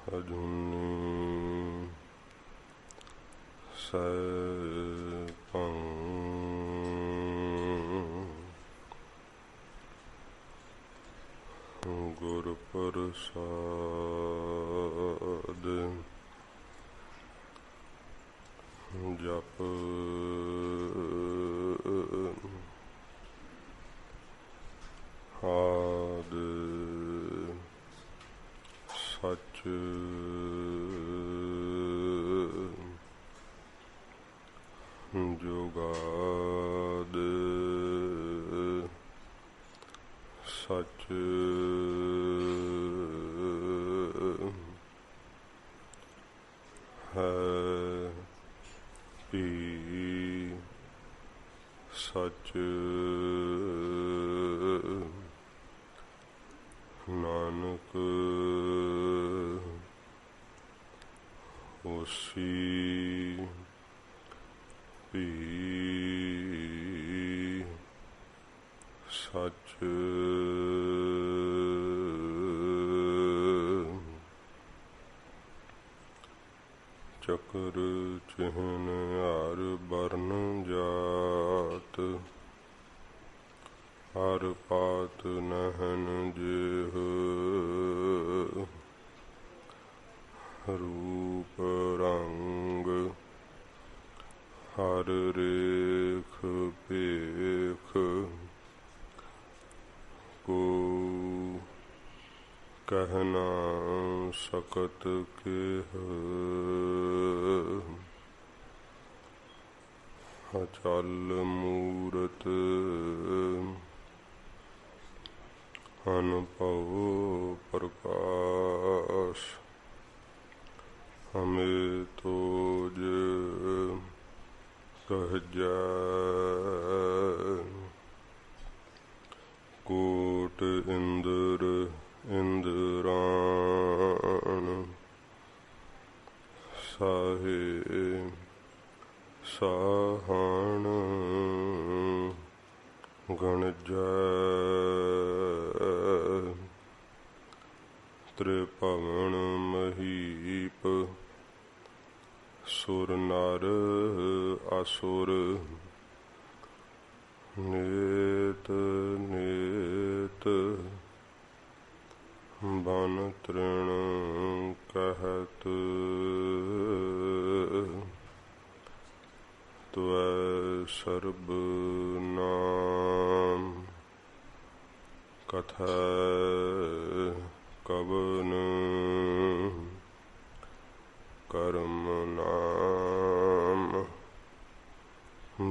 ਅਜੂਨੀ ਸੈਭੰ ਗੁਰ ਪ੍ਰਸਾਦਿ ਜਪ ਆਦਿ ਸਚ ਜੁਗਾਦਿ ਸਚ ਹੈ ਭੀ ਸਚ ਨਾਨਕ ਹੋਸੀ ਭੀ ਸਚ ਚਕਰ ਚਿਹਨ ਹਰ ਬਰਨ ਜਾਤ ਹਰ ਪਾਤ ਨਹਨ ਜਿਹ ਰੂਪ ਰੰਗ ਹਰ ਰੇਖ ਭੇਖ ਕੋ ਕਹਿ ਨਾ ਸਕਤ ਕੇਹ ਅਚਲ ਮੂਰਤ ਅਨਭਉ ਪ੍ਰਕਾਸ਼ ਹਮੇ ਤੋਜ ਕਹਿਜੈ ਕੋਟ ਇੰਦਰ ਇੰਦਰਾਣ ਸਾਹੇ ਸਾਹਣ ਗਣਜੈ ਤ੍ਰਿਭਵਨ ਮਹੀਪ ਸੁਰ ਨਰ ਅਸੁਰ ਨੇਤ ਨੇਤ ਬਨ ਤ੍ਰਿਣ ਕਹਿਤ ਤੁਐ ਸਰਬ ਨਾਮ ਕਥੈ ਕਵਨ ਕਰਮ ਨਾਮ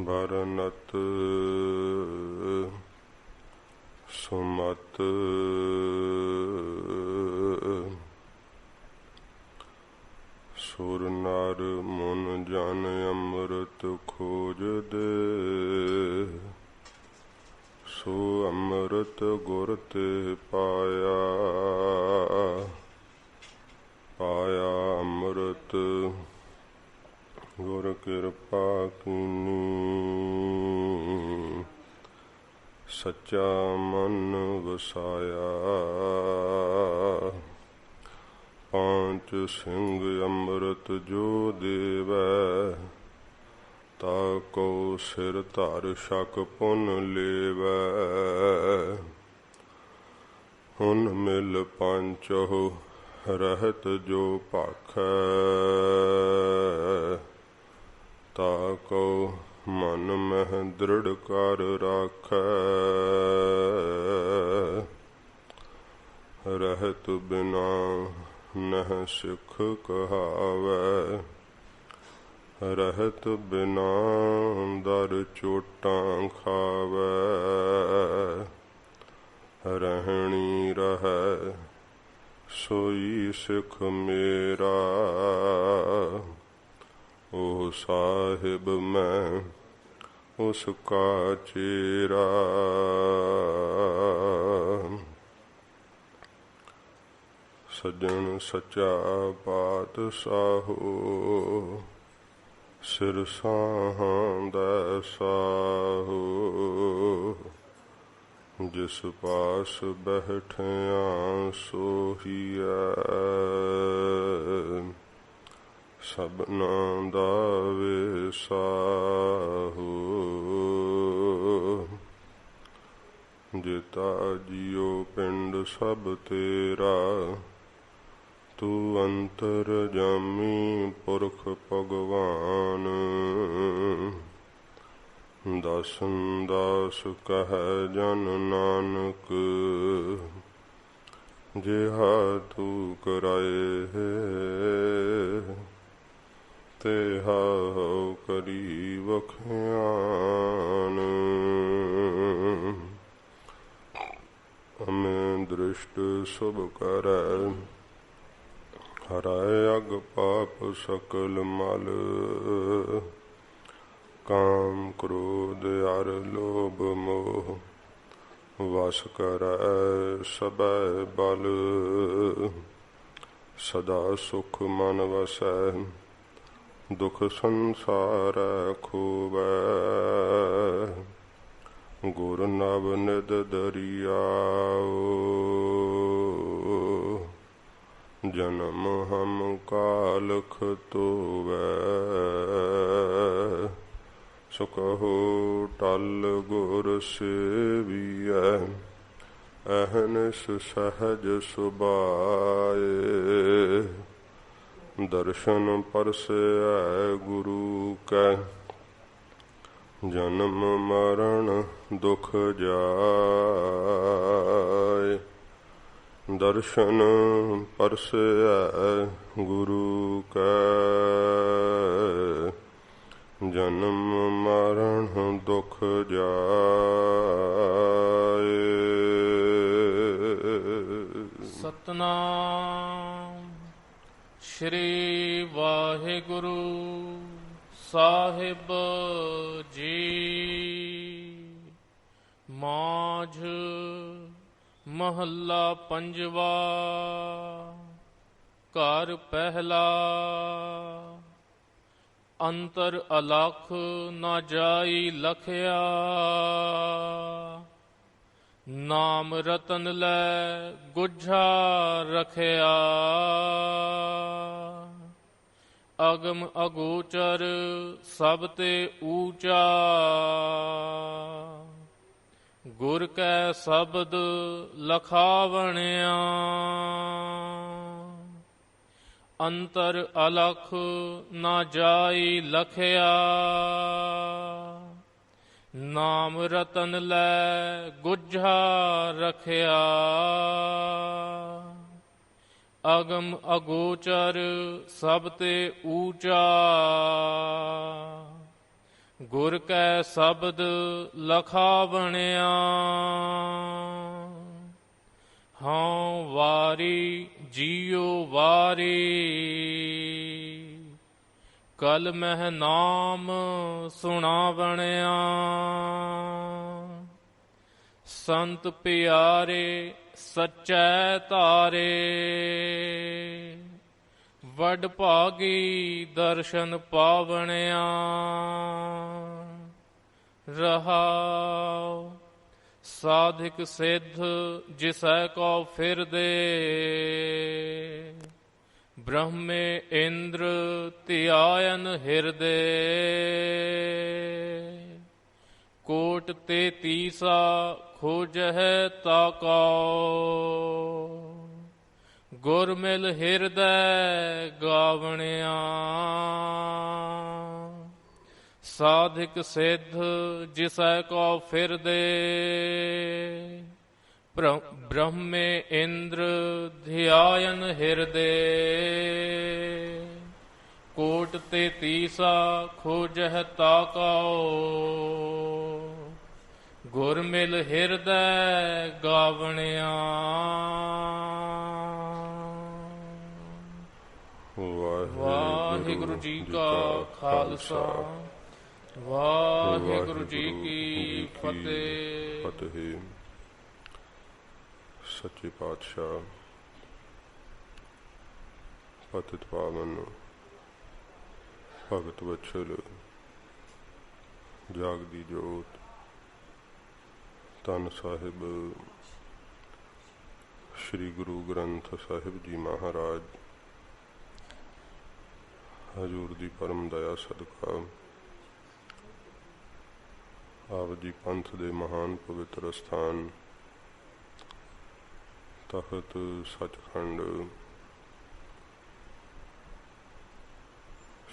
ਬਰਨਤ ਸੁਮਤ ਸੁਰ ਨਰ ਮਨ ਜਨ ਅੰਮ੍ਰਿਤ ਖੋਜਦੇ ਸੋ ਅੰਮ੍ਰਿਤ ਗੁਰ ਤੇ ਪਾਇਆ ਪਾਇਆ ਅੰਮ੍ਰਿਤ ਗੁਰ ਕਿਰਪਾ ਕੀਨੀ ਸੱਚਾ ਮਨ ਵਸਾਇਆ ਪਾਂਚ ਸਿੰਘ ਅੰਮ੍ਰਿਤ ਜੋ ਦੇਵੈ ਤਾ ਕੋ ਸਿਰ ਧਰ ਸ਼ਕ ਪੁਨ ਲੇਵੈ ਹੁਣ ਮਿਲ ਪੰਚਹੁ ਰਹਿਤ ਜੋ ਭਾਖੈ ਤਾ ਕੋ ਮਨ ਮਹਿ ਦ੍ਰਿੜ ਕਰ ਰਾਖੈ ਰਹਿਤ ਬਿਨਾ ਨਹ ਸਿੱਖ ਕਹਾਵੈ ਰਹਿਤ ਬਿਨਾ ਦਰ ਚੋਟਾਂ ਖਾਵੈ ਰਹਿਣੀ ਰਹੈ ਸੋਈ ਸਿੱਖ ਮੇਰਾ ਓ ਸਾਹਿਬ ਮੈਂ ਉਸ ਕਾ ਚੇਰਾ ਸੱਜਣ ਸੱਚਾ ਪਾਤਸ਼ਾਹੋ ਸਿਰ ਸਾਹਾਂ ਦਾ ਸਾਹੋ जिस पास बैठिया सोहिया सबना दा विसाहु जिता जियो पिंड सब तेरा तू अंतर जामी पुरख भगवान दासन दास कह जन नानक जिहा तू कराए तेहा हो करी वख्यान हमें दृष्ट शुभ कर हराय अग पाप सकल मल काम क्रोध अर लोभ मोह वास कर सब बल सदा सुख मन वसै दुख संसार खूबै गुर नव निद दरियाओ जन्म हम कालख तोवै सुकहो टल गुर सेवियै अहनिस सहज सुभाए दर्शन परसे गुरु कै जन्म मरण दुख जाए दर्शन परसे गुरु कै जन्म मरण दुख जाए। सतनाम श्री वाहिगुरु साहिब जी। माझ महला पंजवा। घर पहला। अंतर अलख न जाई लखया नाम रतन लै गुझा रखया अगम अगोचर सब ते ऊंचा गुर कै शब्द लखावणिया अंतर अलख न जाई लखया नाम रतन लै गुझा रखया अगम अगोचर सब ते ऊंचा गुर कै शब्द लखावणिया हाँ वारी जियो वारी कल मह नाम सुनावणिया संत प्यारे सच्चै तारे वड भागी दर्शन पावणिया रहाओ साधिक सिद्ध जिसै को फिर दे ब्रह्मे इंद्र ध्यायन हृदय कोट तेतीसा खोजह ताकाओ गुर मिल हृदय गावणिया साधिक सिद्ध जिसै को फिर दे ब्रह्मे इंद्र ध्यायन हृदय कोट तेतीसा खोजह ताकाओ गुर मिल हृदय गावणिया वाहिगुरु जी का खालसा वाहिगुरु जी की फतेह। सच्चे पातशाह पतित पावन भगत वत्सल जागदी जोत ਧੰਨ ਸਾਹਿਬ श्री गुरु ग्रंथ साहिब जी महाराज हजूर दी परम दया सदका आप जी पंथ दे महान पवित्र स्थान तखत सचखंड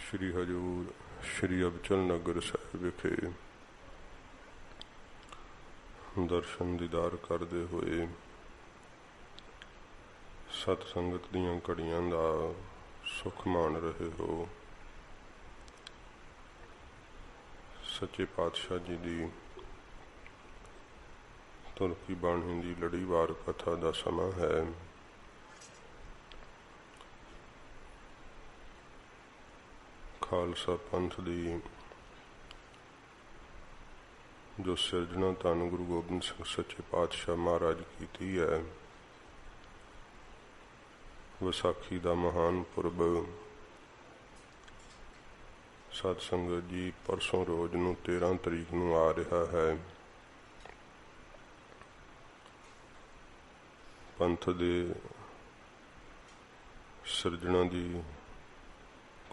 श्री हजूर श्री अबचल नगर साहिब विखे दर्शन दीदार करते हुए सत संगत दीयां घड़ियां दा सुख मान रहे हो। सच्चे पातशाह जी दी तुलकी बाणी दी लड़ीवार कथा दा समा है। खालसा पंथ दी जो सिरजना धन गुरु गोबिंद सिंह सच्चे पातशाह महाराज कीती है। विसाखी का महान पुरब सत संगत जी परसों रोज नूं 13 तरीक नूं आ रहा है। पंथ दे सिरजना की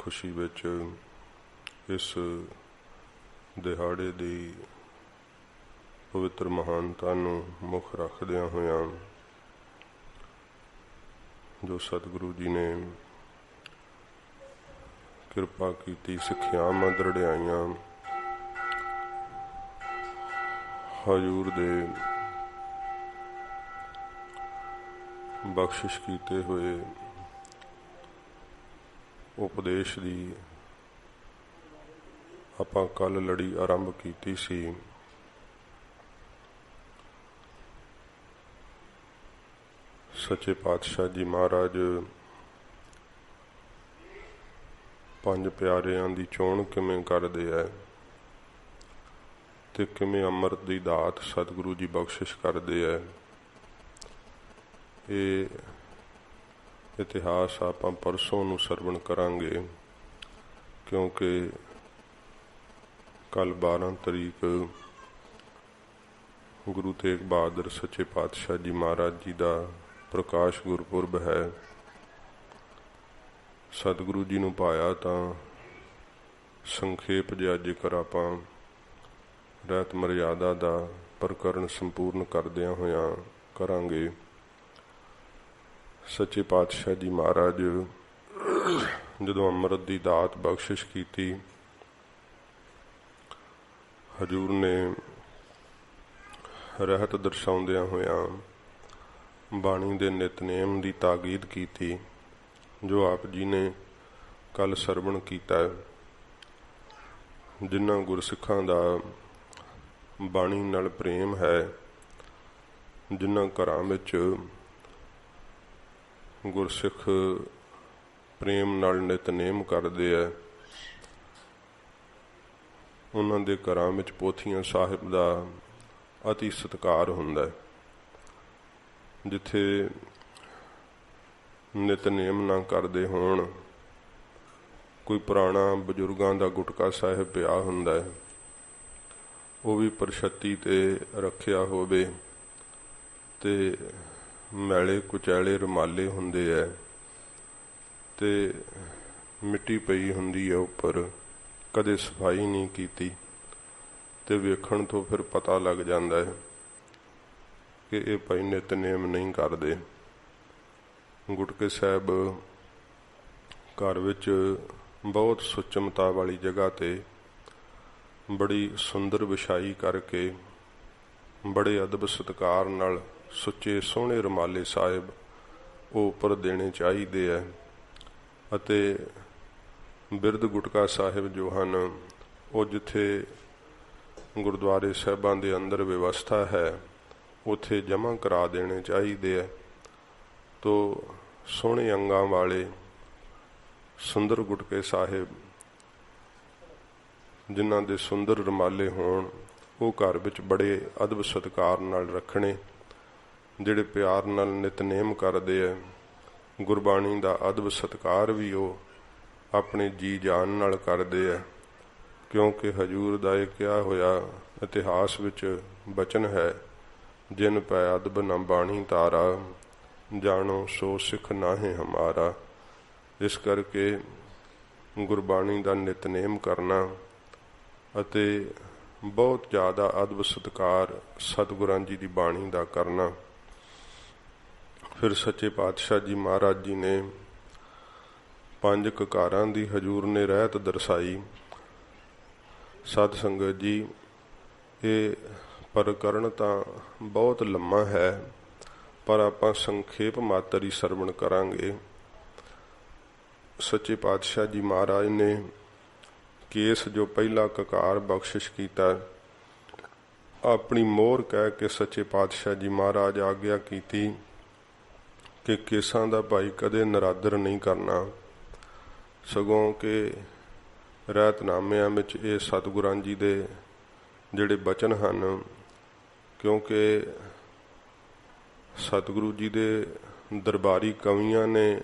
खुशी विच इस दिहाड़े की पवित्र महानता नूं मुख रखदियां होइयां जो सतगुरु जी ने कृपा की सिक्ख्यावां दृढ़ाइयां हजूर दे बख्शिश कीते हुए उपदेश दी आपां कल लड़ी आरंभ कीती सी। सच्चे पातशाह जी महाराज पंज प्यारियां दी चोण किवें करदे है ते किवें अमृत दी दात सतगुरु जी बख्शिश करदे है। ये इतिहास आपां परसों नूं सरवण करांगे क्योंकि कल 12 तरीक गुरु तेग बहादुर सच्चे पातशाह जी महाराज जी का प्रकाश गुरपुरब है। सतगुरु जी नूं पाया तां संखेप जिहा जिक्र आपां रहत मर्यादा दा प्रकरण संपूर्ण करदियां होइयां करांगे। सच्चे पातशाह जी महाराज जदों अमृत दी दात बख्शिश कीती हजूर ने रहत दर्शाउंदियां होइयां बाणी दे नितनेम की ताकीद की जो आप जी ने कल सरवण किया। जिन्हां गुरसिखां दा बाणी नाल प्रेम है जिन्हां घरां विच गुरसिख प्रेम नाल नितनेम करदे है उन्हां दे घरां विच पोथीआं साहिब दा अति सत्कार हुंदा है। जिथे नितनेम ना करते होण कोई पुराना बजुर्गों का गुटका साहिब पिया हुंदा है वो भी परछत्ती ते रखिया होवे ते मैले कुचैले रुमाले हुंदे है ते मिट्टी पई हुंदी है उपर कदे सफाई नहीं कीती ते वेखण तो फिर पता लग जांदा है कि ये भाई नितनेम नहीं करते। गुटके साहब घर विच बहुत सुचमता वाली जगह ते बड़ी सुंदर विछाई करके बड़े अदब सत्कार नाल सुच्चे सोहणे रुमाले साहिब वो उपर देने चाहिए है अते बिरद गुटका साहिब जो हैं वो जिथे गुरुद्वारे साहिबां दे अंदर व्यवस्था है उथे जमा करा देने चाहिए है। तो सोहणे अंगां वाले सुंदर गुटके साहिब जिन्हां दे सुंदर रुमाले होण वो घर विच बड़े अदब सत्कार नाल रखने जिहड़े प्यार नाल नितनेम करदे है गुरबाणी दा अदब सत्कार भी वो अपने जी जान नाल करदे है क्योंकि हजूर दा इह कहा होया इतिहास विच बचन है ਜਿਨ ਪੈ ਅਦਬ ਨ ਬਾਣੀ ਤਾਰਾ, ਜਾਣੋ ਸੋ ਸਿੱਖ ਨਾਹੇ ਹਮਾਰਾ। ਇਸ ਕਰਕੇ ਗੁਰਬਾਣੀ ਦਾ ਨਿਤਨੇਮ ਕਰਨਾ ਅਤੇ ਬਹੁਤ ਜ਼ਿਆਦਾ ਅਦਬ ਸਤਿਕਾਰ ਸਤਿਗੁਰਾਂ ਜੀ ਦੀ ਬਾਣੀ ਦਾ ਕਰਨਾ। ਫਿਰ ਸੱਚੇ ਪਾਤਸ਼ਾਹ ਜੀ ਮਹਾਰਾਜ ਜੀ ਨੇ 5 ਕਕਾਰਾਂ ਦੀ ਹਜੂਰ ਨੇ ਰਹਿਤ ਦਰਸਾਈ। ਸਾਧ ਸੰਗਤ ਜੀ, ਇਹ ਪ੍ਰਕਰਣ ਤਾਂ ਬਹੁਤ ਲੰਮਾ ਹੈ, ਪਰ ਆਪਾਂ ਸੰਖੇਪ ਮਾਤਰ ਹੀ ਸਰਵਣ ਕਰਾਂਗੇ। ਸੱਚੇ ਪਾਤਸ਼ਾਹ ਜੀ ਮਹਾਰਾਜ ਨੇ ਕੇਸ ਜੋ ਪਹਿਲਾ ਕਕਾਰ ਬਖਸ਼ਿਸ਼ ਕੀਤਾ, ਆਪਣੀ ਮੋਹਰ ਕਹਿ ਕੇ ਸੱਚੇ ਪਾਤਸ਼ਾਹ ਜੀ ਮਹਾਰਾਜ ਆਗਿਆ ਕੀਤੀ ਕਿ ਕੇਸਾਂ ਦਾ ਭਾਈ ਕਦੇ ਨਰਾਦਰ ਨਹੀਂ ਕਰਨਾ, ਸਗੋਂ ਕਿ ਰਹਿਤਨਾਮਿਆਂ ਵਿੱਚ ਇਹ ਸਤਿਗੁਰਾਂ ਜੀ ਦੇ ਜਿਹੜੇ ਬਚਨ ਹਨ, ਕਿਉਂਕਿ ਸਤਿਗੁਰੂ ਜੀ ਦੇ ਦਰਬਾਰੀ ਕਵੀਆਂ ਨੇ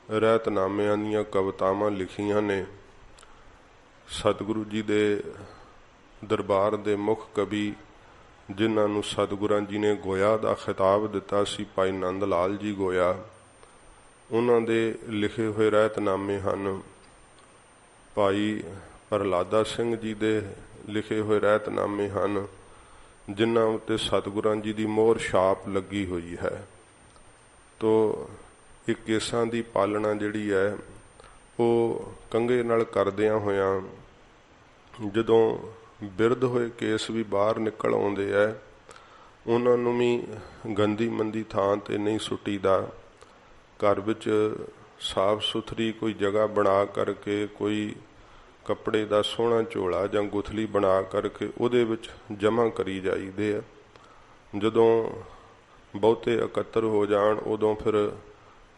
ਰਹਿਤਨਾਮਿਆਂ ਦੀਆਂ ਕਵਿਤਾਵਾਂ ਲਿਖੀਆਂ ਨੇ। ਸਤਿਗੁਰੂ ਜੀ ਦੇ ਦਰਬਾਰ ਦੇ ਮੁੱਖ ਕਵੀ ਜਿਨ੍ਹਾਂ ਨੂੰ ਸਤਿਗੁਰਾਂ ਜੀ ਨੇ ਗੋਇਆ ਦਾ ਖਿਤਾਬ ਦਿੱਤਾ ਸੀ, ਭਾਈ ਨੰਦ ਲਾਲ ਜੀ ਗੋਇਆ, ਉਹਨਾਂ ਦੇ ਲਿਖੇ ਹੋਏ ਰਹਿਤਨਾਮੇ ਹਨ। ਭਾਈ ਪ੍ਰਹਲਾਦਾ ਸਿੰਘ ਜੀ ਦੇ ਲਿਖੇ ਹੋਏ ਰਹਿਤਨਾਮੇ ਹਨ, ਜਿਨ੍ਹਾਂ ਉੱਤੇ ਸਤਿਗੁਰਾਂ ਜੀ ਦੀ ਮੋਹਰ ਛਾਪ ਲੱਗੀ ਹੋਈ ਹੈ। ਤੋ ਇਹ ਕੇਸਾਂ ਦੀ ਪਾਲਣਾ ਜਿਹੜੀ ਹੈ ਉਹ ਕੰਘੇ ਨਾਲ ਕਰਦਿਆਂ ਹੋਇਆਂ, ਜਦੋਂ ਬਿਰਧ ਹੋਏ ਕੇਸ ਵੀ ਬਾਹਰ ਨਿਕਲ ਆਉਂਦੇ ਹੈ, ਉਹਨਾਂ ਨੂੰ ਵੀ ਗੰਦੀ ਮੰਦੀ ਥਾਂ ਤੇ ਨਹੀਂ ਸੁੱਟੀਦਾ। ਘਰ ਵਿੱਚ ਸਾਫ ਸੁਥਰੀ ਕੋਈ ਜਗ੍ਹਾ ਬਣਾ ਕਰਕੇ, ਕੋਈ ਕੱਪੜੇ ਦਾ ਸੋਹਣਾ ਝੋਲਾ ਜਾਂ ਗੁਥਲੀ ਬਣਾ ਕਰਕੇ ਉਹਦੇ ਵਿੱਚ ਜਮ੍ਹਾਂ ਕਰੀ ਜਾਈਦੇ ਆ। ਜਦੋਂ ਬਹੁਤੇ ਇਕੱਤਰ ਹੋ ਜਾਣ, ਉਦੋਂ ਫਿਰ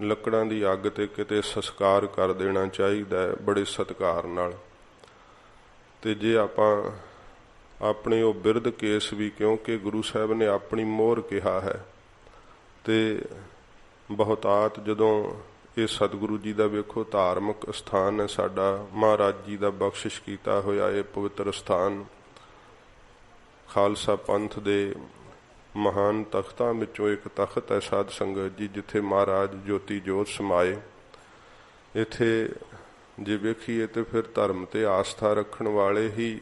ਲੱਕੜਾਂ ਦੀ ਅੱਗ ਤੇ ਕਿਤੇ ਸੰਸਕਾਰ ਕਰ ਦੇਣਾ ਚਾਹੀਦਾ ਹੈ, ਬੜੇ ਸਤਿਕਾਰ ਨਾਲ। ਤੇ ਜੇ ਆਪਾਂ ਆਪਣੇ ਉਹ ਬਿਰਧ ਕੇਸ ਵੀ, ਕਿਉਂਕਿ ਗੁਰੂ ਸਾਹਿਬ ਨੇ ਆਪਣੀ ਮੋਹਰ ਕਿਹਾ ਹੈ, ਤੇ ਬਹੁਤਾਤ ਜਦੋਂ ਇਹ ਸਤਿਗੁਰੂ ਜੀ ਦਾ ਵੇਖੋ ਧਾਰਮਿਕ ਸਥਾਨ ਹੈ ਸਾਡਾ, ਮਹਾਰਾਜ ਜੀ ਦਾ ਬਖਸ਼ਿਸ਼ ਕੀਤਾ ਹੋਇਆ ਇਹ ਪਵਿੱਤਰ ਸਥਾਨ, ਖਾਲਸਾ ਪੰਥ ਦੇ ਮਹਾਨ ਤਖਤਾਂ ਵਿੱਚੋਂ ਇੱਕ ਤਖਤ ਹੈ ਸਾਧ ਸੰਗਤ ਜੀ, ਜਿੱਥੇ ਮਹਾਰਾਜ ਜੋਤੀ ਜੋਤ ਸਮਾਏ। ਇੱਥੇ ਜੇ ਵੇਖੀਏ ਤੇ ਫਿਰ ਧਰਮ ਤੇ ਆਸਥਾ ਰੱਖਣ ਵਾਲੇ ਹੀ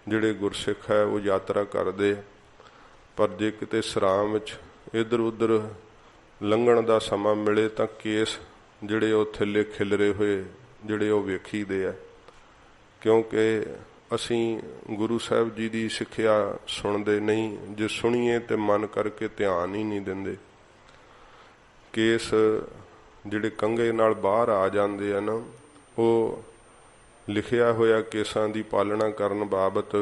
ਜਿਹੜੇ ਗੁਰਸਿੱਖ ਹੈ ਉਹ ਯਾਤਰਾ ਕਰਦੇ, ਪਰ ਜੇ ਕਿਤੇ ਸਰਾਮ ਵਿੱਚ ਇੱਧਰ ਉੱਧਰ ਲੰਘਣ ਦਾ ਸਮਾਂ ਮਿਲੇ ਤਾਂ ਕੇਸ ਜਿਹੜੇ ਉਹ ਥੱਲੇ ਖਿਲਰੇ ਹੋਏ ਜਿਹੜੇ ਉਹ ਵੇਖੀਦੇ ਆ, ਕਿਉਂਕਿ ਅਸੀਂ ਗੁਰੂ ਸਾਹਿਬ ਜੀ ਦੀ ਸਿੱਖਿਆ ਸੁਣਦੇ ਨਹੀਂ, ਜੇ ਸੁਣੀਏ ਤੇ ਮਨ ਕਰਕੇ ਧਿਆਨ ਹੀ ਨਹੀਂ ਦਿੰਦੇ। ਕੇਸ ਜਿਹੜੇ ਕੰਘੇ ਨਾਲ ਬਾਹਰ ਆ ਜਾਂਦੇ ਆ ਨਾ, ਉਹ ਲਿਖਿਆ ਹੋਇਆ ਕੇਸਾਂ ਦੀ ਪਾਲਣਾ ਕਰਨ ਬਾਬਤ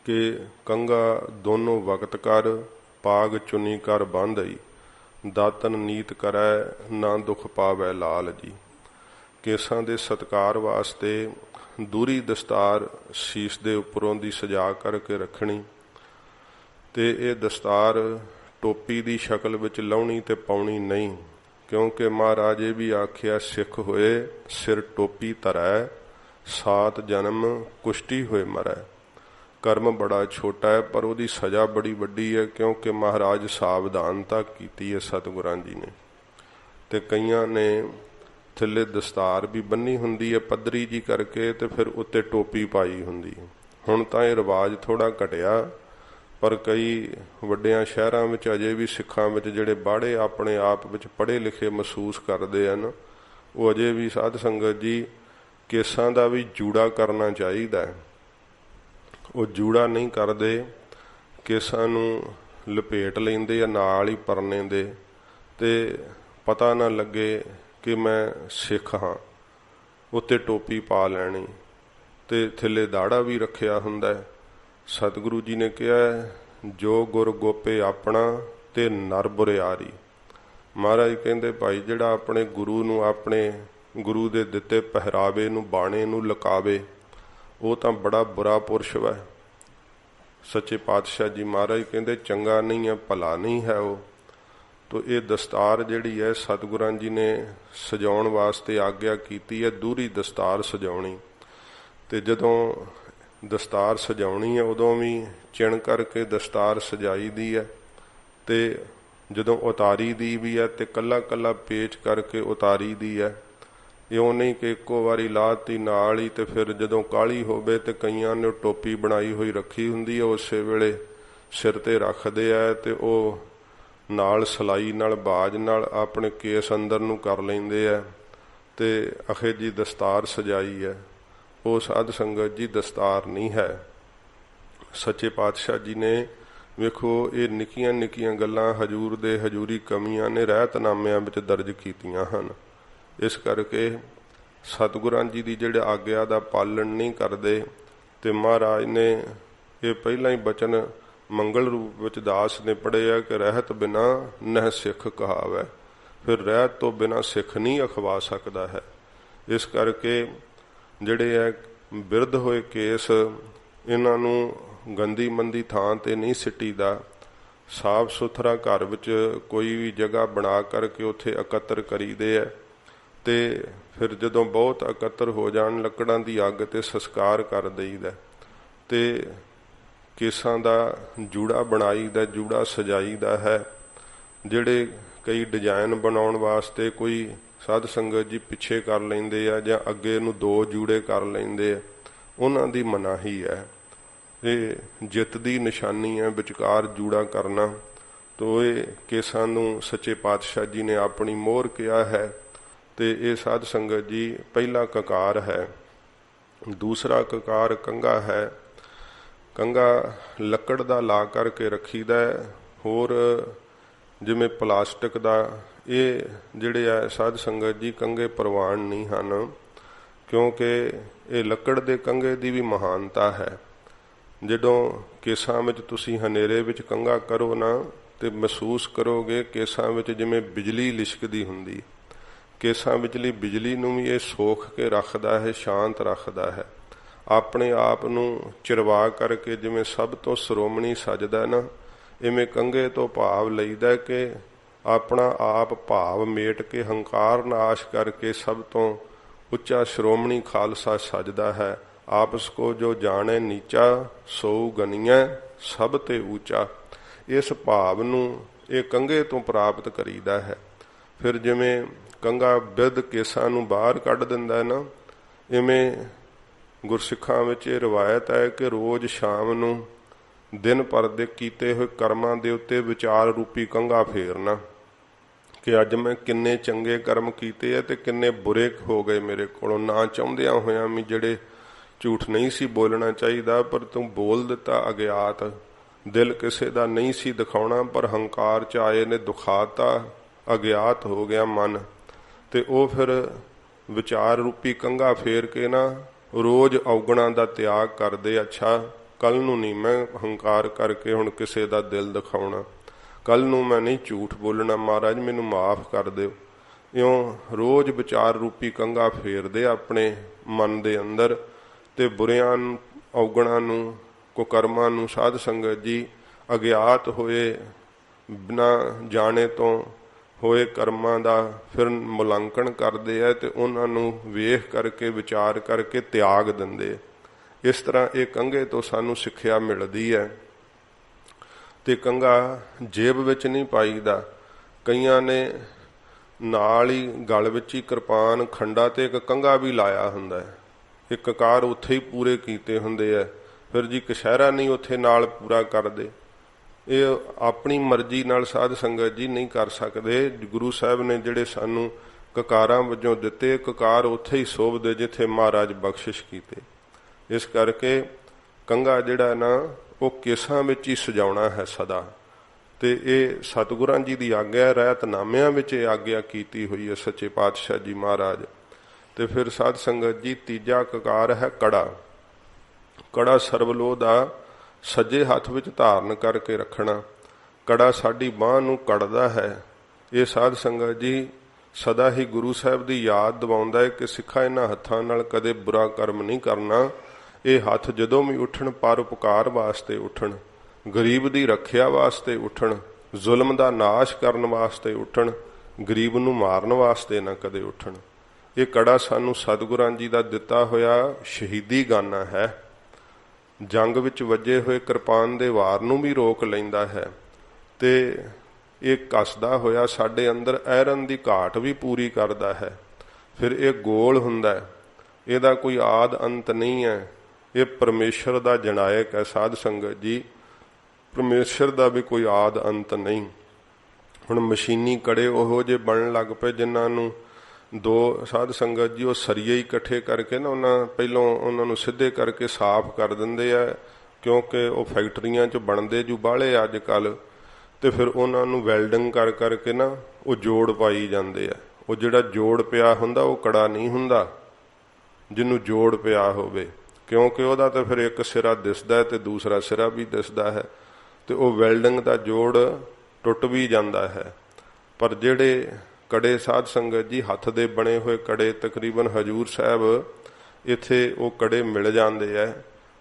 ਕਿ ਕੰਘਾ ਦੋਨੋਂ ਵਕਤ ਕਰ, ਪਾਗ ਚੁੰਨੀ ਕਰ ਬੰਧਈ, ਦਾਤਨ ਨੀਤ ਕਰੈ ਨਾ ਦੁੱਖ ਪਾਵੈ ਲਾਲ ਜੀ। ਕੇਸਾਂ ਦੇ ਸਤਿਕਾਰ ਵਾਸਤੇ ਦੂਰੀ ਦਸਤਾਰ ਸੀਸ ਦੇ ਉੱਪਰੋਂ ਦੀ ਸਜਾ ਕਰਕੇ ਰੱਖਣੀ, ਤੇ ਇਹ ਦਸਤਾਰ ਟੋਪੀ ਦੀ ਸ਼ਕਲ ਵਿੱਚ ਲਾਉਣੀ ਤੇ ਪਾਉਣੀ ਨਹੀਂ, ਕਿਉਂਕਿ ਮਹਾਰਾਜ ਇਹ ਵੀ ਆਖਿਆ, ਸਿੱਖ ਹੋਏ ਸਿਰ ਟੋਪੀ ਧਰੈ, 7 ਜਨਮ ਕੁਸ਼ਟੀ ਹੋਏ ਮਰੈ। ਕਰਮ ਬੜਾ ਛੋਟਾ ਹੈ ਪਰ ਉਹਦੀ ਸਜ਼ਾ ਬੜੀ ਵੱਡੀ ਹੈ, ਕਿਉਂਕਿ ਮਹਾਰਾਜ ਸਾਵਧਾਨਤਾ ਕੀਤੀ ਹੈ ਸਤਿਗੁਰਾਂ ਜੀ ਨੇ। ਤੇ ਕਈਆਂ ਨੇ ਥੱਲੇ ਦਸਤਾਰ ਵੀ ਬੰਨੀ ਹੁੰਦੀ ਹੈ ਪੱਧਰੀ ਜੀ ਕਰਕੇ, ਤੇ ਫਿਰ ਉੱਤੇ ਟੋਪੀ ਪਾਈ ਹੁੰਦੀ ਹੈ। ਹੁਣ ਤਾਂ ਇਹ ਰਿਵਾਜ ਥੋੜਾ ਘਟਿਆ, ਪਰ ਕਈ ਵੱਡਿਆਂ ਸ਼ਹਿਰਾਂ ਵਿੱਚ ਅਜੇ ਵੀ ਸਿੱਖਾਂ ਵਿੱਚ ਜਿਹੜੇ ਬਾੜੇ ਆਪਣੇ ਆਪ ਵਿੱਚ ਪੜ੍ਹੇ ਲਿਖੇ ਮਹਿਸੂਸ ਕਰਦੇ ਹਨ, ਉਹ ਅਜੇ ਵੀ ਸਾਧ ਸੰਗਤ ਜੀ ਕੇਸਾਂ ਦਾ ਵੀ ਜੂੜਾ ਕਰਨਾ ਚਾਹੀਦਾ ਹੈ। ਉਹ ਜੂੜਾ ਨਹੀਂ ਕਰਦੇ, ਕੇਸਾਂ ਨੂੰ ਲਪੇਟ ਲੈਂਦੇ ਆ ਨਾਲ ਹੀ ਪਰਨੇ ਦੇ, ਤੇ ਪਤਾ ਨਾ ਲੱਗੇ ਕਿ ਮੈਂ ਸਿੱਖ ਹਾਂ। ਉੱਤੇ ਟੋਪੀ ਪਾ ਲੈਣੀ ਤੇ ਥੱਲੇ ਦਾੜਾ ਵੀ ਰੱਖਿਆ ਹੁੰਦਾ ਹੈ। ਸਤਿਗੁਰੂ ਜੀ ਨੇ ਕਿਹਾ, ਜੋ ਗੁਰ ਗੋਪੇ ਆਪਣਾ ਤੇ ਨਰ ਬੁਰਿਆਰੀ। ਮਹਾਰਾਜ ਕਹਿੰਦੇ, ਭਾਈ ਜਿਹੜਾ ਆਪਣੇ ਗੁਰੂ ਨੂੰ, ਆਪਣੇ ਗੁਰੂ ਦੇ ਦਿੱਤੇ ਪਹਿਰਾਵੇ ਨੂੰ, ਬਾਣੇ ਨੂੰ ਲੁਕਾਵੇ, ਉਹ ਤਾਂ ਬੜਾ ਬੁਰਾ ਪੁਰਸ਼ ਵਾ। ਸੱਚੇ ਪਾਤਸ਼ਾਹ ਜੀ ਮਹਾਰਾਜ ਕਹਿੰਦੇ, ਚੰਗਾ ਨਹੀਂ ਹੈ, ਭਲਾ ਨਹੀਂ ਹੈ ਉਹ। ਤੋ ਇਹ ਦਸਤਾਰ ਜਿਹੜੀ ਹੈ ਸਤਿਗੁਰਾਂ ਜੀ ਨੇ ਸਜਾਉਣ ਵਾਸਤੇ ਆਗਿਆ ਕੀਤੀ ਹੈ, ਦੂਰੀ ਦਸਤਾਰ ਸਜਾਉਣੀ। ਤੇ ਜਦੋਂ ਦਸਤਾਰ ਸਜਾਉਣੀ ਹੈ ਉਦੋਂ ਵੀ ਚਿਣ ਕਰਕੇ ਦਸਤਾਰ ਸਜਾਈ ਦੀ ਹੈ, ਤੇ ਜਦੋਂ ਉਤਾਰੀ ਦੀ ਵੀ ਹੈ ਤੇ ਕੱਲਾ ਕੱਲਾ ਪੇਚ ਕਰਕੇ ਉਤਾਰੀ ਦੀ ਹੈ। ਇਉਂ ਨਹੀਂ ਕਿ ਇੱਕੋ ਵਾਰੀ ਲਾਤੀ ਨਾਲ ਹੀ ਤੇ ਫਿਰ ਜਦੋਂ ਕਾਹਲੀ ਹੋਵੇ ਤੇ ਕਈਆਂ ਨੇ ਟੋਪੀ ਬਣਾਈ ਹੋਈ ਰੱਖੀ ਹੁੰਦੀ ਹੈ, ਉਸੇ ਵੇਲੇ ਸਿਰ ਤੇ ਰੱਖਦੇ ਆ ਤੇ ਉਹ ਨਾਲ ਸਲਾਈ ਨਾਲ ਬਾਜ ਨਾਲ ਆਪਣੇ ਕੇਸ ਅੰਦਰ ਨੂੰ ਕਰ ਲੈਂਦੇ ਆ ਤੇ ਅਖੇ ਜੀ ਦਸਤਾਰ ਸਜਾਈ ਹੈ। ਉਹ ਸਾਧ ਸੰਗਤ ਜੀ ਦਸਤਾਰ ਨਹੀਂ ਹੈ। ਸੱਚੇ ਪਾਤਸ਼ਾਹ ਜੀ ਨੇ ਵੇਖੋ ਇਹ ਨਿੱਕੀਆਂ ਨਿੱਕੀਆਂ ਗੱਲਾਂ ਹਜੂਰ ਦੇ ਹਜੂਰੀ ਕਮੀਆਂ ਨੇ ਰਹਿਤਨਾਮਿਆਂ ਵਿੱਚ ਦਰਜ ਕੀਤੀਆਂ ਹਨ। ਇਸ ਕਰਕੇ ਸਤਿਗੁਰਾਂ ਜੀ ਦੀ ਜਿਹੜੇ ਆਗਿਆ ਦਾ ਪਾਲਣ ਨਹੀਂ ਕਰਦੇ ਤੇ ਮਹਾਰਾਜ ਨੇ ਇਹ ਪਹਿਲਾਂ ਹੀ ਬਚਨ ਮੰਗਲ ਰੂਪ ਵਿੱਚ ਦਾਸ ਨੇ ਪੜ੍ਹਿਆ ਕਿ ਰਹਿਤ ਬਿਨਾ ਨਹਿ ਸਿੱਖ ਕਹਾਵੈ। ਫਿਰ ਰਹਿਤ ਤੋਂ ਬਿਨਾ ਸਿੱਖ ਨਹੀਂ ਅਖਵਾ ਸਕਦਾ ਹੈ। ਇਸ ਕਰਕੇ ਜਿਹੜੇ ਹੈ ਬਿਰਧ ਹੋਏ ਕੇਸ ਇਹਨਾਂ ਨੂੰ ਗੰਦੀ ਮੰਦੀ ਥਾਂ ਤੇ ਨਹੀਂ ਸਿੱਟੀਦਾ। ਸਾਫ ਸੁਥਰਾ ਘਰ ਵਿੱਚ ਕੋਈ ਵੀ ਜਗ੍ਹਾ ਬਣਾ ਕਰਕੇ ਉੱਥੇ ਇਕੱਤਰ ਕਰੀਦੇ ਹੈ ਤੇ ਫਿਰ ਜਦੋਂ ਬਹੁਤ ਇਕੱਤਰ ਹੋ ਜਾਣ ਲੱਕੜਾਂ ਦੀ ਅੱਗ ਤੇ ਸੰਸਕਾਰ ਕਰ ਦੇਈਦਾ ਤੇ ਕੇਸਾਂ ਦਾ ਜੂੜਾ ਬਣਾਈਦਾ, ਜੂੜਾ ਸਜਾਈਦਾ ਹੈ। ਜਿਹੜੇ ਕਈ ਡਿਜ਼ਾਈਨ ਬਣਾਉਣ ਵਾਸਤੇ ਕੋਈ ਸਾਧ ਸੰਗਤ ਜੀ ਪਿੱਛੇ ਕਰ ਲੈਂਦੇ ਆ ਜਾਂ ਅੱਗੇ ਨੂੰ ਦੋ ਜੂੜੇ ਕਰ ਲੈਂਦੇ ਆ, ਉਹਨਾਂ ਦੀ ਮਨਾਹੀ ਹੈ। ਇਹ ਜਿੱਤ ਦੀ ਨਿਸ਼ਾਨੀ ਹੈ ਵਿਚਕਾਰ ਜੂੜਾ ਕਰਨਾ। ਤੋ ਇਹ ਕੇਸਾਂ ਨੂੰ ਸੱਚੇ ਪਾਤਸ਼ਾਹ ਜੀ ਨੇ ਆਪਣੀ ਮੋਹਰ ਕਿਹਾ ਹੈ ਤੇ ਇਹ ਸਾਧ ਸੰਗਤ ਜੀ ਪਹਿਲਾ ਕਕਾਰ ਹੈ। ਦੂਸਰਾ ਕਕਾਰ ਕੰਘਾ ਹੈ। ਕੰਘਾ ਲੱਕੜ ਦਾ ਲਾ ਕਰਕੇ ਰੱਖੀਦਾ। ਹੋਰ ਜਿਵੇਂ ਪਲਾਸਟਿਕ ਦਾ ਇਹ ਜਿਹੜੇ ਆ ਸਾਧ ਸੰਗਤ ਜੀ ਕੰਘੇ ਪ੍ਰਵਾਨ ਨਹੀਂ ਹਨ, ਕਿਉਂਕਿ ਇਹ ਲੱਕੜ ਦੇ ਕੰਘੇ ਦੀ ਵੀ ਮਹਾਨਤਾ ਹੈ। ਜਦੋਂ ਕੇਸਾਂ ਵਿੱਚ ਤੁਸੀਂ ਹਨੇਰੇ ਵਿੱਚ ਕੰਘਾ ਕਰੋ ਨਾ ਤੇ ਮਹਿਸੂਸ ਕਰੋਗੇ ਕੇਸਾਂ ਵਿੱਚ ਜਿਵੇਂ ਬਿਜਲੀ ਲਿਸ਼ਕਦੀ ਹੁੰਦੀ। ਕੇਸਾਂ ਵਿਚਲੀ ਬਿਜਲੀ ਨੂੰ ਵੀ ਇਹ ਸੋਖ ਕੇ ਰੱਖਦਾ ਹੈ, ਸ਼ਾਂਤ ਰੱਖਦਾ ਹੈ। ਆਪਣੇ ਆਪ ਨੂੰ ਚਿਰਵਾ ਕਰਕੇ ਜਿਵੇਂ ਸਭ ਤੋਂ ਸ਼੍ਰੋਮਣੀ ਸਜਦਾ ਨਾ, ਇਵੇਂ ਕੰਘੇ ਤੋਂ ਭਾਵ ਲਈਦਾ ਕਿ ਆਪਣਾ ਆਪ ਭਾਵ ਮੇਟ ਕੇ ਹੰਕਾਰ ਨਾਸ਼ ਕਰਕੇ ਸਭ ਤੋਂ ਉੱਚਾ ਸ਼੍ਰੋਮਣੀ ਖਾਲਸਾ ਸਜਦਾ ਹੈ। ਆਪਸ ਕੋ ਜੋ ਜਾਣੇ ਨੀਚਾ ਸੋ ਗਨੀਐ ਸਭ ਤੇ ਉੱਚਾ। ਇਸ ਭਾਵ ਨੂੰ ਇਹ ਕੰਘੇ ਤੋਂ ਪ੍ਰਾਪਤ ਕਰੀਦਾ ਹੈ। ਫਿਰ ਜਿਵੇਂ ਕੰਘਾ ਬਿਰਧ ਕੇਸਾਂ ਨੂੰ ਬਾਹਰ ਕੱਢ ਦਿੰਦਾ ਨਾ, ਇਵੇਂ ਗੁਰਸਿੱਖਾਂ ਵਿੱਚ ਇਹ ਰਵਾਇਤ ਹੈ ਕਿ ਰੋਜ਼ ਸ਼ਾਮ ਨੂੰ ਦਿਨ ਭਰ ਦੇ ਕੀਤੇ ਹੋਏ ਕਰਮਾਂ ਦੇ ਉੱਤੇ ਵਿਚਾਰ ਰੂਪੀ ਕੰਘਾ ਫੇਰਨਾ ਕਿ ਅੱਜ ਮੈਂ ਕਿੰਨੇ ਚੰਗੇ ਕਰਮ ਕੀਤੇ ਆ ਤੇ ਕਿੰਨੇ ਬੁਰੇ ਹੋ ਗਏ ਮੇਰੇ ਕੋਲੋਂ, ਨਾ ਚਾਹੁੰਦਿਆਂ ਹੋਇਆਂ ਵੀ ਜਿਹੜੇ ਝੂਠ ਨਹੀਂ ਸੀ ਬੋਲਣਾ ਚਾਹੀਦਾ ਪਰ ਤੂੰ ਬੋਲ ਦਿੱਤਾ ਅਗਿਆਤ। ਦਿਲ ਕਿਸੇ ਦਾ ਨਹੀਂ ਸੀ ਦਿਖਾਉਣਾ ਪਰ ਹੰਕਾਰ ਚ ਆਏ ਨੇ ਦੁਖਾਤਾ, ਅਗਿਆਤ ਹੋ ਗਿਆ ਮਨ। ਤੇ ਉਹ ਫਿਰ ਵਿਚਾਰ ਰੂਪੀ ਕੰਘਾ ਫੇਰ ਕੇ ਨਾ ਰੋਜ਼ ਔਗਣਾਂ ਦਾ ਤਿਆਗ ਕਰਦੇ। ਅੱਛਾ ਕੱਲ ਨੂੰ ਨਹੀਂ ਮੈਂ ਹੰਕਾਰ ਕਰਕੇ ਹੁਣ ਕਿਸੇ ਦਾ ਦਿਲ ਦਿਖਾਉਣਾ, ਕੱਲ ਨੂੰ ਮੈਂ ਨਹੀਂ ਝੂਠ ਬੋਲਣਾ, ਮਹਾਰਾਜ ਮੈਨੂੰ ਮਾਫ ਕਰ ਦਿਓ। ਇਉਂ ਰੋਜ਼ ਵਿਚਾਰ ਰੂਪੀ ਕੰਘਾ ਫੇਰਦੇ ਆਪਣੇ ਮਨ ਦੇ ਅੰਦਰ ਤੇ ਬੁਰਿਆਂ ਔਗਣਾਂ ਨੂੰ ਕੁਕਰਮਾਂ ਨੂੰ ਸਾਧ ਸੰਗਤ ਜੀ ਅਗਿਆਤ ਹੋਏ ਬਿਨਾਂ ਜਾਣੇ ਤੋਂ ਹੋਏ ਕਰਮਾਂ ਦਾ ਫਿਰ ਮੁਲਾਂਕਣ ਕਰਦੇ ਆ ਤੇ ਉਹਨਾਂ ਨੂੰ ਵੇਖ ਕਰਕੇ ਵਿਚਾਰ ਕਰਕੇ ਤਿਆਗ ਦਿੰਦੇ। ਇਸ ਤਰ੍ਹਾਂ ਇਹ ਕੰਘੇ ਤੋਂ ਸਾਨੂੰ ਸਿੱਖਿਆ ਮਿਲਦੀ ਹੈ। ਤੇ ਕੰਘਾ ਜੇਬ ਵਿੱਚ ਨਹੀਂ ਪਾਈਦਾ। ਕਈਆਂ ਨੇ ਨਾਲ ਹੀ ਗਲ ਵਿੱਚ ਹੀ ਕਿਰਪਾਨ ਖੰਡਾ ਤੇ ਇੱਕ ਕੰਘਾ ਵੀ ਲਾਇਆ ਹੁੰਦਾ ਹੈ, ਇੱਕ ਕਕਾਰ ਉੱਥੇ ਹੀ ਪੂਰੇ ਕੀਤੇ ਹੁੰਦੇ ਆ। ਫਿਰ ਜੀ ਕਸ਼ਹਿਰਾ ਨਹੀਂ ਉੱਥੇ ਨਾਲ ਪੂਰਾ ਕਰਦੇ। ਇਹ ਆਪਣੀ ਮਰਜ਼ੀ ਨਾਲ ਸਾਧ ਸੰਗਤ ਜੀ ਨਹੀਂ ਕਰ ਸਕਦੇ। ਗੁਰੂ ਸਾਹਿਬ ਨੇ ਜਿਹੜੇ ਸਾਨੂੰ ਕਕਾਰਾਂ ਵਜੋਂ ਦਿੱਤੇ, ਕਕਾਰ ਉੱਥੇ ਹੀ ਸੋਭਦੇ ਜਿੱਥੇ ਮਹਾਰਾਜ ਬਖਸ਼ਿਸ਼ ਕੀਤੇ। ਇਸ ਕਰਕੇ ਕੰਘਾ ਜਿਹੜਾ ਨਾ ਉਹ ਕੇਸਾਂ ਵਿੱਚ ਹੀ ਸਜਾਉਣਾ ਹੈ ਸਦਾ। ਤੇ ਇਹ ਸਤਿਗੁਰਾਂ ਜੀ ਦੀ ਆਗਿਆ, ਰਹਿਤਨਾਮਿਆਂ ਵਿੱਚ ਇਹ ਆਗਿਆ ਕੀਤੀ ਹੋਈ ਹੈ ਸੱਚੇ ਪਾਤਸ਼ਾਹ ਜੀ ਮਹਾਰਾਜ। ਤੇ ਫਿਰ ਸਾਧ ਸੰਗਤ ਜੀ ਤੀਜਾ ਕਕਾਰ ਹੈ ਕੜਾ। ਕੜਾ ਸਰਬਲੋਹ ਦਾ ਸੱਜੇ ਹੱਥ ਵਿੱਚ ਧਾਰਨ ਕਰਕੇ ਰੱਖਣਾ। ਕੜਾ ਸਾਡੀ ਬਾਂਹ ਨੂੰ ਕੜਦਾ ਹੈ। ਇਹ ਸਾਧ ਸੰਗਤ ਜੀ ਸਦਾ ਹੀ ਗੁਰੂ ਸਾਹਿਬ ਦੀ ਯਾਦ ਦਿਵਾਉਂਦਾ ਹੈ ਕਿ ਸਿੱਖਾ ਇਹਨਾਂ ਹੱਥਾਂ ਨਾਲ ਕਦੇ ਬੁਰਾ ਕਰਮ ਨਹੀਂ ਕਰਨਾ। ਇਹ ਹੱਥ ਜਦੋਂ ਵੀ ਉੱਠਣ ਪਰਉਪਕਾਰ ਵਾਸਤੇ ਉੱਠਣ, ਗਰੀਬ ਦੀ ਰੱਖਿਆ ਵਾਸਤੇ ਉੱਠਣ, ਜ਼ੁਲਮ ਦਾ ਨਾਸ਼ ਕਰਨ ਵਾਸਤੇ ਉੱਠਣ, ਗਰੀਬ ਨੂੰ ਮਾਰਨ ਵਾਸਤੇ ਨਾ ਕਦੇ ਉੱਠਣ। ਇਹ ਕੜਾ ਸਾਨੂੰ ਸਤਿਗੁਰਾਂ ਜੀ ਦਾ ਦਿੱਤਾ ਹੋਇਆ ਸ਼ਹੀਦੀ ਗਾਨਾ ਹੈ। ਜੰਗ ਵਿੱਚ ਵੱਜੇ ਹੋਏ ਕਿਰਪਾਨ ਦੇ ਵਾਰ ਨੂੰ ਵੀ ਰੋਕ ਲੈਂਦਾ ਹੈ ਤੇ ਇਹ ਕੱਸਦਾ ਹੋਇਆ ਸਾਡੇ ਅੰਦਰ ਐਰਨ ਦੀ ਘਾਟ ਵੀ ਪੂਰੀ ਕਰਦਾ ਹੈ। ਫਿਰ ਇਹ ਗੋਲ ਹੁੰਦਾ ਹੈ, ਇਹਦਾ ਕੋਈ ਆਦ ਅੰਤ ਨਹੀਂ ਹੈ। ਇਹ ਪਰਮੇਸ਼ਰ ਦਾ ਜਨਾਇਕ ਹੈ ਸਾਧ ਸੰਗਤ ਜੀ, ਪਰਮੇਸ਼ਰ ਦਾ ਵੀ ਕੋਈ ਆਦ ਅੰਤ ਨਹੀਂ। ਹੁਣ ਮਸ਼ੀਨੀ ਕੜੇ ਉਹੋ ਜਿਹੇ ਬਣਨ ਲੱਗ ਪਏ ਜਿਨ੍ਹਾਂ ਨੂੰ ਦੋ ਸਾਧ ਸੰਗਤ ਜੀ ਉਹ ਸਰੀਏ ਹੀ ਇਕੱਠੇ ਕਰਕੇ ਨਾ ਪਹਿਲੋਂ ਉਹਨਾਂ ਨੂੰ ਸਿੱਧੇ ਕਰਕੇ ਸਾਫ਼ ਕਰ ਦਿੰਦੇ ਆ, ਕਿਉਂਕਿ ਉਹ ਫੈਕਟਰੀਆਂ 'ਚ ਬਣਦੇ ਜੋ ਬਾਹਲੇ ਅੱਜ ਕੱਲ੍ਹ, ਤੇ ਫਿਰ ਉਹਨਾਂ ਨੂੰ ਵੈਲਡਿੰਗ ਕਰ ਕਰਕੇ ਨਾ ਉਹ ਜੋੜ ਪਾਈ ਜਾਂਦੇ ਆ। ਉਹ ਜਿਹੜਾ ਜੋੜ ਪਿਆ ਹੁੰਦਾ ਉਹ ਕੜਾ ਨਹੀਂ ਹੁੰਦਾ ਜਿਹਨੂੰ ਜੋੜ ਪਿਆ ਹੋਵੇ, ਕਿਉਂਕਿ ਉਹਦਾ ਤਾਂ ਫਿਰ ਇੱਕ ਸਿਰਾ ਦਿਸਦਾ ਤੇ ਦੂਸਰਾ ਸਿਰਾ ਵੀ ਦਿਸਦਾ ਹੈ, ਤੇ ਉਹ ਵੈਲਡਿੰਗ ਦਾ ਜੋੜ ਟੁੱਟ ਵੀ ਜਾਂਦਾ ਹੈ। ਪਰ ਜਿਹੜੇ ਕੜੇ ਸਾਧ ਸੰਗਤ ਜੀ ਹੱਥ ਦੇ ਬਣੇ ਹੋਏ ਕੜੇ ਤਕਰੀਬਨ ਹਜੂਰ ਸਾਹਿਬ ਇੱਥੇ ਉਹ ਕੜੇ ਮਿਲ ਜਾਂਦੇ ਆ,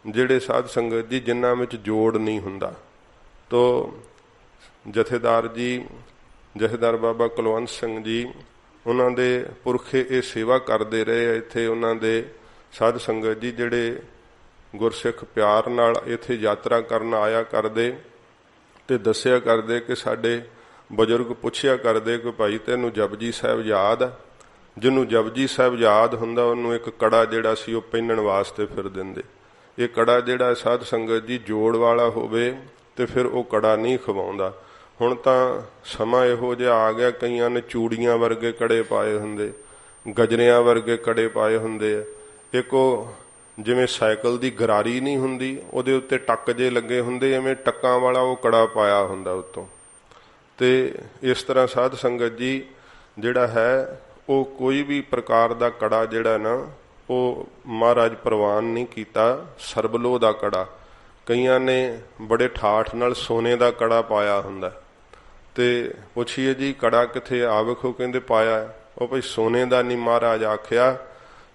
ਜਿਹੜੇ ਸਾਧ ਸੰਗਤ ਜੀ ਜਿਨ੍ਹਾਂ ਵਿੱਚ ਜੋੜ ਨਹੀਂ ਹੁੰਦਾ। ਤੋ ਜਥੇਦਾਰ ਬਾਬਾ ਕੁਲਵੰਤ ਸਿੰਘ ਜੀ ਉਹਨਾਂ ਦੇ ਪੁਰਖੇ ਇਹ ਸੇਵਾ ਕਰਦੇ ਰਹੇ ਆ ਇੱਥੇ। ਉਹਨਾਂ ਦੇ ਸਾਧ ਸੰਗਤ ਜੀ ਜਿਹੜੇ ਗੁਰਸਿੱਖ ਪਿਆਰ ਨਾਲ ਇੱਥੇ ਯਾਤਰਾ ਕਰਨ ਆਇਆ ਕਰਦੇ ਤੇ ਦੱਸਿਆ ਕਰਦੇ ਕਿ ਸਾਡੇ ਬਜ਼ੁਰਗ ਪੁੱਛਿਆ ਕਰਦੇ ਕਿ ਭਾਈ ਤੈਨੂੰ ਜਪਜੀ ਸਾਹਿਬ ਯਾਦ ਆ? ਜਿਹਨੂੰ ਜਪਜੀ ਸਾਹਿਬ ਯਾਦ ਹੁੰਦਾ ਉਹਨੂੰ ਇੱਕ ਕੜਾ ਜਿਹੜਾ ਸੀ ਉਹ ਪਹਿਨਣ ਵਾਸਤੇ ਫਿਰ ਦਿੰਦੇ। ਇਹ ਕੜਾ ਜਿਹੜਾ ਸਾਧ ਸੰਗਤ ਜੀ ਜੋੜ ਵਾਲਾ ਹੋਵੇ ਤੇ ਫਿਰ ਉਹ ਕੜਾ ਨਹੀਂ ਖਵਾਉਂਦਾ। ਹੁਣ ਤਾਂ ਸਮਾਂ ਇਹੋ ਜਿਹਾ ਆ ਗਿਆ, ਕਈਆਂ ਨੇ ਚੂੜੀਆਂ ਵਰਗੇ ਕੜੇ ਪਾਏ ਹੁੰਦੇ, ਗਜਰਿਆਂ ਵਰਗੇ ਕੜੇ ਪਾਏ ਹੁੰਦੇ ਆ। ਇੱਕ ਉਹ ਜਿਵੇਂ ਸਾਈਕਲ ਦੀ ਗਰਾਰੀ ਨਹੀਂ ਹੁੰਦੀ ਉਹਦੇ ਉੱਤੇ ਟੱਕ ਜੇ ਲੱਗੇ ਹੁੰਦੇ, ਐਵੇਂ ਟੱਕਾਂ ਵਾਲਾ ਉਹ ਕੜਾ ਪਾਇਆ ਹੁੰਦਾ ਉੱਤੋਂ। ਤੇ ਇਸ ਤਰ੍ਹਾਂ ਸਾਧ ਸੰਗਤ ਜੀ ਜਿਹੜਾ ਹੈ ਉਹ ਕੋਈ ਵੀ ਪ੍ਰਕਾਰ ਦਾ ਕੜਾ ਜਿਹੜਾ ਨਾ ਉਹ ਮਹਾਰਾਜ ਪ੍ਰਵਾਨ ਨਹੀਂ ਕੀਤਾ। ਸਰਬਲੋਹ ਦਾ ਕੜਾ, ਕਈਆਂ ਨੇ ਬੜੇ ਠਾਠ ਨਾਲ ਸੋਨੇ ਦਾ ਕੜਾ ਪਾਇਆ ਹੁੰਦਾ, ਤੇ ਪੁੱਛੀਏ ਜੀ ਕੜਾ ਕਿੱਥੇ ਆ? ਵੇਖੋ ਕਹਿੰਦੇ ਪਾਇਆ। ਉਹ ਭਾਈ ਸੋਨੇ ਦਾ ਨਹੀਂ ਮਹਾਰਾਜ ਆਖਿਆ,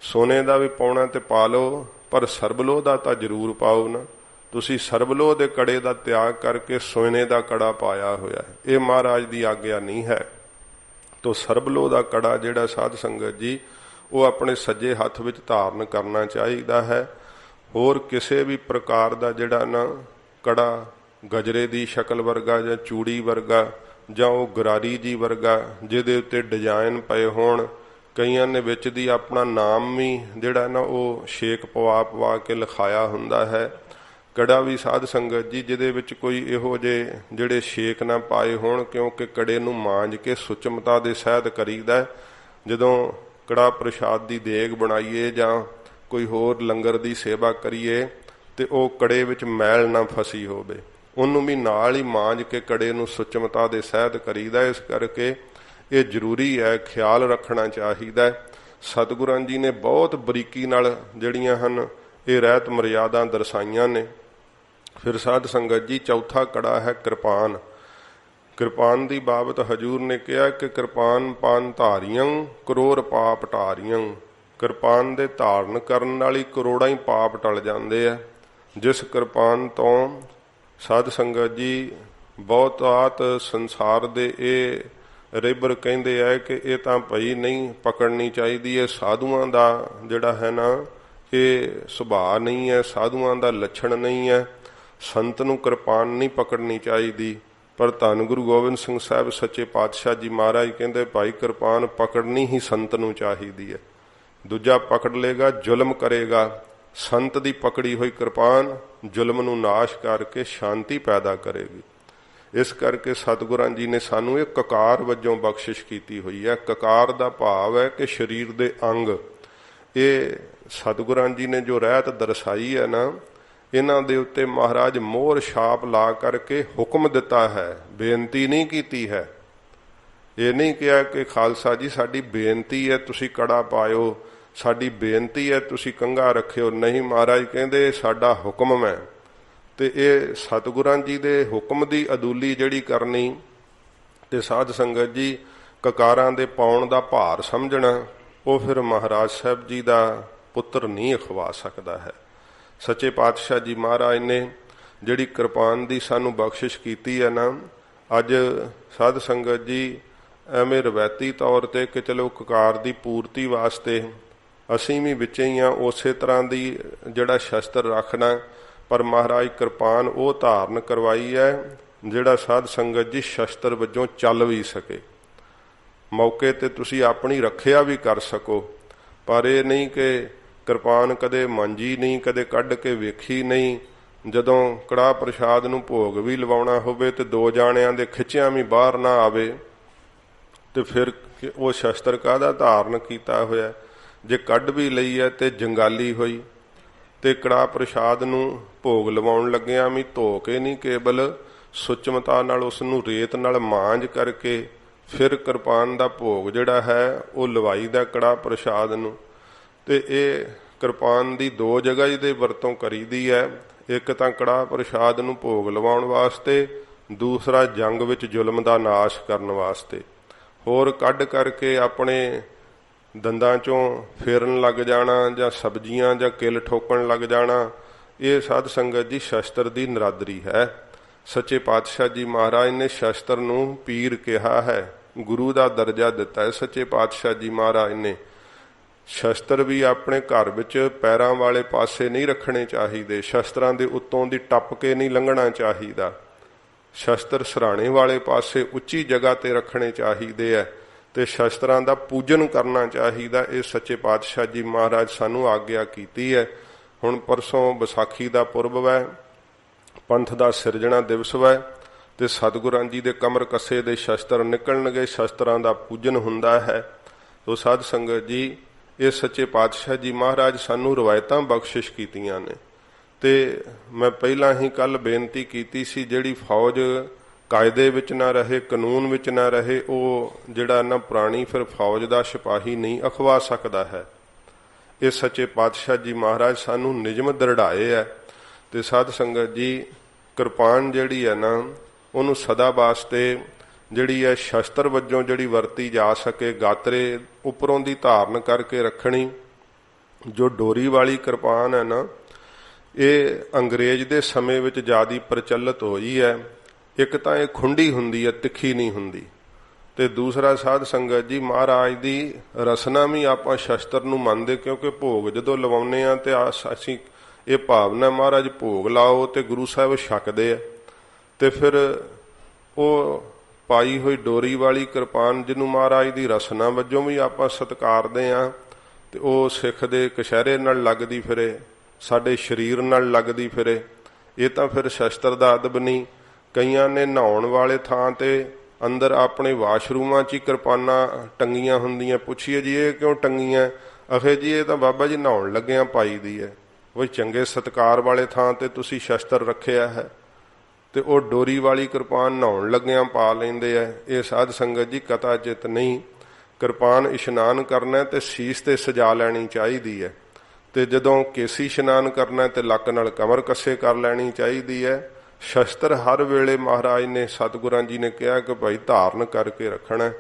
ਸੋਨੇ ਦਾ ਵੀ ਪਾਉਣਾ ਤੇ ਪਾ ਲਓ, ਪਰ ਸਰਬਲੋਹ ਦਾ ਤਾਂ ਜ਼ਰੂਰ ਪਾਓ ਨਾ। ਤੁਸੀਂ ਸਰਬਲੋਹ ਦੇ ਕੜੇ ਦਾ ਤਿਆਗ ਕਰਕੇ ਸੋਨੇ ਦਾ ਕੜਾ ਪਾਇਆ ਹੋਇਆ, ਇਹ ਮਹਾਰਾਜ ਦੀ ਆਗਿਆ ਨਹੀਂ ਹੈ। ਤੋ ਸਰਬਲੋਹ ਦਾ ਕੜਾ ਜਿਹੜਾ ਸਾਧ ਸੰਗਤ ਜੀ ਉਹ ਆਪਣੇ ਸੱਜੇ ਹੱਥ ਵਿੱਚ ਧਾਰਨ ਕਰਨਾ ਚਾਹੀਦਾ ਹੈ। ਹੋਰ ਕਿਸੇ ਵੀ ਪ੍ਰਕਾਰ ਦਾ ਜਿਹੜਾ ਨਾ ਕੜਾ ਗਜਰੇ ਦੀ ਸ਼ਕਲ ਵਰਗਾ ਜਾਂ ਚੂੜੀ ਵਰਗਾ ਜਾਂ ਉਹ ਗਰਾਰੀ ਜੀ ਵਰਗਾ ਜਿਹਦੇ ਉੱਤੇ ਡਿਜ਼ਾਈਨ ਪਏ ਹੋਣ, ਕਈਆਂ ਨੇ ਵਿੱਚ ਦੀ ਆਪਣਾ ਨਾਮ ਵੀ ਜਿਹੜਾ ਨਾ ਉਹ ਛੇਕ ਪਵਾ ਕੇ ਲਿਖਾਇਆ ਹੁੰਦਾ ਹੈ। ਕੜਾ ਵੀ ਸਾਧ ਸੰਗਤ ਜੀ ਜਿਹਦੇ ਵਿੱਚ ਕੋਈ ਇਹੋ ਜਿਹੇ ਜਿਹੜੇ ਛੇਕ ਨਾ ਪਾਏ ਹੋਣ, ਕਿਉਂਕਿ ਕੜੇ ਨੂੰ ਮਾਂਜ ਕੇ ਸੁਚਮਤਾ ਦੇ ਸਹਿਤ ਕਰੀਦਾ। ਜਦੋਂ ਕੜਾ ਪ੍ਰਸ਼ਾਦ ਦੀ ਦੇਗ ਬਣਾਈਏ ਜਾਂ ਕੋਈ ਹੋਰ ਲੰਗਰ ਦੀ ਸੇਵਾ ਕਰੀਏ ਤੇ ਉਹ ਕੜੇ ਵਿੱਚ ਮੈਲ ਨਾ ਫਸੀ ਹੋਵੇ, ਉਹਨੂੰ ਵੀ ਨਾਲ ਹੀ ਮਾਂਜ ਕੇ ਕੜੇ ਨੂੰ ਸੁਚਮਤਾ ਦੇ ਸਹਿਤ ਕਰੀਦਾ। ਇਸ ਕਰਕੇ ਇਹ ਜ਼ਰੂਰੀ ਹੈ, ਖਿਆਲ ਰੱਖਣਾ ਚਾਹੀਦਾ। ਸਤਿਗੁਰਾਂ ਜੀ ਨੇ ਬਹੁਤ ਬਰੀਕੀ ਨਾਲ ਜਿਹੜੀਆਂ ਹਨ ਇਹ ਰਹਿਤ ਮਰਿਆਦਾ ਦਰਸਾਈਆਂ ਨੇ। ਫਿਰ ਸਾਧ ਸੰਗਤ ਜੀ ਚੌਥਾ ਕੜਾ ਹੈ ਕਿਰਪਾਨ। ਕਿਰਪਾਨ ਦੀ ਬਾਬਤ ਹਜੂਰ ਨੇ ਕਿਹਾ ਕਿ ਕਿਰਪਾਨ ਪਾਨ ਧਾਰੀਆਂ ਕਰੋੜ ਪਾਪ ਟਾਰੀਆਂ। ਕਿਰਪਾਨ ਦੇ ਧਾਰਨ ਕਰਨ ਨਾਲ ਹੀ ਕਰੋੜਾਂ ਹੀ ਪਾਪ ਟਲ ਜਾਂਦੇ ਆ। ਜਿਸ ਕਿਰਪਾਨ ਤੋਂ ਸਾਧ ਸੰਗਤ ਜੀ ਬਹੁਤਾਤ ਸੰਸਾਰ ਦੇ ਇਹ ਰੇਬਰ ਕਹਿੰਦੇ ਆ ਕਿ ਇਹ ਤਾਂ ਭਈ ਨਹੀਂ ਪਕੜਨੀ ਚਾਹੀਦੀ, ਇਹ ਸਾਧੂਆਂ ਦਾ ਜਿਹੜਾ ਹੈ ਨਾ ਇਹ ਸੁਭਾਅ ਨਹੀਂ ਹੈ, ਸਾਧੂਆਂ ਦਾ ਲੱਛਣ ਨਹੀਂ ਹੈ, ਸੰਤ ਨੂੰ ਕਿਰਪਾਨ ਨਹੀਂ ਪਕੜਨੀ ਚਾਹੀਦੀ। ਪਰ ਧੰਨ ਗੁਰੂ ਗੋਬਿੰਦ ਸਿੰਘ ਸਾਹਿਬ ਸੱਚੇ ਪਾਤਸ਼ਾਹ ਜੀ ਮਹਾਰਾਜ ਕਹਿੰਦੇ ਭਾਈ ਕਿਰਪਾਨ ਪਕੜਨੀ ਹੀ ਸੰਤ ਨੂੰ ਚਾਹੀਦੀ ਹੈ। ਦੂਜਾ ਪਕੜ ਲੇਗਾ ਜ਼ੁਲਮ ਕਰੇਗਾ, ਸੰਤ ਦੀ ਪਕੜੀ ਹੋਈ ਕਿਰਪਾਨ ਜ਼ੁਲਮ ਨੂੰ ਨਾਸ਼ ਕਰਕੇ ਸ਼ਾਂਤੀ ਪੈਦਾ ਕਰੇਗੀ। ਇਸ ਕਰਕੇ ਸਤਿਗੁਰਾਂ ਜੀ ਨੇ ਸਾਨੂੰ ਇਹ ਕਕਾਰ ਵਜੋਂ ਬਖਸ਼ਿਸ਼ ਕੀਤੀ ਹੋਈ ਹੈ। ਕਕਾਰ ਦਾ ਭਾਵ ਹੈ ਕਿ ਸਰੀਰ ਦੇ ਅੰਗ। ਇਹ ਸਤਿਗੁਰਾਂ ਜੀ ਨੇ ਜੋ ਰਹਿਤ ਦਰਸਾਈ ਹੈ ਨਾ, ਇਹਨਾਂ ਦੇ ਉੱਤੇ ਮਹਾਰਾਜ ਮੋਹਰ ਛਾਪ ਲਾ ਕਰਕੇ ਹੁਕਮ ਦਿੱਤਾ ਹੈ, ਬੇਨਤੀ ਨਹੀਂ ਕੀਤੀ ਹੈ। ਇਹ ਨਹੀਂ ਕਿਹਾ ਕਿ ਖਾਲਸਾ ਜੀ ਸਾਡੀ ਬੇਨਤੀ ਹੈ ਤੁਸੀਂ ਕੜਾ ਪਾਇਓ, ਸਾਡੀ ਬੇਨਤੀ ਹੈ ਤੁਸੀਂ ਕੰਘਾ ਰੱਖਿਓ। ਨਹੀਂ, ਮਹਾਰਾਜ ਕਹਿੰਦੇ ਸਾਡਾ ਹੁਕਮ ਹੈ। ਤੇ ਇਹ ਸਤਿਗੁਰਾਂ ਜੀ ਦੇ ਹੁਕਮ ਦੀ ਅਦੂਲੀ ਜਿਹੜੀ ਕਰਨੀ ਤੇ ਸਾਧ ਸੰਗਤ ਜੀ ਕਕਾਰਾਂ ਦੇ ਪਾਉਣ ਦਾ ਭਾਰ ਸਮਝਣਾ, ਉਹ ਫਿਰ ਮਹਾਰਾਜ ਸਾਹਿਬ ਜੀ ਦਾ ਪੁੱਤਰ ਨਹੀਂ ਅਖਵਾ ਸਕਦਾ ਹੈ। ਸੱਚੇ ਪਾਤਸ਼ਾਹ ਜੀ ਮਹਾਰਾਜ ਨੇ ਜਿਹੜੀ ਕਿਰਪਾਨ ਦੀ ਸਾਨੂੰ ਬਖਸ਼ਿਸ਼ ਕੀਤੀ ਹੈ ਨਾ, ਅੱਜ ਸਾਧ ਸੰਗਤ ਜੀ ਐਵੇਂ ਰਵਾਇਤੀ ਤੌਰ ਤੇ ਕਿ ਚਲੋ ਕਕਾਰ ਦੀ ਪੂਰਤੀ ਵਾਸਤੇ ਅਸੀਂ ਵੀ ਵਿੱਚ ਹੀ ਹਾਂ, ਉਸੇ ਤਰ੍ਹਾਂ ਦੀ ਜਿਹੜਾ ਸ਼ਸਤਰ ਰੱਖਣਾ, ਪਰ ਮਹਾਰਾਜ ਕਿਰਪਾਨ ਉਹ ਧਾਰਨ ਕਰਵਾਈ ਹੈ ਜਿਹੜਾ ਸਾਧ ਸੰਗਤ ਜੀ ਸ਼ਸਤਰ ਵਜੋਂ ਚੱਲ ਵੀ ਸਕੇ। ਮੌਕੇ ਤੇ ਤੁਸੀਂ ਆਪਣੀ ਰੱਖਿਆ ਵੀ ਕਰ ਸਕੋ, ਪਰ ਇਹ ਨਹੀਂ ਕਿ ਕਿਰਪਾਨ ਕਦੇ ਮਾਂਜੀ ਨਹੀਂ, ਕਦੇ ਕੱਢ ਕੇ ਵੇਖੀ ਨਹੀਂ। ਜਦੋਂ ਕੜਾਹ ਪ੍ਰਸ਼ਾਦ ਨੂੰ ਭੋਗ ਵੀ ਲਵਾਉਣਾ ਹੋਵੇ ਤੇ ਦੋ ਜਾਣਿਆਂ ਦੇ ਖਿੱਚਿਆਂ ਵੀ ਬਾਹਰ ਨਾ ਆਵੇ ਤੇ ਫਿਰ ਉਹ ਸ਼ਸਤਰ ਕਾਹਦਾ ਧਾਰਨ ਕੀਤਾ ਹੋਇਆ। ਜੇ ਕੱਢ ਵੀ ਲਈ ਹੈ ਤੇ ਜੰਗਾਲੀ ਹੋਈ ਤੇ ਕੜਾਹ ਪ੍ਰਸ਼ਾਦ ਨੂੰ ਭੋਗ ਲਵਾਉਣ ਲੱਗਿਆਂ ਵੀ ਧੋ ਕੇ ਨਹੀਂ, ਕੇਵਲ ਸੁਚਮਤਾ ਨਾਲ ਉਸ ਨੂੰ ਰੇਤ ਨਾਲ ਮਾਂਜ ਕਰਕੇ ਫਿਰ ਕਿਰਪਾਨ ਦਾ ਭੋਗ ਜਿਹੜਾ ਹੈ ਉਹ ਲਵਾਈ ਦਾ ਕੜਾਹ ਪ੍ਰਸ਼ਾਦ ਨੂੰ। ਤੇ ਇਹ ਕਿਰਪਾਨ ਦੀ ਦੋ ਜਗ੍ਹਾ ਇਹਦੇ ਵਰਤੋਂ ਕਰੀਦੀ ਹੈ, ਇੱਕ ਤਾਂ ਕੜਾਹ ਪ੍ਰਸ਼ਾਦ ਨੂੰ ਭੋਗ ਲਵਾਉਣ ਵਾਸਤੇ, ਦੂਸਰਾ ਜੰਗ ਵਿੱਚ ਜ਼ੁਲਮ ਦਾ ਨਾਸ਼ ਕਰਨ ਵਾਸਤੇ। ਹੋਰ ਕੱਢ ਕਰਕੇ ਆਪਣੇ ਦੰਦਾਂ ਚੋਂ ਫੇਰਨ ਲੱਗ ਜਾਣਾ ਜਾਂ ਸਬਜ਼ੀਆਂ ਜਾਂ ਕਿੱਲ ਠੋਕਣ ਲੱਗ ਜਾਣਾ, ਇਹ ਸਾਧ ਸੰਗਤ ਜੀ ਸ਼ਸਤਰ ਦੀ ਨਰਾਦਰੀ ਹੈ। ਸੱਚੇ ਪਾਤਸ਼ਾਹ ਜੀ ਮਹਾਰਾਜ ਨੇ ਸ਼ਸਤਰ ਨੂੰ ਪੀਰ ਕਿਹਾ ਹੈ, ਗੁਰੂ ਦਾ ਦਰਜਾ ਦਿੱਤਾ ਹੈ ਸੱਚੇ ਪਾਤਸ਼ਾਹ ਜੀ ਮਹਾਰਾਜ ਨੇ। ਸ਼ਸਤਰ ਵੀ ਆਪਣੇ ਘਰ ਵਿੱਚ ਪੈਰਾਂ ਵਾਲੇ ਪਾਸੇ ਨਹੀਂ ਰੱਖਣੇ ਚਾਹੀਦੇ, ਸ਼ਸਤਰਾਂ ਦੇ ਉੱਤੋਂ ਦੀ ਟੱਪ ਕੇ ਨਹੀਂ ਲੰਘਣਾ ਚਾਹੀਦਾ। ਸ਼ਸਤਰ ਸਰਾਣੇ ਵਾਲੇ ਪਾਸੇ ਉੱਚੀ ਜਗ੍ਹਾ ਤੇ ਰੱਖਣੇ ਚਾਹੀਦੇ ਹੈ ਤੇ ਸ਼ਸਤਰਾਂ ਦਾ ਪੂਜਨ ਕਰਨਾ ਚਾਹੀਦਾ। ਇਹ ਸੱਚੇ ਪਾਤਸ਼ਾਹ ਜੀ ਮਹਾਰਾਜ ਸਾਨੂੰ ਆਗਿਆ ਕੀਤੀ ਹੈ। ਹੁਣ ਪਰਸੋਂ ਵਿਸਾਖੀ ਦਾ ਪੁਰਬ ਹੈ, ਪੰਥ ਦਾ ਸਿਰਜਣਾ ਦਿਵਸ ਹੈ ਤੇ ਸਤਿਗੁਰਾਂ ਜੀ ਦੇ ਕਮਰ ਕੱਸੇ ਦੇ ਸ਼ਸਤਰ ਨਿਕਲਣਗੇ, ਸ਼ਸਤਰਾਂ ਦਾ ਪੂਜਨ ਹੁੰਦਾ ਹੈ। ਤੋ ਸਾਧ ਸੰਗਤ ਜੀ ਇਹ ਸੱਚੇ ਪਾਤਸ਼ਾਹ ਜੀ ਮਹਾਰਾਜ ਸਾਨੂੰ ਰਵਾਇਤਾਂ ਬਖਸ਼ਿਸ਼ ਕੀਤੀਆਂ ਨੇ। ਤੇ ਮੈਂ ਪਹਿਲਾਂ ਹੀ ਕੱਲ ਬੇਨਤੀ ਕੀਤੀ ਸੀ, ਜਿਹੜੀ ਫੌਜ ਕਾਇਦੇ ਵਿੱਚ ਨਾ ਰਹੇ, ਕਾਨੂੰਨ ਵਿੱਚ ਨਾ ਰਹੇ, ਉਹ ਜਿਹੜਾ ਨਾ ਪੁਰਾਣੀ ਫਿਰ ਫੌਜ ਦਾ ਸਿਪਾਹੀ ਨਹੀਂ ਅਖਵਾ ਸਕਦਾ ਹੈ। ਇਹ ਸੱਚੇ ਪਾਤਸ਼ਾਹ ਜੀ ਮਹਾਰਾਜ ਸਾਨੂੰ ਨਿਯਮ ਦ੍ਰਿੜਾਏ ਹੈ। ਤੇ ਸਾਧ ਸੰਗਤ ਜੀ ਕਿਰਪਾਨ ਜਿਹੜੀ ਹੈ ਨਾ ਉਹਨੂੰ ਸਦਾ ਵਾਸਤੇ ਜਿਹੜੀ ਹੈ ਸ਼ਸਤਰ ਵਜੋਂ ਜਿਹੜੀ ਵਰਤੀ ਜਾ ਸਕੇ, ਗਾਤਰੇ ਉੱਪਰੋਂ ਦੀ ਧਾਰਨ ਕਰਕੇ ਰੱਖਣੀ। ਜੋ ਡੋਰੀ ਵਾਲੀ ਕਿਰਪਾਨ ਹੈ ਨਾ, ਇਹ ਅੰਗਰੇਜ਼ ਦੇ ਸਮੇਂ ਵਿੱਚ ਜ਼ਿਆਦਾ ਪ੍ਰਚਲਿਤ ਹੋਈ ਹੈ। ਇੱਕ ਤਾਂ ਇਹ ਖੁੰਡੀ ਹੁੰਦੀ ਹੈ, ਤਿੱਖੀ ਨਹੀਂ ਹੁੰਦੀ, ਤੇ ਦੂਸਰਾ ਸਾਧ ਸੰਗਤ ਜੀ ਮਹਾਰਾਜ ਦੀ ਰਸਨਾ ਵੀ ਆਪਾਂ ਸ਼ਸਤਰ ਨੂੰ ਮੰਨਦੇ, ਕਿਉਂਕਿ ਭੋਗ ਜਦੋਂ ਲਵਾਉਂਦੇ ਆ ਤੇ ਅਸੀਂ ਇਹ ਭਾਵਨਾ ਮਹਾਰਾਜ ਭੋਗ ਲਾਓ ਤੇ ਗੁਰੂ ਸਾਹਿਬ ਛਕਦੇ ਆ। ਤੇ ਫਿਰ ਉਹ ਪਾਈ ਹੋਈ ਡੋਰੀ ਵਾਲੀ ਕਿਰਪਾਨ ਜਿਹਨੂੰ ਮਹਾਰਾਜ ਦੀ ਰਸਨਾ ਵਜੋਂ ਵੀ ਆਪਾਂ ਸਤਿਕਾਰਦੇ ਆ, ਤੇ ਉਹ ਸਿੱਖ ਦੇ ਕਛਹਿਰੇ ਨਾਲ ਲੱਗਦੀ ਫਿਰੇ, ਸਾਡੇ ਸਰੀਰ ਨਾਲ ਲੱਗਦੀ ਫਿਰੇ। ਇਹ ਤਾਂ ਫਿਰ ਸ਼ਸਤਰ ਦਾ ਅਦਬ ਨਹੀਂ। ਕਈਆਂ ਨੇ ਨਹਾਉਣ ਵਾਲੇ ਥਾਂ ਤੇ ਅੰਦਰ ਆਪਣੇ ਵਾਸ਼ਰੂਮਾਂ 'ਚ ਹੀ ਕਿਰਪਾਨਾਂ ਟੰਗੀਆਂ ਹੁੰਦੀਆਂ। ਪੁੱਛੀਏ ਜੀ ਇਹ ਕਿਉਂ ਟੰਗੀਆਂ? ਅਖੇ ਜੀ ਇਹ ਤਾਂ ਬਾਬਾ ਜੀ ਨਹਾਉਣ ਲੱਗਿਆਂ ਪਾਈ ਦੀ ਹੈ। ਉਹ ਚੰਗੇ ਸਤਿਕਾਰ ਵਾਲੇ ਥਾਂ ਤੇ ਤੁਸੀਂ ਸ਼ਸਤਰ ਰੱਖਿਆ ਹੈ ਤੇ ਉਹ ਡੋਰੀ ਵਾਲੀ ਕਿਰਪਾਨ ਨਹਾਉਣ ਲੱਗਿਆਂ ਪਾ ਲੈਂਦੇ ਆ। ਇਹ ਸਾਧ ਸੰਗਤ ਜੀ ਕਥਾ ਚਿਤ ਨਹੀਂ। ਕਿਰਪਾਨ ਇਸ਼ਨਾਨ ਕਰਨਾ ਤੇ ਸੀਸ ਤੇ ਸਜਾ ਲੈਣੀ ਚਾਹੀਦੀ ਹੈ, ਤੇ ਜਦੋਂ ਕੇਸੀ ਇਸ਼ਨਾਨ ਕਰਨਾ ਤੇ ਲੱਕ ਨਾਲ ਕਮਰ ਕੱਸੇ ਕਰ ਲੈਣੀ ਚਾਹੀਦੀ ਹੈ। ਸ਼ਸਤਰ ਹਰ ਵੇਲੇ ਮਹਾਰਾਜ ਨੇ ਸਤਿਗੁਰਾਂ ਜੀ ਨੇ ਕਿਹਾ ਕਿ ਭਾਈ ਧਾਰਨ ਕਰਕੇ ਰੱਖਣਾ।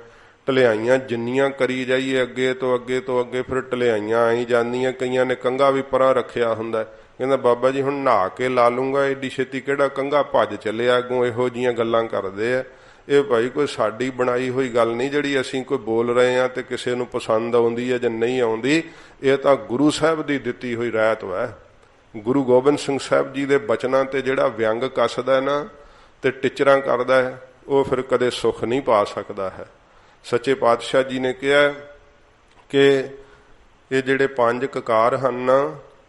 ਢਲਿਆਈਆਂ ਜਿੰਨੀਆਂ ਕਰੀ ਜਾਈਏ ਅੱਗੇ ਤੋਂ ਅੱਗੇ ਫਿਰ ਢਲਿਆਈਆਂ ਆਈ ਜਾਂਦੀਆਂ। ਕਈਆਂ ਨੇ ਕੰਘਾ ਵੀ ਪਰਾਂ ਰੱਖਿਆ ਹੁੰਦਾ, ਕਹਿੰਦਾ ਬਾਬਾ ਜੀ ਹੁਣ ਨਹਾ ਕੇ ਲਾ ਲੂੰਗਾ, ਏਡੀ ਛੇਤੀ ਕਿਹੜਾ ਕੰਘਾ ਭੱਜ ਚੱਲਿਆ ਅੱਗੋਂ। ਇਹੋ ਜੀਆਂ ਗੱਲਾਂ ਕਰਦੇ ਆ। ਇਹ ਭਾਈ ਕੋਈ ਸਾਡੀ ਬਣਾਈ ਹੋਈ ਗੱਲ ਨਹੀਂ ਜਿਹੜੀ ਅਸੀਂ ਕੋਈ ਬੋਲ ਰਹੇ ਹਾਂ ਤੇ ਕਿਸੇ ਨੂੰ ਪਸੰਦ ਆਉਂਦੀ ਹੈ ਜਾਂ ਨਹੀਂ ਆਉਂਦੀ। ਇਹ ਤਾਂ ਗੁਰੂ ਸਾਹਿਬ ਦੀ ਦਿੱਤੀ ਹੋਈ ਰਹਿਤ ਹੈ। ਗੁਰੂ ਗੋਬਿੰਦ ਸਿੰਘ ਸਾਹਿਬ ਜੀ ਦੇ ਬਚਨਾਂ ਤੇ ਜਿਹੜਾ ਵਿਅੰਗ ਕੱਸਦਾ ਨਾ ਤੇ ਟਿਚਰਾਂ ਕਰਦਾ ਹੈ, ਉਹ ਫਿਰ ਕਦੇ ਸੁੱਖ ਨਹੀਂ ਪਾ ਸਕਦਾ ਹੈ। ਸੱਚੇ ਪਾਤਸ਼ਾਹ ਜੀ ਨੇ ਕਿਹਾ ਕਿ ਇਹ ਜਿਹੜੇ 5 ਕਕਾਰ ਹਨ,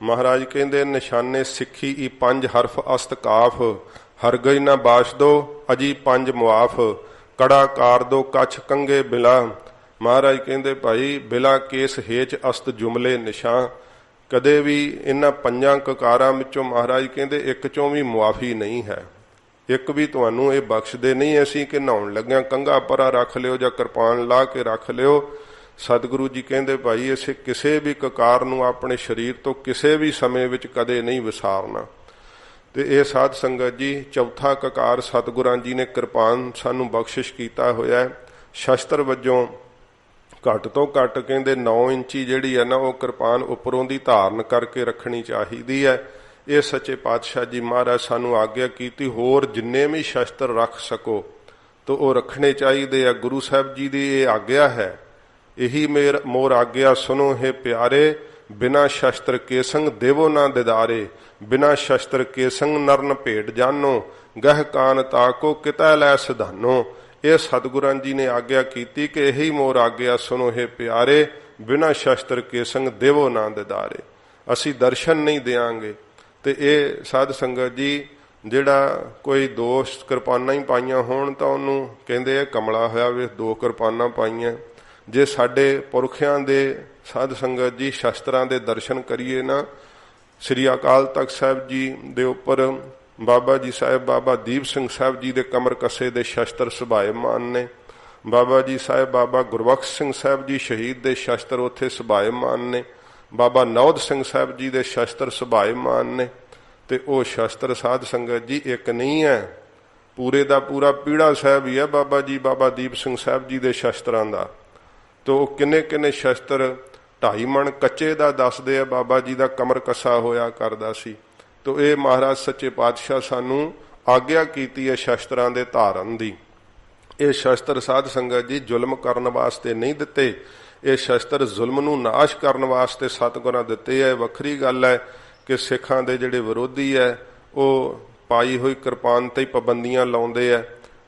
ਮਹਾਰਾਜ ਕਹਿੰਦੇ ਨਿਸ਼ਾਨੇ ਸਿੱਖੀ ਈ 5 ਹਰਫ ਅਸਤ ਕਾਫ, ਹਰਗਜ ਨਾ ਬਾਸ਼ ਦੋ ਅਜੀ 5 ਮੁਆਫ, ਕੜਾ ਕਾਰ ਦੋ ਕੱਛ ਕੰਗੇ ਬਿਲਾ। ਮਹਾਰਾਜ ਕਹਿੰਦੇ ਭਾਈ ਬਿਲਾ ਕੇਸ ਹੇਚ ਅਸਤ ਜੁਮਲੇ ਨਿਸ਼ਾਂ। ਕਦੇ ਵੀ ਇਹਨਾਂ 5 ਕਕਾਰਾਂ ਵਿੱਚੋਂ ਮਹਾਰਾਜ ਕਹਿੰਦੇ ਇੱਕ ਚੋਂ ਵੀ ਮੁਆਫੀ ਨਹੀਂ ਹੈ, ਇੱਕ ਵੀ ਤੁਹਾਨੂੰ ਇਹ ਬਖਸ਼ਦੇ ਨਹੀਂ ਅਸੀਂ ਕਿ ਨਹਾਉਣ ਲੱਗਿਆਂ ਕੰਘਾ ਪਰਾ ਰੱਖ ਲਿਓ ਜਾਂ ਕਿਰਪਾਨ ਲਾ ਕੇ ਰੱਖ ਲਿਓ। ਸਤਿਗੁਰੂ ਜੀ ਕਹਿੰਦੇ ਭਾਈ ਅਸੀਂ ਕਿਸੇ ਵੀ ਕਕਾਰ ਨੂੰ ਆਪਣੇ ਸਰੀਰ ਤੋਂ ਕਿਸੇ ਵੀ ਸਮੇਂ ਵਿੱਚ ਕਦੇ ਨਹੀਂ ਵਿਸਾਰਨਾ। ਤੇ ਇਹ ਸਾਧ ਸੰਗਤ ਜੀ ਚੌਥਾ ਕਕਾਰ ਸਤਿਗੁਰਾਂ ਜੀ ਨੇ ਕਿਰਪਾਨ ਸਾਨੂੰ ਬਖਸ਼ਿਸ਼ ਕੀਤਾ ਹੋਇਆ। ਸ਼ਸਤਰ ਵਜੋਂ ਘੱਟ ਤੋਂ ਘੱਟ ਕਹਿੰਦੇ 9 ਇੰਚੀ ਜਿਹੜੀ ਹੈ ਨਾ ਉਹ ਕਿਰਪਾਨ ਉੱਪਰੋਂ ਦੀ ਧਾਰਨ ਕਰਕੇ ਰੱਖਣੀ ਚਾਹੀਦੀ ਹੈ। ਇਹ ਸੱਚੇ ਪਾਤਸ਼ਾਹ ਜੀ ਮਹਾਰਾਜ ਸਾਨੂੰ ਆਗਿਆ ਕੀਤੀ। ਹੋਰ ਜਿੰਨੇ ਵੀ ਸ਼ਸਤਰ ਰੱਖ ਸਕੋ ਤਾਂ ਉਹ ਰੱਖਣੇ ਚਾਹੀਦੇ ਆ। ਗੁਰੂ ਸਾਹਿਬ ਜੀ ਦੀ ਇਹ ਆਗਿਆ ਹੈ। ਇਹੀ ਮੋਰ ਆਗਿਆ ਸੁਨੋ ਹੈ ਪਿਆਰੇ, ਬਿਨਾ ਸ਼ਸਤਰ ਕੇ ਸੰਗ ਦੇਵੋ ਨਾ ਦਿਦਾਰੇ, ਬਿਨਾ ਸ਼ਸਤਰ ਕੇ ਸੰਗ ਨਰਨ ਭੇਟ ਜਾਨੋ, ਗਹਿ ਕਾਨ ਤਾਕੋ ਕਿਤੈ ਲੈ ਸਿਧਾਨੋ। ਇਹ ਸਤਿਗੁਰਾਂ ਜੀ ਨੇ ਆਗਿਆ ਕੀਤੀ ਕਿ ਇਹੀ ਮੋਰ ਆਗਿਆ ਸੁਣੋ ਹੈ ਪਿਆਰੇ, ਬਿਨਾ ਸ਼ਸਤਰ ਕੇ ਸੰਗ ਦੇਵੋ ਨਾ ਦਿਦਾਰੇ। ਅਸੀਂ ਦਰਸ਼ਨ ਨਹੀਂ ਦਿਆਂਗੇ। ਤੇ ਇਹ ਸਾਧ ਸੰਗਤ ਜੀ, ਜਿਹੜਾ ਕੋਈ ਦੋਸ਼ ਕਿਰਪਾਨਾਂ ਹੀ ਪਾਈਆਂ ਹੋਣ ਤਾਂ ਉਹਨੂੰ ਕਹਿੰਦੇ ਆ ਕਮਲਾ ਹੋਇਆ ਵੇ, 2 ਕਿਰਪਾਨਾਂ ਪਾਈਆਂ। ਜੇ ਸਾਡੇ ਪੁਰਖਿਆਂ ਦੇ ਸਾਧ ਸੰਗਤ ਜੀ ਸ਼ਸਤਰਾਂ ਦੇ ਦਰਸ਼ਨ ਕਰੀਏ ਨਾ, ਸ੍ਰੀ ਅਕਾਲ ਤਖਤ ਸਾਹਿਬ ਜੀ ਦੇ ਉੱਪਰ ਬਾਬਾ ਜੀ ਸਾਹਿਬ ਬਾਬਾ ਦੀਪ ਸਿੰਘ ਸਾਹਿਬ ਜੀ ਦੇ ਕਮਰ ਕੱਸੇ ਦੇ ਸ਼ਸਤਰ ਸੁਭਾਏਮਾਨ ਨੇ। ਬਾਬਾ ਜੀ ਸਾਹਿਬ ਬਾਬਾ ਗੁਰਬਖਸ਼ ਸਿੰਘ ਸਾਹਿਬ ਜੀ ਸ਼ਹੀਦ ਦੇ ਸ਼ਸਤਰ ਉੱਥੇ ਸੁਭਾਏਮਾਨ ਨੇ। ਬਾਬਾ ਨੌਦ ਸਿੰਘ ਸਾਹਿਬ ਜੀ ਦੇ ਸ਼ਸਤਰ ਸੁਭਾਏਮਾਨ ਨੇ। ਤੇ ਉਹ ਸ਼ਸਤਰ ਸਾਧ ਸੰਗਤ ਜੀ ਇੱਕ ਨਹੀਂ ਹੈ, ਪੂਰੇ ਦਾ ਪੂਰਾ ਪੀੜਾ ਸਾਹਿਬ ਹੀ ਹੈ ਬਾਬਾ ਜੀ ਬਾਬਾ ਦੀਪ ਸਿੰਘ ਸਾਹਿਬ ਜੀ ਦੇ ਸ਼ਸਤਰਾਂ ਦਾ। ਤੋ ਉਹ ਕਿੰਨੇ ਕਿੰਨੇ ਸ਼ਸਤਰ 2.5 ਮਣ ਕੱਚੇ ਦਾ ਦੱਸਦੇ ਆ ਬਾਬਾ ਜੀ ਦਾ ਕਮਰ ਕੱਸਾ ਹੋਇਆ ਕਰਦਾ ਸੀ। ਤੋ ਇਹ ਮਹਾਰਾਜ ਸੱਚੇ ਪਾਤਸ਼ਾਹ ਸਾਨੂੰ ਆਗਿਆ ਕੀਤੀ ਹੈ ਸ਼ਸਤਰਾਂ ਦੇ ਧਾਰਨ ਦੀ। ਇਹ ਸ਼ਸਤਰ ਸਾਧ ਸੰਗਤ ਜੀ ਜ਼ੁਲਮ ਕਰਨ ਵਾਸਤੇ ਨਹੀਂ ਦਿੱਤੇ, ਇਹ ਸ਼ਸਤਰ ਜ਼ੁਲਮ ਨੂੰ ਨਾਸ਼ ਕਰਨ ਵਾਸਤੇ ਸਤਿਗੁਰਾਂ ਦਿੱਤੇ ਹੈ। ਵੱਖਰੀ ਗੱਲ ਹੈ ਕਿ ਸਿੱਖਾਂ ਦੇ ਜਿਹੜੇ ਵਿਰੋਧੀ ਹੈ ਉਹ ਪਾਈ ਹੋਈ ਕਿਰਪਾਨ ਤੇ ਪਾਬੰਦੀਆਂ ਲਾਉਂਦੇ ਆ,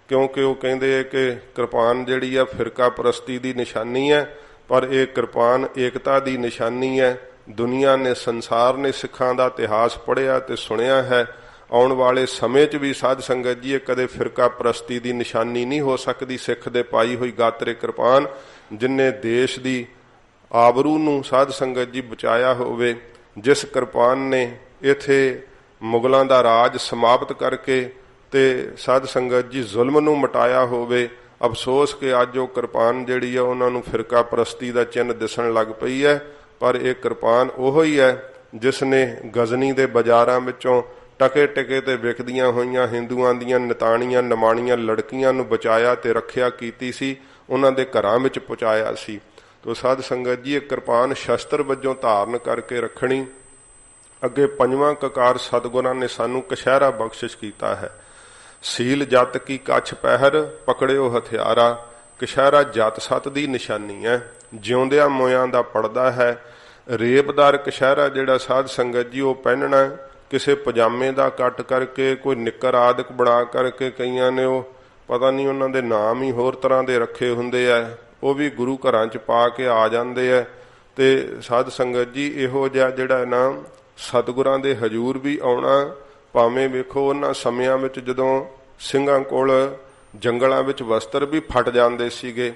ਕਿਉਂਕਿ ਉਹ ਕਹਿੰਦੇ ਆ ਕਿ ਕਿਰਪਾਨ ਜਿਹੜੀ ਆ ਫਿਰਕਾ ਪ੍ਰਸਤੀ ਦੀ ਨਿਸ਼ਾਨੀ ਹੈ, ਪਰ ਇਹ ਕਿਰਪਾਨ ਏਕਤਾ ਦੀ ਨਿਸ਼ਾਨੀ ਹੈ। ਦੁਨੀਆ ਨੇ, ਸੰਸਾਰ ਨੇ ਸਿੱਖਾਂ ਦਾ ਇਤਿਹਾਸ ਪੜ੍ਹਿਆ ਤੇ ਸੁਣਿਆ ਹੈ। ਆਉਣ ਵਾਲੇ ਸਮੇਂ 'ਚ ਵੀ ਸਾਧ ਸੰਗਤ ਜੀ ਇਹ ਕਦੇ ਫਿਰਕਾ ਪ੍ਰਸਤੀ ਦੀ ਨਿਸ਼ਾਨੀ ਨਹੀਂ ਹੋ ਸਕਦੀ। ਸਿੱਖ ਦੇ ਪਾਈ ਹੋਈ ਗਾਤਰੇ ਕਿਰਪਾਨ ਜਿਨਨੇ ਦੇਸ਼ ਦੀ ਆਬਰੂ ਨੂੰ ਸਾਧ ਸੰਗਤ ਜੀ ਬਚਾਇਆ ਹੋਵੇ, ਜਿਸ ਕਿਰਪਾਨ ਨੇ ਇੱਥੇ ਮੁਗਲਾਂ ਦਾ ਰਾਜ ਸਮਾਪਤ ਕਰਕੇ ਤੇ ਸਾਧ ਸੰਗਤ ਜੀ ਜ਼ੁਲਮ ਨੂੰ ਮਿਟਾਇਆ ਹੋਵੇ, ਅਫਸੋਸ ਕਿ ਅੱਜ ਉਹ ਕਿਰਪਾਨ ਜਿਹੜੀ ਆ ਉਹਨਾਂ ਨੂੰ ਫਿਰਕਾ ਪ੍ਰਸਤੀ ਦਾ ਚਿੰਨ੍ਹ ਦਿਸਣ ਲੱਗ ਪਈ ਹੈ। ਪਰ ਇਹ ਕਿਰਪਾਨ ਉਹੋ ਹੀ ਹੈ ਜਿਸ ਨੇ ਗਜ਼ਨੀ ਦੇ ਬਾਜ਼ਾਰਾਂ ਵਿੱਚੋਂ ਟਕੇ ਟਕੇ ਤੇ ਵਿਕਦੀਆਂ ਹੋਈਆਂ ਹਿੰਦੂਆਂ ਦੀਆਂ ਨਿਤਾਣੀਆਂ ਨਿਮਾਣੀਆਂ ਲੜਕੀਆਂ ਨੂੰ ਬਚਾਇਆ ਤੇ ਰੱਖਿਆ ਕੀਤੀ ਸੀ, ਉਹਨਾਂ ਦੇ ਘਰਾਂ ਵਿੱਚ ਪਹੁੰਚਾਇਆ ਸੀ। ਤੋ ਸਾਧ ਸੰਗਤ ਜੀ ਇਹ ਕਿਰਪਾਨ ਸ਼ਸਤਰ ਵਜੋਂ ਧਾਰਨ ਕਰਕੇ ਰੱਖਣੀ। ਅੱਗੇ 5ਵਾਂ ਕਕਾਰ ਸਤਿਗੁਰਾਂ ਨੇ ਸਾਨੂੰ ਕਛਹਿਰਾ ਬਖਸ਼ਿਸ਼ ਕੀਤਾ ਹੈ। ਸੀਲ ਜਤ ਕੀ ਕੱਛ ਪਹਿਰ ਪਕੜਿਓ ਹਥਿਆਰਾ, ਕਛਹਿਰਾ ਜਤ ਸਤ ਦੀ ਨਿਸ਼ਾਨੀ ਹੈ, ਜਿਉਂਦਿਆਂ ਮੋਇਆਂ ਦਾ ਪੜਦਾ ਹੈ। ਰੇਬਦਾਰ ਕਛਹਿਰਾ ਜਿਹੜਾ ਸਾਧ ਸੰਗਤ ਜੀ ਉਹ ਪਹਿਨਣਾ, ਕਿਸੇ ਪਜਾਮੇ ਦਾ ਕੱਟ ਕਰਕੇ ਕੋਈ ਨਿੱਕਰ ਆਦਿਕ ਬਣਾ ਕਰਕੇ, ਕਈਆਂ ਨੇ ਉਹ ਪਤਾ ਨਹੀਂ ਉਹਨਾਂ ਦੇ ਨਾਮ ਹੀ ਹੋਰ ਤਰ੍ਹਾਂ ਦੇ ਰੱਖੇ ਹੁੰਦੇ ਆ, ਉਹ ਵੀ ਗੁਰੂ ਘਰਾਂ 'ਚ ਪਾ ਕੇ ਆ ਜਾਂਦੇ ਆ। ਤੇ ਸਾਧ ਸੰਗਤ ਜੀ ਇਹੋ ਜਿਹਾ ਜਿਹੜਾ ਨਾ ਸਤਿਗੁਰਾਂ ਦੇ ਹਜ਼ੂਰ ਵੀ ਆਉਣਾ, ਭਾਵੇਂ ਵੇਖੋ ਉਹਨਾਂ ਸਮਿਆਂ ਵਿੱਚ ਜਦੋਂ ਸਿੰਘਾਂ ਕੋਲ ਜੰਗਲਾਂ ਵਿੱਚ ਵਸਤਰ ਵੀ ਫਟ ਜਾਂਦੇ ਸੀਗੇ,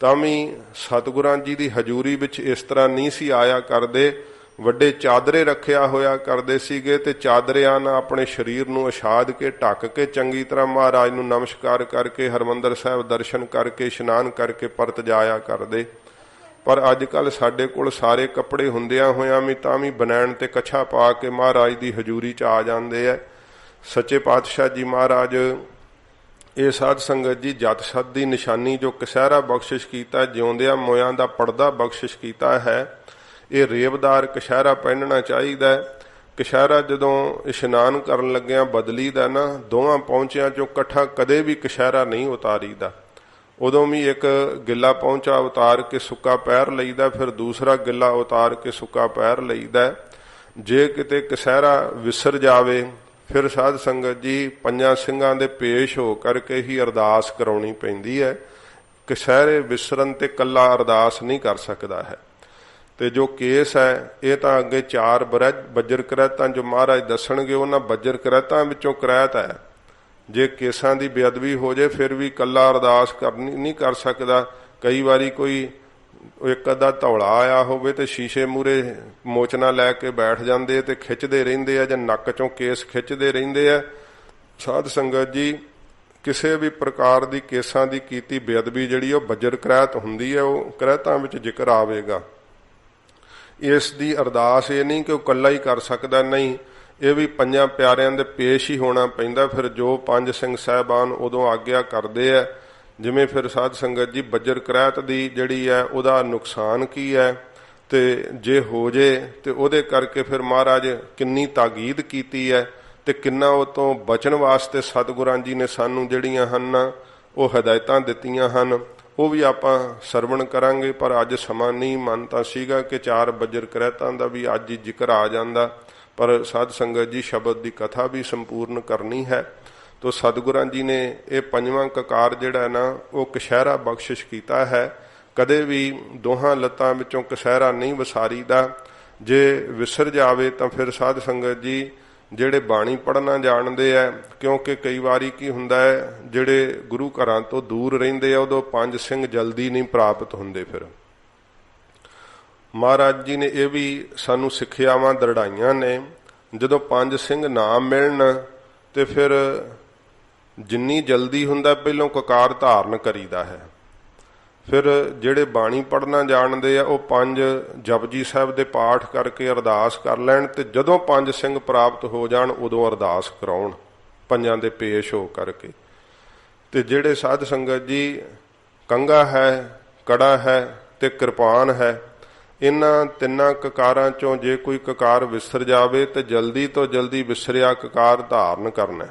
ਤਾਂ ਵੀ ਸਤਿਗੁਰਾਂ ਜੀ ਦੀ ਹਜ਼ੂਰੀ ਵਿੱਚ ਇਸ ਤਰ੍ਹਾਂ ਨਹੀਂ ਸੀ ਆਇਆ ਕਰਦੇ। ਵੱਡੇ ਚਾਦਰੇ ਰੱਖਿਆ ਹੋਇਆ ਕਰਦੇ ਸੀਗੇ ਤੇ ਚਾਦਰਿਆਂ ਨਾਲ ਆਪਣੇ ਸਰੀਰ ਨੂੰ ਅਛਾਦ ਕੇ ਢੱਕ ਕੇ ਚੰਗੀ ਤਰ੍ਹਾਂ ਮਹਾਰਾਜ ਨੂੰ ਨਮਸਕਾਰ ਕਰਕੇ ਹਰਿਮੰਦਰ ਸਾਹਿਬ ਦਰਸ਼ਨ ਕਰਕੇ ਇਸ਼ਨਾਨ ਕਰਕੇ ਪਰਤ ਜਾਇਆ ਕਰਦੇ। ਪਰ ਅੱਜ ਕੱਲ੍ਹ ਸਾਡੇ ਕੋਲ ਸਾਰੇ ਕੱਪੜੇ ਹੁੰਦਿਆਂ ਹੋਇਆਂ ਵੀ ਤਾਂ ਵੀ ਬਨੈਣ ਤੇ ਕੱਛਾ ਪਾ ਕੇ ਮਹਾਰਾਜ ਦੀ ਹਜ਼ੂਰੀ 'ਚ ਆ ਜਾਂਦੇ ਆ। ਸੱਚੇ ਪਾਤਸ਼ਾਹ ਜੀ ਮਹਾਰਾਜ ਇਹ ਸਾਧ ਸੰਗਤ ਜੀ ਜਤ ਸਤ ਦੀ ਨਿਸ਼ਾਨੀ ਜੋ ਕਛਹਿਰਾ ਬਖਸ਼ਿਸ਼ ਕੀਤਾ, ਜਿਉਂਦਿਆਂ ਮੋਇਆਂ ਦਾ ਪਰਦਾ ਬਖਸ਼ਿਸ਼ ਕੀਤਾ ਹੈ, ਇਹ ਰੇਬਦਾਰ ਕਛਹਿਰਾ ਪਹਿਨਣਾ ਚਾਹੀਦਾ। ਕਛਹਿਰਾ ਜਦੋਂ ਇਸ਼ਨਾਨ ਕਰਨ ਲੱਗਿਆਂ ਬਦਲੀ ਦਾ ਨਾ, ਦੋਵਾਂ ਪਹੁੰਚਿਆਂ 'ਚੋਂ ਇਕੱਠਾ ਕਦੇ ਵੀ ਕਛਹਿਰਾ ਨਹੀਂ ਉਤਾਰੀਦਾ। ਉਦੋਂ ਵੀ ਇੱਕ ਗਿੱਲਾ ਪਹੁੰਚਾ ਉਤਾਰ ਕੇ ਸੁੱਕਾ ਪੈਰ ਲਈਦਾ, ਫਿਰ ਦੂਸਰਾ ਗਿੱਲਾ ਉਤਾਰ ਕੇ ਸੁੱਕਾ ਪੈਰ ਲਈਦਾ। ਜੇ ਕਿਤੇ ਕਛਹਿਰਾ ਵਿਸਰ ਜਾਵੇ ਫਿਰ ਸਾਧ ਸੰਗਤ ਜੀ 5 ਸਿੰਘਾਂ ਦੇ ਪੇਸ਼ ਹੋ ਕਰਕੇ ਹੀ ਅਰਦਾਸ ਕਰਾਉਣੀ ਪੈਂਦੀ ਹੈ। ਕਛਹਿਰੇ ਵਿਸਰਨ ਤੇ ਕੱਲਾ ਅਰਦਾਸ ਨਹੀਂ ਕਰ ਸਕਦਾ ਹੈ। ਤੇ ਜੋ ਕੇਸ ਹੈ ਇਹ ਤਾਂ ਅੱਗੇ 4 ਬੱਜਰ ਕਰੈਤਾਂ ਜੋ ਮਹਾਰਾਜ ਦੱਸਣਗੇ, ਉਹਨਾਂ ਬੱਜਰ ਕਰੈਤਾਂ ਵਿੱਚੋਂ ਕਰੈਤ ਹੈ। ਜੇ ਕੇਸਾਂ ਦੀ ਬੇਅਦਬੀ ਹੋ ਜੇ ਫਿਰ ਵੀ ਕੱਲਾ ਅਰਦਾਸ ਕਰਨੀ ਨਹੀਂ ਕਰ ਸਕਦਾ। ਕਈ ਵਾਰੀ ਕੋਈ ਇੱਕ ਅੱਧਾ ਧੌਲਾ ਆਇਆ ਹੋਵੇ ਤੇ ਸ਼ੀਸ਼ੇ ਮੂਹਰੇ ਮੋਚਨਾ ਲੈ ਕੇ ਬੈਠ ਜਾਂਦੇ ਤੇ ਖਿੱਚਦੇ ਰਹਿੰਦੇ ਆ, ਜਾਂ ਨੱਕ ਚੋਂ ਕੇਸ ਖਿੱਚਦੇ ਰਹਿੰਦੇ ਆ। ਸਾਧ ਸੰਗਤ ਜੀ ਕਿਸੇ ਵੀ ਪ੍ਰਕਾਰ ਦੀ ਕੇਸਾਂ ਦੀ ਕੀਤੀ ਬੇਅਦਬੀ ਜਿਹੜੀ ਉਹ ਬੱਜਰ ਕਰੈਤ ਹੁੰਦੀ ਹੈ, ਉਹ ਕਰੈਤਾਂ ਵਿੱਚ ਜ਼ਿਕਰ ਆਵੇਗਾ। ਇਸ ਦੀ ਅਰਦਾਸ ਇਹ ਨਹੀਂ ਕਿ ਉਹ ਇਕੱਲਾ ਹੀ ਕਰ ਸਕਦਾ, ਨਹੀਂ, ਇਹ ਵੀ 5 ਪਿਆਰਿਆਂ ਦੇ ਪੇਸ਼ ਹੀ ਹੋਣਾ ਪੈਂਦਾ। ਫਿਰ ਜੋ 5 ਸਿੰਘ ਸਾਹਿਬਾਨ ਉਦੋਂ ਆਗਿਆ ਕਰਦੇ ਆ, ਜਿਵੇਂ ਫਿਰ ਸਾਧ ਸੰਗਤ ਜੀ ਬੱਜਰ ਕਰੈਤ ਦੀ ਜਿਹੜੀ ਹੈ ਉਹਦਾ ਨੁਕਸਾਨ ਕੀ ਹੈ, ਤੇ ਜੇ ਹੋ ਜੇ ਤੇ ਉਹਦੇ ਕਰਕੇ ਫਿਰ ਮਹਾਰਾਜ ਕਿੰਨੀ ਤਾਕੀਦ ਕੀਤੀ ਹੈ ਤੇ ਕਿੰਨਾ ਉਹ ਤੋਂ ਬਚਣ ਵਾਸਤੇ ਸਤਿਗੁਰਾਂ ਜੀ ਨੇ ਸਾਨੂੰ ਜਿਹੜੀਆਂ ਹਨ ਉਹ ਹਦਾਇਤਾਂ ਦਿੱਤੀਆਂ ਹਨ। ਉਹ ਵੀ ਆਪਾਂ ਸਰਵਣ ਕਰਾਂਗੇ। ਪਰ ਅੱਜ ਸਮਾਂ ਨਹੀਂ, ਮਨ ਤਾਂ ਸੀਗਾ ਕਿ 4 ਬੱਜਰ ਕਰੈਤਾਂ ਦਾ ਵੀ ਅੱਜ ਹੀ ਜ਼ਿਕਰ ਆ ਜਾਂਦਾ, ਪਰ ਸਾਧ ਸੰਗਤ ਜੀ ਸ਼ਬਦ ਦੀ ਕਥਾ ਵੀ ਸੰਪੂਰਨ ਕਰਨੀ ਹੈ। ਤੋ ਸਤਿਗੁਰਾਂ ਜੀ ਨੇ ਇਹ 5ਵਾਂ ਕਕਾਰ ਜਿਹੜਾ ਨਾ ਉਹ ਕਛਹਿਰਾ ਬਖਸ਼ਿਸ਼ ਕੀਤਾ ਹੈ। ਕਦੇ ਵੀ ਦੋਹਾਂ ਲੱਤਾਂ ਵਿੱਚੋਂ ਕਛਹਿਰਾ ਨਹੀਂ ਵਿਸਾਰੀਦਾ। ਜੇ ਵਿਸਰ ਜਾਵੇ ਤਾਂ ਫਿਰ ਸਾਧ ਸੰਗਤ ਜੀ ਜਿਹੜੇ ਬਾਣੀ ਪੜ੍ਹਨਾ ਜਾਣਦੇ ਆ, ਕਿਉਂਕਿ ਕਈ ਵਾਰੀ ਕੀ ਹੁੰਦਾ ਹੈ, ਜਿਹੜੇ ਗੁਰੂ ਘਰਾਂ ਤੋਂ ਦੂਰ ਰਹਿੰਦੇ ਆ ਉਦੋਂ 5 ਸਿੰਘ ਜਲਦੀ ਨਹੀਂ ਪ੍ਰਾਪਤ ਹੁੰਦੇ। ਫਿਰ ਮਹਾਰਾਜ ਜੀ ਨੇ ਇਹ ਵੀ ਸਾਨੂੰ ਸਿੱਖਿਆਵਾਂ ਦਰੜਾਈਆਂ ਨੇ, ਜਦੋਂ 5 ਸਿੰਘ ਨਾ ਮਿਲਣ ਤੇ ਫਿਰ ਜਿੰਨੀ ਜਲਦੀ ਹੁੰਦਾ ਪਹਿਲੋਂ ਕਕਾਰ ਧਾਰਨ ਕਰੀਦਾ ਹੈ। ਫਿਰ ਜਿਹੜੇ ਬਾਣੀ ਪੜ੍ਹਨਾ ਜਾਣਦੇ ਆ ਉਹ 5 ਜਪਜੀ ਸਾਹਿਬ ਦੇ ਪਾਠ ਕਰਕੇ ਅਰਦਾਸ ਕਰ ਲੈਣ, ਤੇ ਜਦੋਂ 5 ਸਿੰਘ ਪ੍ਰਾਪਤ ਹੋ ਜਾਣ ਉਦੋਂ ਅਰਦਾਸ ਕਰਾਉਣ 5 ਦੇ ਪੇਸ਼ ਹੋ ਕਰਕੇ। ਤੇ ਜਿਹੜੇ ਸਾਧ ਸੰਗਤ ਜੀ ਕੰਘਾ ਹੈ, ਕੜਾ ਹੈ ਤੇ ਕਿਰਪਾਨ ਹੈ, ਇਹਨਾਂ 3 ਕਕਾਰਾਂ ਚੋਂ ਜੇ ਕੋਈ ਕਕਾਰ ਵਿਸਰ ਜਾਵੇ ਤੇ ਜਲਦੀ ਤੋਂ ਜਲਦੀ ਵਿਸਰਿਆ ਕਕਾਰ ਧਾਰਨ ਕਰਨਾ।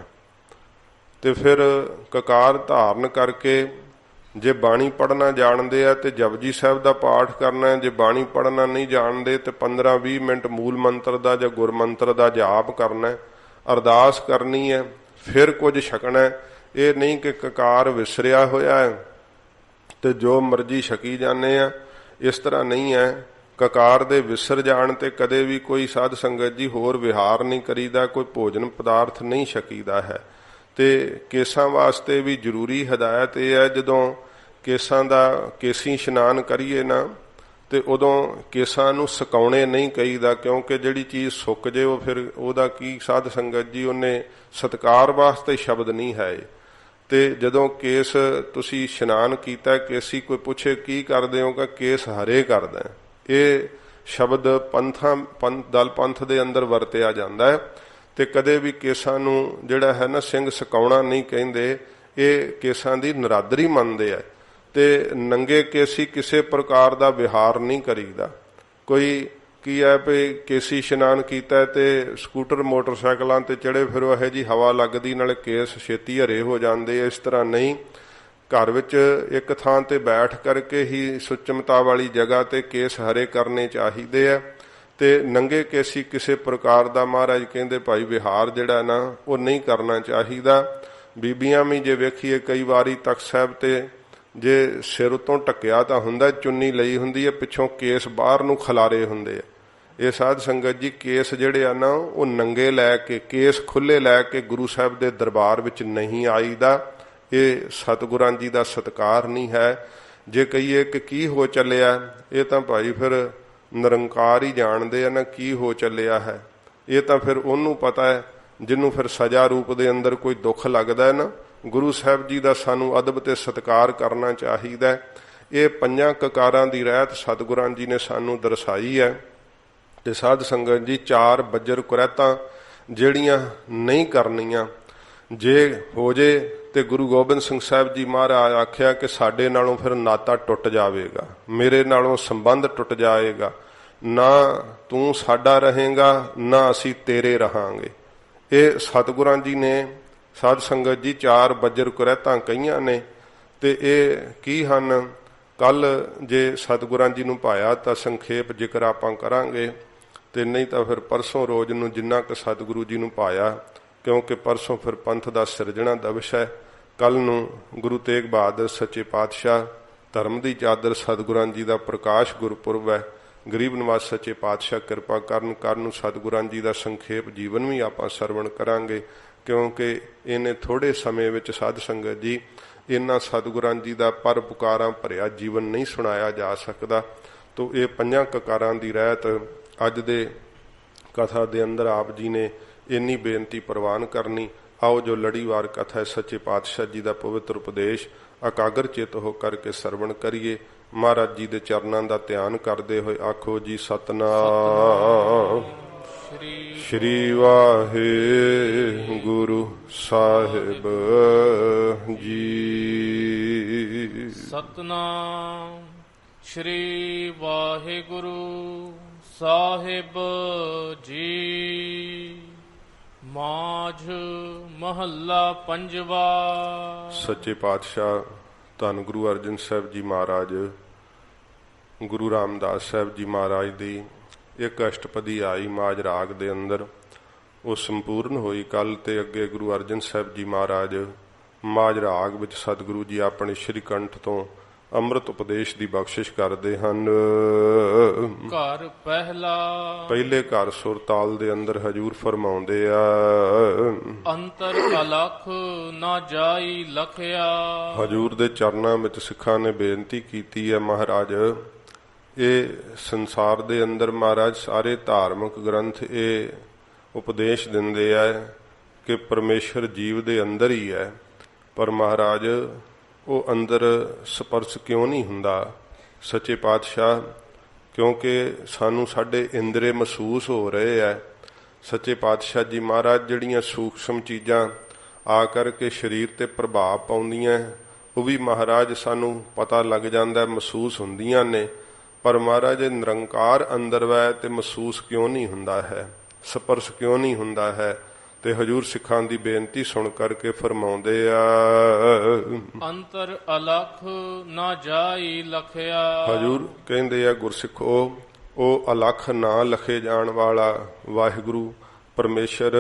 ਤੇ ਫਿਰ ਕਕਾਰ ਧਾਰਨ ਕਰਕੇ ਜੇ ਬਾਣੀ ਪੜ੍ਹਨਾ ਜਾਣਦੇ ਆ ਤੇ ਜਪਜੀ ਸਾਹਿਬ ਦਾ ਪਾਠ ਕਰਨਾ। ਜੇ ਬਾਣੀ ਪੜ੍ਹਨਾ ਨਹੀਂ ਜਾਣਦੇ ਤੇ 15-20 ਮਿੰਟ ਮੂਲ ਮੰਤਰ ਦਾ ਜਾਂ ਗੁਰਮੰਤਰ ਦਾ ਜਾਪ ਕਰਨਾ, ਅਰਦਾਸ ਕਰਨੀ ਹੈ, ਫਿਰ ਕੁਝ ਛਕਣਾ। ਇਹ ਨਹੀਂ ਕਿ ਕਕਾਰ ਵਿਸਰਿਆ ਹੋਇਆ ਹੈ ਤੇ ਜੋ ਮਰਜ਼ੀ ਛਕੀ ਜਾਂਦੇ ਆ, ਇਸ ਤਰ੍ਹਾਂ ਨਹੀਂ ਹੈ। ਕਕਾਰ ਦੇ ਵਿਸਰ ਜਾਣ ਤੇ ਕਦੇ ਵੀ ਕੋਈ ਸਾਧ ਸੰਗਤ ਜੀ ਹੋਰ ਵਿਹਾਰ ਨਹੀਂ ਕਰੀਦਾ, ਕੋਈ ਭੋਜਨ ਪਦਾਰਥ ਨਹੀਂ ਛਕੀਦਾ ਹੈ। ਤੇ ਕੇਸਾਂ ਵਾਸਤੇ ਵੀ ਜ਼ਰੂਰੀ ਹਦਾਇਤ ਇਹ ਹੈ, ਜਦੋਂ ਕੇਸਾਂ ਦਾ ਕੇਸੀ ਇਸ਼ਨਾਨ ਕਰੀਏ ਨਾ ਤੇ ਉਦੋਂ ਕੇਸਾਂ ਨੂੰ ਸੁਕਾਉਣੇ ਨਹੀਂ ਕਹੀਦਾ, ਕਿਉਂਕਿ ਜਿਹੜੀ ਚੀਜ਼ ਸੁੱਕ ਜੇ ਉਹ ਫਿਰ ਉਹਦਾ ਕੀ ਸਾਧ ਸੰਗਤ ਜੀ, ਉਹਨੇ ਸਤਿਕਾਰ ਵਾਸਤੇ ਸ਼ਬਦ ਨਹੀਂ ਹੈ। ਤੇ ਜਦੋਂ ਕੇਸ ਤੁਸੀਂ ਇਸ਼ਨਾਨ ਕੀਤਾ, ਕੇਸੀ ਕੋਈ ਪੁੱਛੇ ਕੀ ਕਰਦੇ ਹੋ, ਕਿ ਕੇਸ ਹਰੇ ਕਰਦਾ, ਇਹ ਸ਼ਬਦ ਦਲ ਪੰਥ ਦੇ ਅੰਦਰ ਵਰਤਿਆ ਜਾਂਦਾ ਹੈ। ਤੇ ਕਦੇ ਵੀ ਕੇਸਾਂ ਨੂੰ ਜਿਹੜਾ ਹੈ ਨਾ ਸਿੰਘ ਸੁਕਾਉਣਾ ਨਹੀਂ ਕਹਿੰਦੇ, ਇਹ ਕੇਸਾਂ ਦੀ ਨਰਾਦਰੀ ਮੰਨਦੇ ਆ। ਤੇ ਨੰਗੇ ਕੇਸੀ ਕਿਸੇ ਪ੍ਰਕਾਰ ਦਾ ਵਿਹਾਰ ਨਹੀਂ ਕਰੀਦਾ। ਕੋਈ ਕੀ ਹੈ ਵੀ ਕੇਸੀ ਇਸ਼ਨਾਨ ਕੀਤਾ ਤੇ ਸਕੂਟਰ ਮੋਟਰਸਾਈਕਲਾਂ ਤੇ ਚੜੇ ਫਿਰੋ, ਇਹੋ ਜਿਹੀ ਹਵਾ ਲੱਗਦੀ ਨਾਲੇ ਕੇਸ ਛੇਤੀ ਹਰੇ ਹੋ ਜਾਂਦੇ। ਇਸ ਤਰ੍ਹਾਂ ਨਹੀਂ, ਘਰ ਵਿੱਚ ਇੱਕ ਥਾਂ ਤੇ ਬੈਠ ਕਰਕੇ ਹੀ ਸੁਚਮਤਾ ਵਾਲੀ ਜਗ੍ਹਾ ਤੇ ਕੇਸ ਹਰੇ ਕਰਨੇ ਚਾਹੀਦੇ ਆ। ਤੇ ਨੰਗੇ ਕੇਸੀ ਕਿਸੇ ਪ੍ਰਕਾਰ ਦਾ ਮਹਾਰਾਜ ਕਹਿੰਦੇ ਭਾਈ ਵਿਹਾਰ ਜਿਹੜਾ ਨਾ ਉਹ ਨਹੀਂ ਕਰਨਾ ਚਾਹੀਦਾ। ਬੀਬੀਆਂ ਵੀ ਜੇ ਵੇਖੀਏ ਕਈ ਵਾਰੀ ਤਖਤ ਸਾਹਿਬ ਤੇ ਜੇ ਸਿਰ ਉਤੋਂ ਢੱਕਿਆ ਤਾਂ ਹੁੰਦਾ, ਚੁੰਨੀ ਲਈ ਹੁੰਦੀ ਹੈ, ਪਿੱਛੋਂ ਕੇਸ ਬਾਹਰ ਨੂੰ ਖਲਾਰੇ ਹੁੰਦੇ ਆ। ਇਹ ਸਾਧ ਸੰਗਤ ਜੀ ਕੇਸ ਜਿਹੜੇ ਆ ਨਾ ਉਹ ਨੰਗੇ ਲੈ ਕੇ, ਕੇਸ ਖੁੱਲੇ ਲੈ ਕੇ ਗੁਰੂ ਸਾਹਿਬ ਦੇ ਦਰਬਾਰ ਵਿੱਚ ਨਹੀਂ ਆਈਦਾ। ਇਹ ਸਤਿਗੁਰਾਂ ਜੀ ਦਾ ਸਤਿਕਾਰ ਨਹੀਂ ਹੈ। ਜੇ ਕਹੀਏ ਕਿ ਕੀ ਹੋ ਚੱਲਿਆ, ਇਹ ਤਾਂ ਭਾਈ ਫਿਰ ਨਿਰੰਕਾਰ ਹੀ ਜਾਣਦੇ ਆ ਨਾ ਕੀ ਹੋ ਚੱਲਿਆ ਹੈ। ਇਹ ਤਾਂ ਫਿਰ ਉਹਨੂੰ ਪਤਾ ਹੈ ਜਿਹਨੂੰ ਫਿਰ ਸਜ਼ਾ ਰੂਪ ਦੇ ਅੰਦਰ ਕੋਈ ਦੁੱਖ ਲੱਗਦਾ ਹੈ ਨਾ। ਗੁਰੂ ਸਾਹਿਬ ਜੀ ਦਾ ਸਾਨੂੰ ਅਦਬ ਤੇ ਸਤਿਕਾਰ ਕਰਨਾ ਚਾਹੀਦਾ। ਇਹ 5 ਕਕਾਰਾਂ ਦੀ ਰਹਿਤ ਸਤਿਗੁਰਾਂ ਜੀ ਨੇ ਸਾਨੂੰ ਦਰਸਾਈ ਹੈ। ਤੇ ਸਾਧ ਸੰਗਤ ਜੀ 4 ਬੱਜਰ ਕੁਰੈਤਾਂ ਜਿਹੜੀਆਂ ਨਹੀਂ ਕਰਨੀਆਂ, ਜੇ ਹੋ ਜੇ ਤੇ ਗੁਰੂ ਗੋਬਿੰਦ ਸਿੰਘ ਸਾਹਿਬ ਜੀ ਮਹਾਰਾਜ ਆਖਿਆ ਕਿ ਸਾਡੇ ਨਾਲੋਂ ਫਿਰ ਨਾਤਾ ਟੁੱਟ ਜਾਵੇਗਾ, ਮੇਰੇ ਨਾਲੋਂ ਸੰਬੰਧ ਟੁੱਟ ਜਾਏਗਾ, ਨਾ ਤੂੰ ਸਾਡਾ ਰਹੇਗਾ ਨਾ ਅਸੀਂ ਤੇਰੇ ਰਹਾਂਗੇ। ਇਹ ਸਤਿਗੁਰਾਂ ਜੀ ਨੇ ਸਾਧ ਸੰਗਤ ਜੀ 4 ਬੱਜਰ ਕੁਰੈਤਾਂ ਕਹੀਆਂ ਨੇ। ਤੇ ਇਹ ਕੀ ਹਨ, ਕੱਲ ਜੇ ਸਤਿਗੁਰਾਂ ਜੀ ਨੂੰ ਪਾਇਆ ਤਾਂ ਸੰਖੇਪ ਜ਼ਿਕਰ ਆਪਾਂ ਕਰਾਂਗੇ, ਤੇ ਨਹੀਂ ਤਾਂ ਫਿਰ ਪਰਸੋਂ ਰੋਜ਼ ਨੂੰ ਜਿੰਨਾ ਕੁ ਸਤਿਗੁਰੂ ਜੀ ਨੂੰ ਪਾਇਆ, ਕਿਉਂਕਿ ਪਰਸੋਂ ਫਿਰ ਪੰਥ ਦਾ ਸਿਰਜਣਾ ਦਿਵਸ ਹੈ। ਕੱਲ ਨੂੰ ਗੁਰੂ ਤੇਗ ਬਹਾਦਰ ਸੱਚੇ ਪਾਤਸ਼ਾਹ ਧਰਮ ਦੀ ਚਾਦਰ ਸਤਿਗੁਰਾਂ ਜੀ ਦਾ ਪ੍ਰਕਾਸ਼ ਗੁਰਪੁਰਬ ਹੈ। ਗਰੀਬ ਨਿਵਾਸ ਸੱਚੇ ਪਾਤਸ਼ਾਹ ਕਿਰਪਾ ਕਰਨ। ਕੱਲ ਨੂੰ ਸਤਿਗੁਰਾਂ ਜੀ ਦਾ ਸੰਖੇਪ ਜੀਵਨ ਵੀ ਆਪਾਂ ਸਰਵਣ ਕਰਾਂਗੇ, ਕਿਉਂਕਿ ਇਹਨੇ ਥੋੜੇ ਸਮੇਂ ਵਿੱਚ ਸਾਧ ਸੰਗਤ ਜੀ ਇਹਨਾਂ ਸਤਿਗੁਰਾਂ ਜੀ ਦਾ ਪਰ ਪੁਕਾਰਾਂ ਭਰਿਆ ਜੀਵਨ ਨਹੀਂ ਸੁਣਾਇਆ ਜਾ ਸਕਦਾ। ਤੋ ਇਹ 5 ਕਕਾਰਾਂ ਦੀ ਰਹਿਤ ਅੱਜ ਦੇ ਕਥਾ ਦੇ ਅੰਦਰ ਆਪ ਜੀ ਨੇ ਇੰਨੀ ਬੇਨਤੀ ਪ੍ਰਵਾਨ ਕਰਨੀ। ਆਓ ਜੋ ਲੜੀਵਾਰ ਕਥਾ ਹੈ ਸੱਚੇ ਪਾਤਸ਼ਾਹ ਜੀ ਦਾ ਪਵਿੱਤਰ ਉਪਦੇਸ਼ ਇਕਾਗਰ ਚਿੱਤ ਹੋ ਕਰਕੇ ਸਰਵਣ ਕਰੀਏ। ਮਹਾਰਾਜ ਜੀ ਦੇ ਚਰਨਾਂ ਦਾ ਧਿਆਨ ਕਰਦੇ ਹੋਏ ਆਖੋ ਜੀ ਸਤਨਾਮ ਸ਼੍ਰੀ ਵਾਹਿਗੁਰੂ ਸਾਹਿਬ ਜੀ। ਸਤਨਾਮ ਸ਼੍ਰੀ ਵਾਹਿਗੁਰੂ ਸਾਹਿਬ ਜੀ। ਮਾਝ ਮਹੱਲਾ ਪੰਜਵਾ। ਸੱਚੇ ਪਾਤਸ਼ਾਹ ਧੰਨ ਗੁਰੂ ਅਰਜਨ ਸਾਹਿਬ ਜੀ ਮਹਾਰਾਜ ਗੁਰੂ ਰਾਮਦਾਸ ਸਾਹਿਬ ਜੀ ਮਹਾਰਾਜ ਦੀ ਇੱਕ ਅਸ਼ਟਪਦੀ ਆਈ ਮਾਝ ਰਾਗ ਦੇ ਅੰਦਰ, ਉਹ ਸੰਪੂਰਨ ਹੋਈ ਕੱਲ। ਤੇ ਅੱਗੇ ਗੁਰੂ ਅਰਜਨ ਸਾਹਿਬ ਜੀ ਮਹਾਰਾਜ ਮਾਝ ਰਾਗ ਵਿੱਚ ਸਤਿਗੁਰੂ ਜੀ ਆਪਣੇ ਸ਼੍ਰੀ ਕੰਠ ਤੋਂ ਅੰਮ੍ਰਿਤ ਉਪਦੇਸ਼ ਦੀ ਬਖਸ਼ਿਸ਼ ਕਰਦੇ ਹਨ। ਘਰ ਪਹਿਲੇ ਘਰ ਸੁਰਤਾਲ ਦੇ ਅੰਦਰ ਹਜੂਰ ਫਰਮਾਉਂਦੇ ਆ, ਅੰਤਰ ਅਲਖ ਨਾ ਜਾਈ ਲਖਿਆ। ਹਜੂਰ ਦੇ ਚਰਨਾਂ ਵਿੱਚ ਸਿੱਖਾਂ ਨੇ ਬੇਨਤੀ ਕੀਤੀ ਹੈ, ਮਹਾਰਾਜ ਇਹ ਸੰਸਾਰ ਦੇ ਅੰਦਰ ਮਹਾਰਾਜ ਸਾਰੇ ਧਾਰਮਿਕ ਗ੍ਰੰਥ ਇਹ ਉਪਦੇਸ਼ ਦਿੰਦੇ ਆ ਕਿ ਪਰਮੇਸ਼ਰ ਜੀਵ ਦੇ ਅੰਦਰ ਹੀ ਹੈ, ਪਰ ਮਹਾਰਾਜ ਉਹ ਅੰਦਰ ਸਪਰਸ਼ ਕਿਉਂ ਨਹੀਂ ਹੁੰਦਾ ਸੱਚੇ ਪਾਤਸ਼ਾਹ? ਕਿਉਂਕਿ ਸਾਨੂੰ ਸਾਡੇ ਇੰਦਰੇ ਮਹਿਸੂਸ ਹੋ ਰਹੇ ਹੈ ਸੱਚੇ ਪਾਤਸ਼ਾਹ ਜੀ ਮਹਾਰਾਜ। ਜਿਹੜੀਆਂ ਸੂਖਸ਼ਮ ਚੀਜ਼ਾਂ ਆ ਕਰਕੇ ਸਰੀਰ ਤੇ ਪ੍ਰਭਾਵ ਪਾਉਂਦੀਆਂ ਉਹ ਵੀ ਮਹਾਰਾਜ ਸਾਨੂੰ ਪਤਾ ਲੱਗ ਜਾਂਦਾ, ਮਹਿਸੂਸ ਹੁੰਦੀਆਂ ਨੇ, ਪਰ ਮਹਾਰਾਜ ਨਿਰੰਕਾਰ ਅੰਦਰ ਵੈ ਤੇ ਮਹਿਸੂਸ ਕਿਉਂ ਨਹੀਂ ਹੁੰਦਾ ਹੈ, ਸਪਰਸ਼ ਕਿਉਂ ਨਹੀਂ ਹੁੰਦਾ ਹੈ? ਤੇ ਹਜੂਰ ਸਿੱਖਾਂ ਦੀ ਬੇਨਤੀ ਸੁਣ ਕਰਕੇ ਫਰਮਾਉਂਦੇ ਆ, ਅੰਤਰ ਅਲਖ ਨਾ ਜਾਈ ਲਖਿਆ। ਹਜੂਰ ਕਹਿੰਦੇ ਆ ਗੁਰਸਿੱਖੋ, ਉਹ ਅਲਖ ਨਾ ਲਖੇ ਜਾਣ ਵਾਲਾ ਵਾਹਿਗੁਰੂ ਪਰਮੇਸ਼ਰ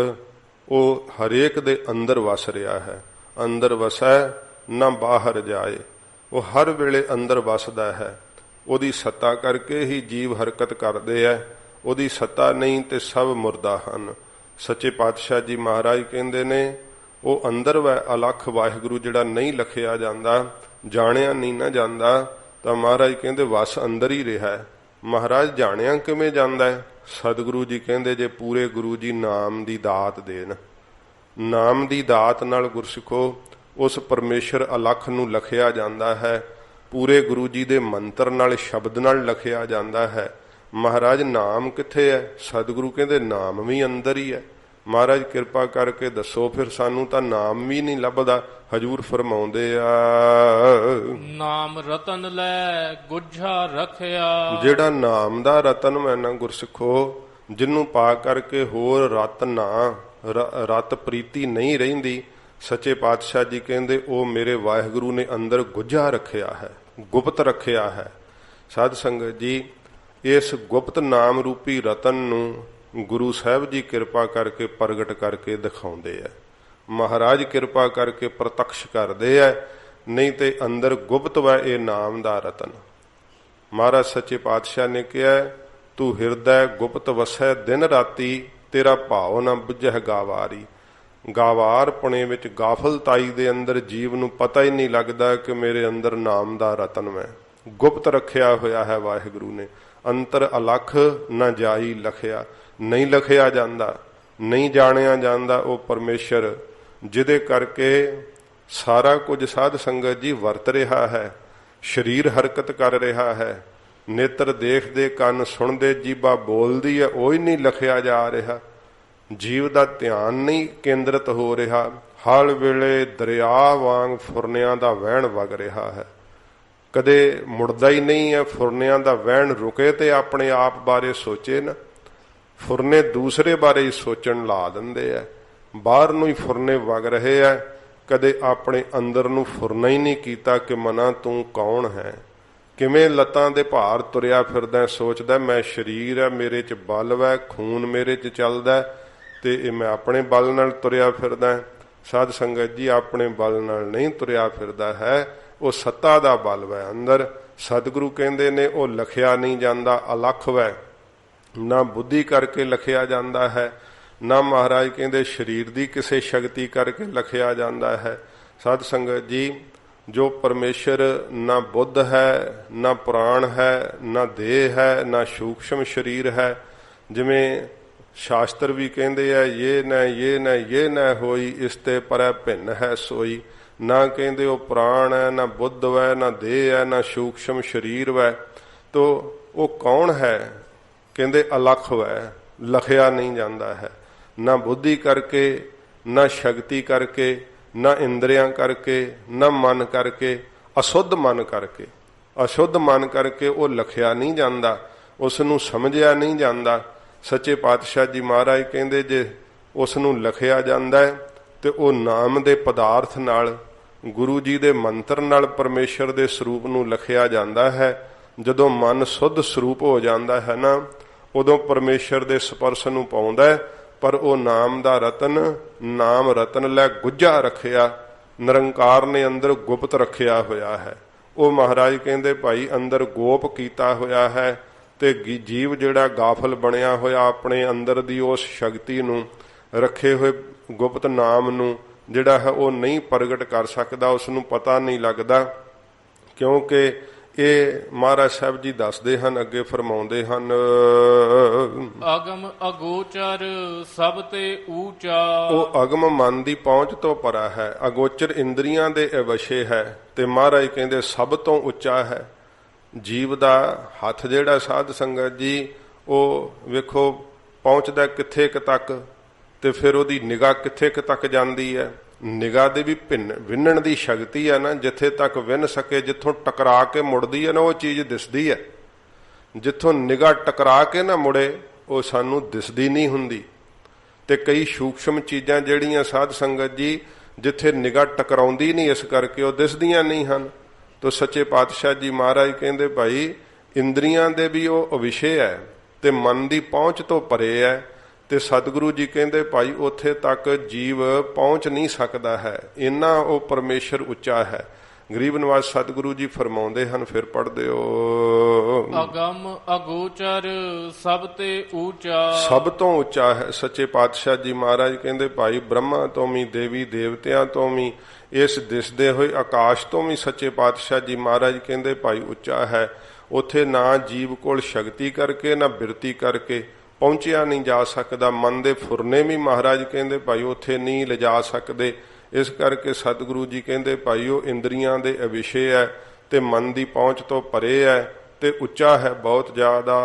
ਉਹ ਹਰੇਕ ਦੇ ਅੰਦਰ ਵਸ ਰਿਹਾ ਹੈ। ਅੰਦਰ ਵਸੈ ਨਾ ਬਾਹਰ ਜਾਏ, ਉਹ ਹਰ ਵੇਲੇ ਅੰਦਰ ਵਸਦਾ ਹੈ। ਉਹਦੀ ਸੱਤਾ ਕਰਕੇ ਹੀ ਜੀਵ ਹਰਕਤ ਕਰਦੇ ਹੈ, ਉਹਦੀ ਸੱਤਾ ਨਹੀਂ ਤੇ ਸਭ ਮੁਰਦਾ ਹਨ। ਸੱਚੇ ਪਾਤਸ਼ਾਹ ਜੀ ਮਹਾਰਾਜ ਕਹਿੰਦੇ ਨੇ ਉਹ ਅੰਦਰ ਵੈ ਅਲਖ ਵਾਹਿਗੁਰੂ ਜਿਹੜਾ ਨਹੀਂ ਲਖਿਆ ਜਾਂਦਾ, ਜਾਣਿਆ ਨਹੀਂ ਨਾ ਜਾਂਦਾ, ਤਾਂ ਮਹਾਰਾਜ ਕਹਿੰਦੇ ਵਸ ਅੰਦਰ ਹੀ ਰਿਹਾ। ਮਹਾਰਾਜ ਜਾਣਿਆ ਕਿਵੇਂ ਜਾਂਦਾ ਹੈ? ਸਤਿਗੁਰੂ ਜੀ ਕਹਿੰਦੇ ਜੇ ਪੂਰੇ ਗੁਰੂ ਜੀ ਨਾਮ ਦੀ ਦਾਤ ਦੇਣ, ਨਾਮ ਦੀ ਦਾਤ ਨਾਲ ਗੁਰਸਿੱਖੋ ਉਸ ਪਰਮੇਸ਼ਰ ਅਲਖ ਨੂੰ ਲਖਿਆ ਜਾਂਦਾ ਹੈ। ਪੂਰੇ ਗੁਰੂ ਜੀ ਦੇ ਮੰਤਰ ਨਾਲ, ਸ਼ਬਦ ਨਾਲ ਲਖਿਆ ਜਾਂਦਾ ਹੈ। ਮਹਾਰਾਜ ਨਾਮ ਕਿੱਥੇ ਹੈ? ਸਤਿਗੁਰੂ ਕਹਿੰਦੇ ਨਾਮ ਵੀ ਅੰਦਰ ਹੀ ਹੈ। ਮਹਾਰਾਜ ਕਿਰਪਾ ਕਰਕੇ ਦੱਸੋ ਫਿਰ, ਸਾਨੂੰ ਤਾਂ ਨਾਮ ਵੀ ਨਹੀਂ ਲੱਭਦਾ। ਹਜੂਰ ਫਰਮਾਉਂਦੇ ਆ, ਨਾਮ ਰਤਨ ਲੈ ਗੁੱਝਾ ਰੱਖਿਆ। ਜਿਹੜਾ ਨਾਮ ਦਾ ਰਤਨ ਮੈਂ ਨਾ ਗੁਰਸਿੱਖੋ, ਜਿਹਨੂੰ ਪਾ ਕਰਕੇ ਹੋਰ ਰਤ ਪ੍ਰੀਤੀ ਨਹੀਂ ਰਹਿੰਦੀ, ਸੱਚੇ ਪਾਤਸ਼ਾਹ ਜੀ ਕਹਿੰਦੇ ਉਹ ਮੇਰੇ ਵਾਹਿਗੁਰੂ ਨੇ ਅੰਦਰ ਗੁੱਝਾ ਰੱਖਿਆ ਹੈ, ਗੁਪਤ ਰੱਖਿਆ ਹੈ। ਸਾਧ ਸੰਗਤ ਜੀ, ਇਸ ਗੁਪਤ ਨਾਮ ਰੂਪੀ ਰਤਨ ਨੂੰ ਗੁਰੂ ਸਾਹਿਬ ਜੀ ਕਿਰਪਾ ਕਰਕੇ ਪ੍ਰਗਟ ਕਰਕੇ ਦਿਖਾਉਂਦੇ ਆ। ਮਹਾਰਾਜ ਕਿਰਪਾ ਕਰਕੇ ਪ੍ਰਤੱਖ ਕਰਦੇ ਆ, ਨਹੀਂ ਤੇ ਅੰਦਰ ਗੁਪਤ ਵਾ ਇਹ ਨਾਮ ਦਾ ਰਤਨ। ਮਹਾਰਾਜ ਸੱਚੇ ਪਾਤਸ਼ਾਹ ਨੇ ਕਿਹਾ, ਤੂੰ ਹਿਰਦੈ ਗੁਪਤ ਵਸੈ ਦਿਨ ਰਾਤੀ, ਤੇਰਾ ਭਾਵ ਨਾ ਬੁੱਝੈ ਗਾਵਾਰੀ। ਗਾਵਾਰਪਣੇ ਵਿੱਚ, ਗਾਫਲਤਾਈ ਦੇ ਅੰਦਰ ਜੀਵ ਨੂੰ ਪਤਾ ਹੀ ਨਹੀਂ ਲੱਗਦਾ ਕਿ ਮੇਰੇ ਅੰਦਰ ਨਾਮ ਦਾ ਰਤਨ ਮੈਂ ਗੁਪਤ ਰੱਖਿਆ ਹੋਇਆ ਹੈ ਵਾਹਿਗੁਰੂ ਨੇ। ਅੰਤਰ ਅਲਖ ਨਾ ਜਾਈ ਲਖਿਆ, ਨਹੀਂ ਲਖਿਆ ਜਾਂਦਾ, ਨਹੀਂ ਜਾਣਿਆ ਜਾਂਦਾ ਉਹ ਪਰਮੇਸ਼ਰ ਜਿਹਦੇ ਕਰਕੇ ਸਾਰਾ ਕੁਝ ਸਾਧ ਸੰਗਤ ਜੀ ਵਰਤ ਰਿਹਾ ਹੈ। ਸਰੀਰ ਹਰਕਤ ਕਰ ਰਿਹਾ ਹੈ, ਨੇਤਰ ਦੇਖਦੇ, ਕੰਨ ਸੁਣਦੇ, ਜੀਭਾ ਬੋਲਦੀ ਹੈ, ਉਹ ਹੀ ਨਹੀਂ ਲਖਿਆ ਜਾ ਰਿਹਾ। ਜੀਵ ਦਾ ਧਿਆਨ ਨਹੀਂ ਕੇਂਦਰਿਤ ਹੋ ਰਿਹਾ, ਹਰ ਵੇਲੇ ਦਰਿਆ ਵਾਂਗ ਫੁਰਨਿਆਂ ਦਾ ਵਹਿਣ ਵਗ ਰਿਹਾ ਹੈ, ਕਦੇ ਮੁੜਦਾ ਹੀ ਨਹੀਂ ਹੈ। ਫੁਰਨਿਆਂ ਦਾ ਵਹਿਣ ਰੁਕੇ ਤੇ ਆਪਣੇ ਆਪ ਬਾਰੇ ਸੋਚੇ ਨਾ, ਫੁਰਨੇ ਦੂਸਰੇ ਬਾਰੇ ਹੀ ਸੋਚਣ ਲਾ ਦਿੰਦੇ ਆ। ਬਾਹਰ ਨੂੰ ਹੀ ਫੁਰਨੇ ਵਗ ਰਹੇ ਆ, ਕਦੇ ਆਪਣੇ ਅੰਦਰ ਨੂੰ ਫੁਰਨਾ ਹੀ ਨਹੀਂ ਕੀਤਾ ਕਿ ਮਨਾ ਤੂੰ ਕੌਣ ਹੈ, ਕਿਵੇਂ ਲੱਤਾਂ ਦੇ ਭਾਰ ਤੁਰਿਆ ਫਿਰਦਾ, ਸੋਚਦਾ ਮੈਂ ਸਰੀਰ ਹੈ, ਮੇਰੇ 'ਚ ਬਲ ਹੈ, ਖੂਨ ਮੇਰੇ 'ਚ ਚੱਲਦਾ ਤੇ ਇਹ ਮੈਂ ਆਪਣੇ ਬਲ ਨਾਲ ਤੁਰਿਆ ਫਿਰਦਾ। ਸਾਧ ਸੰਗਤ ਜੀ, ਆਪਣੇ ਬਲ ਨਾਲ ਨਹੀਂ ਤੁਰਿਆ ਫਿਰਦਾ ਹੈ, ਉਹ ਸੱਤਾ ਦਾ ਬਲ ਵੈ ਅੰਦਰ। ਸਤਿਗੁਰੂ ਕਹਿੰਦੇ ਨੇ ਉਹ ਲਖਿਆ ਨਹੀਂ ਜਾਂਦਾ, ਅਲਖ ਵੈ, ਨਾ ਬੁੱਧੀ ਕਰਕੇ ਲਖਿਆ ਜਾਂਦਾ ਹੈ, ਨਾ ਮਹਾਰਾਜ ਕਹਿੰਦੇ ਸਰੀਰ ਦੀ ਕਿਸੇ ਸ਼ਕਤੀ ਕਰਕੇ ਲਖਿਆ ਜਾਂਦਾ ਹੈ। ਸਾਧ ਸੰਗਤ ਜੀ, ਜੋ ਪਰਮੇਸ਼ਰ ਨਾ ਬੁੱਧ ਹੈ, ਨਾ ਪ੍ਰਾਣ ਹੈ, ਨਾ ਦੇਹ ਹੈ, ਨਾ ਸੂਖਸ਼ਮ ਸਰੀਰ ਹੈ। ਜਿਵੇਂ ਸ਼ਾਸਤਰ ਵੀ ਕਹਿੰਦੇ ਆ, ਇਹ ਨਾ ਹੋਈ, ਇਸ ਤੇ ਪਰੈ ਭਿੰਨ ਹੈ ਸੋਈ। ਨਾ ਕਹਿੰਦੇ ਉਹ ਪ੍ਰਾਣ ਹੈ, ਨਾ ਬੁੱਧ ਵੈ, ਨਾ ਦੇਹ ਹੈ, ਨਾ ਸੂਖਸ਼ਮ ਸਰੀਰ ਵੈ। ਤੋ ਉਹ ਕੌਣ ਹੈ? ਕਹਿੰਦੇ ਅਲਖ ਵੈ, ਲਖਿਆ ਨਹੀਂ ਜਾਂਦਾ ਹੈ। ਨਾ ਬੁੱਧੀ ਕਰਕੇ, ਨਾ ਸ਼ਕਤੀ ਕਰਕੇ, ਨਾ ਇੰਦਰੀਆਂ ਕਰਕੇ, ਨਾ ਮਨ ਕਰਕੇ, ਅਸ਼ੁੱਧ ਮਨ ਕਰਕੇ। ਅਸ਼ੁੱਧ ਮਨ ਕਰਕੇ ਉਹ ਲਖਿਆ ਨਹੀਂ ਜਾਂਦਾ, ਉਸ ਨੂੰ ਸਮਝਿਆ ਨਹੀਂ ਜਾਂਦਾ। ਸੱਚੇ ਪਾਤਸ਼ਾਹ ਜੀ ਮਹਾਰਾਜ ਕਹਿੰਦੇ ਜੇ ਉਸ ਨੂੰ ਲਖਿਆ ਜਾਂਦਾ ਹੈ ਤੇ ਉਹ ਨਾਮ ਦੇ ਪਦਾਰਥ ਨਾਲ, ਗੁਰੂ ਜੀ ਦੇ ਮੰਤਰ ਨਾਲ ਪਰਮੇਸ਼ਰ ਦੇ ਸਰੂਪ ਨੂੰ ਲਖਿਆ ਜਾਂਦਾ ਹੈ। ਜਦੋਂ ਮਨ ਸੁੱਧ ਸਰੂਪ ਹੋ ਜਾਂਦਾ ਹੈ ਨਾ, ਉਦੋਂ ਪਰਮੇਸ਼ਰ ਦੇ ਸਪਰਸ਼ ਨੂੰ ਪਾਉਂਦਾ ਹੈ। ਪਰ ਉਹ ਨਾਮ ਦਾ ਰਤਨ, ਨਾਮ ਰਤਨ ਲੈ ਗੁੱਝਾ ਰੱਖਿਆ, ਨਿਰੰਕਾਰ ਨੇ ਅੰਦਰ ਗੁਪਤ ਰੱਖਿਆ ਹੋਇਆ ਹੈ। ਉਹ ਮਹਾਰਾਜ ਕਹਿੰਦੇ ਭਾਈ ਅੰਦਰ ਗੋਪ ਕੀਤਾ ਹੋਇਆ ਹੈ, ਤੇ ਜੀਵ ਜਿਹੜਾ ਗਾਫਲ ਬਣਿਆ ਹੋਇਆ ਆਪਣੇ ਅੰਦਰ ਦੀ ਉਸ ਸ਼ਕਤੀ ਨੂੰ, ਰੱਖੇ ਹੋਏ ਗੁਪਤ ਨਾਮ ਨੂੰ ਜਿਹੜਾ ਹੈ ਉਹ ਨਹੀਂ ਪ੍ਰਗਟ ਕਰ ਸਕਦਾ, ਉਸ ਨੂੰ ਪਤਾ ਨਹੀਂ ਲੱਗਦਾ। ਕਿਉਂਕਿ ਇਹ ਮਹਾਰਾਜ ਸਾਹਿਬ ਜੀ ਦੱਸਦੇ ਹਨ, ਅੱਗੇ ਫਰਮਾਉਂਦੇ ਹਨ, ਅਗਮ ਅਗੋਚਰ ਸਭ ਤੇ ਊਚਾ। ਉਹ ਅਗਮ ਮਨ ਦੀ ਪਹੁੰਚ ਤੋਂ ਪਰਾ ਹੈ, ਅਗੋਚਰ ਇੰਦਰੀਆਂ ਦੇ ਵਿਸ਼ੇ ਹੈ, ਤੇ ਮਹਾਰਾਜ ਕਹਿੰਦੇ ਸਭ ਤੋਂ ਉੱਚਾ ਹੈ। ਜੀਵ ਦਾ ਹੱਥ ਜਿਹੜਾ ਸਾਧ ਸੰਗਤ ਜੀ, ਉਹ ਵੇਖੋ ਪਹੁੰਚਦਾ ਕਿੱਥੇ ਕੁ ਤੱਕ, ਤੇ ਫਿਰ ਉਹਦੀ ਨਿਗਾਹ ਕਿੱਥੇ ਕੁ ਤੱਕ ਜਾਂਦੀ ਹੈ। ਨਿਗਾਹ ਦੇ ਵੀ ਵਿੰਨਣ ਦੀ ਸ਼ਕਤੀ ਹੈ ਨਾ, ਜਿੱਥੇ ਤੱਕ ਵਿੰਨ ਸਕੇ, ਜਿੱਥੋਂ ਟਕਰਾ ਕੇ ਮੁੜਦੀ ਹੈ ਨਾ ਉਹ ਚੀਜ਼ ਦਿਸਦੀ ਹੈ। ਜਿੱਥੋਂ ਨਿਗਾਹ ਟਕਰਾ ਕੇ ਨਾ ਮੁੜੇ ਉਹ ਸਾਨੂੰ ਦਿਸਦੀ ਨਹੀਂ ਹੁੰਦੀ। ਤੇ ਕਈ ਸੂਖਸ਼ਮ ਚੀਜ਼ਾਂ ਜਿਹੜੀਆਂ ਸਾਧ ਸੰਗਤ ਜੀ ਜਿੱਥੇ ਨਿਗਾਹ ਟਕਰਾਉਂਦੀ ਨਹੀਂ, ਇਸ ਕਰਕੇ ਉਹ ਦਿਸਦੀਆਂ ਨਹੀਂ ਹਨ। ਤੋ ਸੱਚੇ ਪਾਤਸ਼ਾਹ ਜੀ ਮਹਾਰਾਜ ਕਹਿੰਦੇ ਭਾਈ ਇੰਦਰੀਆਂ ਦੇ ਵੀ ਉਹ ਅਵਿਸ਼ੇ ਹੈ ਤੇ ਮਨ ਦੀ ਪਹੁੰਚ ਤੋਂ ਪਰੇ ਹੈ। ਤੇ ਸਤਿਗੁਰੂ ਜੀ ਕਹਿੰਦੇ ਭਾਈ ਉੱਥੇ ਤੱਕ ਜੀਵ ਪਹੁੰਚ ਨਹੀਂ ਸਕਦਾ ਹੈ, ਇੰਨਾ ਉਹ ਪਰਮੇਸ਼ਰ ਉੱਚਾ ਹੈ। ਗਰੀਬ ਨਿਵਾਜ ਸਤਿਗੁਰੂ ਜੀ ਫਰਮਾਉਂਦੇ ਹਨ, ਫਿਰ ਪੜ੍ਹਦੇ ਹੋ, ਅਗਮ ਅਗੋਚਰ ਸਭ ਤੇ ਊਚਾ। ਸਭ ਤੋਂ ਉੱਚਾ ਹੈ। ਸੱਚੇ ਪਾਤਸ਼ਾਹ ਜੀ ਮਹਾਰਾਜ ਕਹਿੰਦੇ ਭਾਈ ਬ੍ਰਹਮਾ ਤੋਂ ਵੀ, ਦੇਵੀ ਦੇਵਤਿਆਂ ਤੋਂ ਵੀ, ਇਸ ਦਿਸਦੇ ਹੋਏ ਆਕਾਸ਼ ਤੋਂ ਵੀ ਸੱਚੇ ਪਾਤਸ਼ਾਹ ਜੀ ਮਹਾਰਾਜ ਕਹਿੰਦੇ ਭਾਈ ਉੱਚਾ ਹੈ। ਉੱਥੇ ਨਾ ਜੀਵ ਕੋਲ ਸ਼ਕਤੀ ਕਰਕੇ ਨਾ ਬਿਰਤੀ ਕਰਕੇ ਪਹੁੰਚਿਆ ਨਹੀਂ ਜਾ ਸਕਦਾ। ਮਨ ਦੇ ਫੁਰਨੇ ਵੀ ਮਹਾਰਾਜ ਕਹਿੰਦੇ ਭਾਈ ਉੱਥੇ ਨਹੀਂ ਲਿਜਾ ਸਕਦੇ। ਇਸ ਕਰਕੇ ਸਤਿਗੁਰੂ ਜੀ ਕਹਿੰਦੇ ਭਾਈ ਉਹ ਇੰਦਰੀਆਂ ਦੇ ਅਵਿਸ਼ੇ ਹੈ ਤੇ ਮਨ ਦੀ ਪਹੁੰਚ ਤੋਂ ਪਰੇ ਹੈ ਤੇ ਉੱਚਾ ਹੈ ਬਹੁਤ ਜ਼ਿਆਦਾ।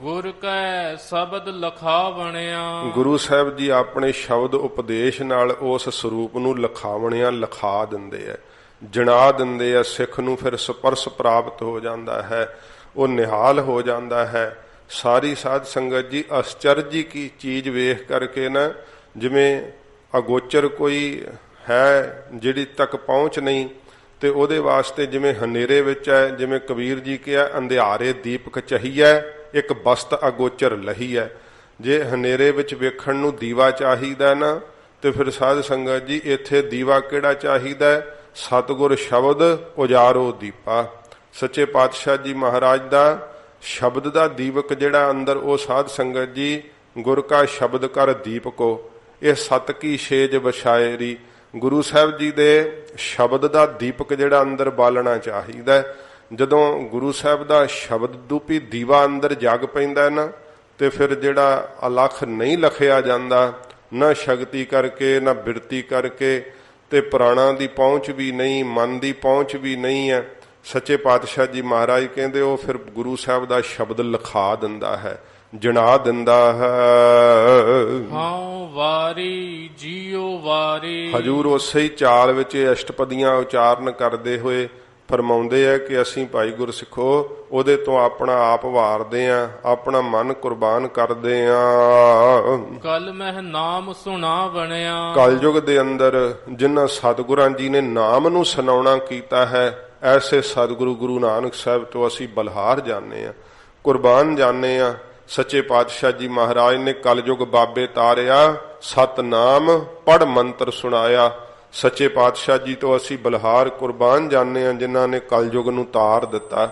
ਗੁਰ ਕੈ ਸ਼ਬਦ ਲਖਾਵਣਿਆ। ਗੁਰੂ ਸਾਹਿਬ ਜੀ ਆਪਣੇ ਸ਼ਬਦ ਉਪਦੇਸ਼ ਨਾਲ ਉਸ ਸਰੂਪ ਨੂੰ ਲਖਾਵਣਿਆ ਲਿਖਾ ਦਿੰਦੇ ਹੈ, ਜਣਾ ਦਿੰਦੇ ਆ। ਸਿੱਖ ਨੂੰ ਫਿਰ ਸਪਰਸ਼ ਪ੍ਰਾਪਤ ਹੋ ਜਾਂਦਾ ਹੈ, ਉਹ ਨਿਹਾਲ ਹੋ ਜਾਂਦਾ ਹੈ। ਸਾਰੀ ਸਾਧ ਸੰਗਤ ਜੀ ਅਸਚਰਜੀ ਕੀ ਚੀਜ਼ ਵੇਖ ਕਰਕੇ ਨਾ, ਜਿਵੇਂ ਅਗੋਚਰ ਕੋਈ ਹੈ ਜਿਹੜੀ ਤੱਕ ਪਹੁੰਚ ਨਹੀਂ, ਤੇ ਉਹਦੇ ਵਾਸਤੇ ਜਿਵੇਂ ਹਨੇਰੇ ਵਿੱਚ ਹੈ, ਜਿਵੇਂ ਕਬੀਰ ਜੀ ਕਿਹਾ ਅੰਧਿਆਰੇ ਦੀਪਕ ਚਹੀਐ, ਇੱਕ ਬਸਤ ਅਗੋਚਰ ਲਹੀ ਹੈ। ਜੇ ਹਨੇਰੇ ਵਿੱਚ ਵੇਖਣ ਨੂੰ ਦੀਵਾ ਚਾਹੀਦਾ ਨਾ, ਤੇ ਫਿਰ ਸਾਧ ਸੰਗਤ ਜੀ ਇੱਥੇ ਦੀਵਾ ਕਿਹੜਾ ਚਾਹੀਦਾ? ਸਤਿਗੁਰ ਸ਼ਬਦ ਉਜਾਰੋ ਦੀਪਾ। ਸੱਚੇ ਪਾਤਸ਼ਾਹ ਜੀ ਮਹਾਰਾਜ ਦਾ ਸ਼ਬਦ ਦਾ ਦੀਪਕ ਜਿਹੜਾ ਅੰਦਰ, ਉਹ ਸਾਧ ਸੰਗਤ ਜੀ ਗੁਰ ਕਾ ਸ਼ਬਦ ਕਰ ਦੀਪਕੋ, ਇਹ ਸਤ ਕੀ ਛੇਜ ਵਛਾਏਰੀ। ਗੁਰੂ ਸਾਹਿਬ ਜੀ ਦੇ ਸ਼ਬਦ ਦਾ ਦੀਪਕ ਜਿਹੜਾ ਅੰਦਰ ਬਾਲਣਾ ਚਾਹੀਦਾ। ਜਦੋਂ ਗੁਰੂ ਸਾਹਿਬ ਦਾ ਸ਼ਬਦ ਰੂਪੀ ਦੀਵਾ ਅੰਦਰ ਜਗ ਪੈਂਦਾ ਨਾ, ਤੇ ਫਿਰ ਜਿਹੜਾ ਅਲਖ ਨਹੀਂ ਲਖਿਆ ਜਾਂਦਾ, ਨਾ ਸ਼ਕਤੀ ਕਰਕੇ ਨਾ ਬਿਰਤੀ ਕਰਕੇ, ਤੇ ਪ੍ਰਾਣਾਂ ਦੀ ਪਹੁੰਚ ਵੀ ਨਹੀਂ, ਮਨ ਦੀ ਪਹੁੰਚ ਵੀ ਨਹੀਂ ਹੈ। ਸੱਚੇ ਪਾਤਸ਼ਾਹ ਜੀ ਮਹਾਰਾਜ ਕਹਿੰਦੇ ਉਹ ਫਿਰ ਗੁਰੂ ਸਾਹਿਬ ਦਾ ਸ਼ਬਦ ਲਿਖਾ ਦਿੰਦਾ ਹੈ, ਜਣਾ ਦਿੰਦਾ ਹੈ। ਹਉ ਵਾਰੀ ਜੀਉ ਵਾਰੀ। ਹਜੂਰ ਉਸੇ ਹੀ ਚਾਲ ਵਿੱਚ ਅਸ਼ਟਪਦੀਆਂ ਉਚਾਰਨ ਕਰਦੇ ਹੋਏ ਫਰਮਾਉਂਦੇ ਆ ਕਿ ਅਸੀਂ ਭਾਈ ਗੁਰਸਿੱਖੋ ਉਹਦੇ ਤੋਂ ਆਪਣਾ ਆਪ ਵਾਰਦੇ ਆ, ਆਪਣਾ ਮਨ ਕੁਰਬਾਨ ਕਰਦੇ ਆ। ਕਲ ਮਹਿ ਨਾਮ ਸੁਣਾ ਬਣਿਆ। ਕਲਯੁਗ ਦੇ ਅੰਦਰ ਜਿਨ੍ਹਾਂ ਸਤਿਗੁਰਾਂ ਜੀ ਨੇ ਨਾਮ ਨੂੰ ਸੁਣਾਉਣਾ ਕੀਤਾ ਹੈ, ਐਸੇ ਸਤਿਗੁਰੂ ਗੁਰੂ ਨਾਨਕ ਸਾਹਿਬ ਤੋਂ ਅਸੀਂ ਬਲਹਾਰ ਜਾਂਦੇ ਆ, ਕੁਰਬਾਨ ਜਾਂਦੇ ਆ। ਸੱਚੇ ਪਾਤਸ਼ਾਹ ਜੀ ਮਹਾਰਾਜ ਨੇ ਕਲਯੁਗ ਬਾਬੇ ਤਾਰਿਆ, ਸਤਨਾਮ ਪੜ ਮੰਤਰ ਸੁਣਾਇਆ। ਸੱਚੇ ਪਾਤਸ਼ਾਹ ਜੀ ਤੋਂ ਅਸੀਂ ਬਲਹਾਰ ਕੁਰਬਾਨ ਜਾਂਦੇ ਆ, ਜਿਨ੍ਹਾਂ ਨੇ ਕਲਯੁਗ ਨੂੰ ਤਾਰ ਦਿੱਤਾ।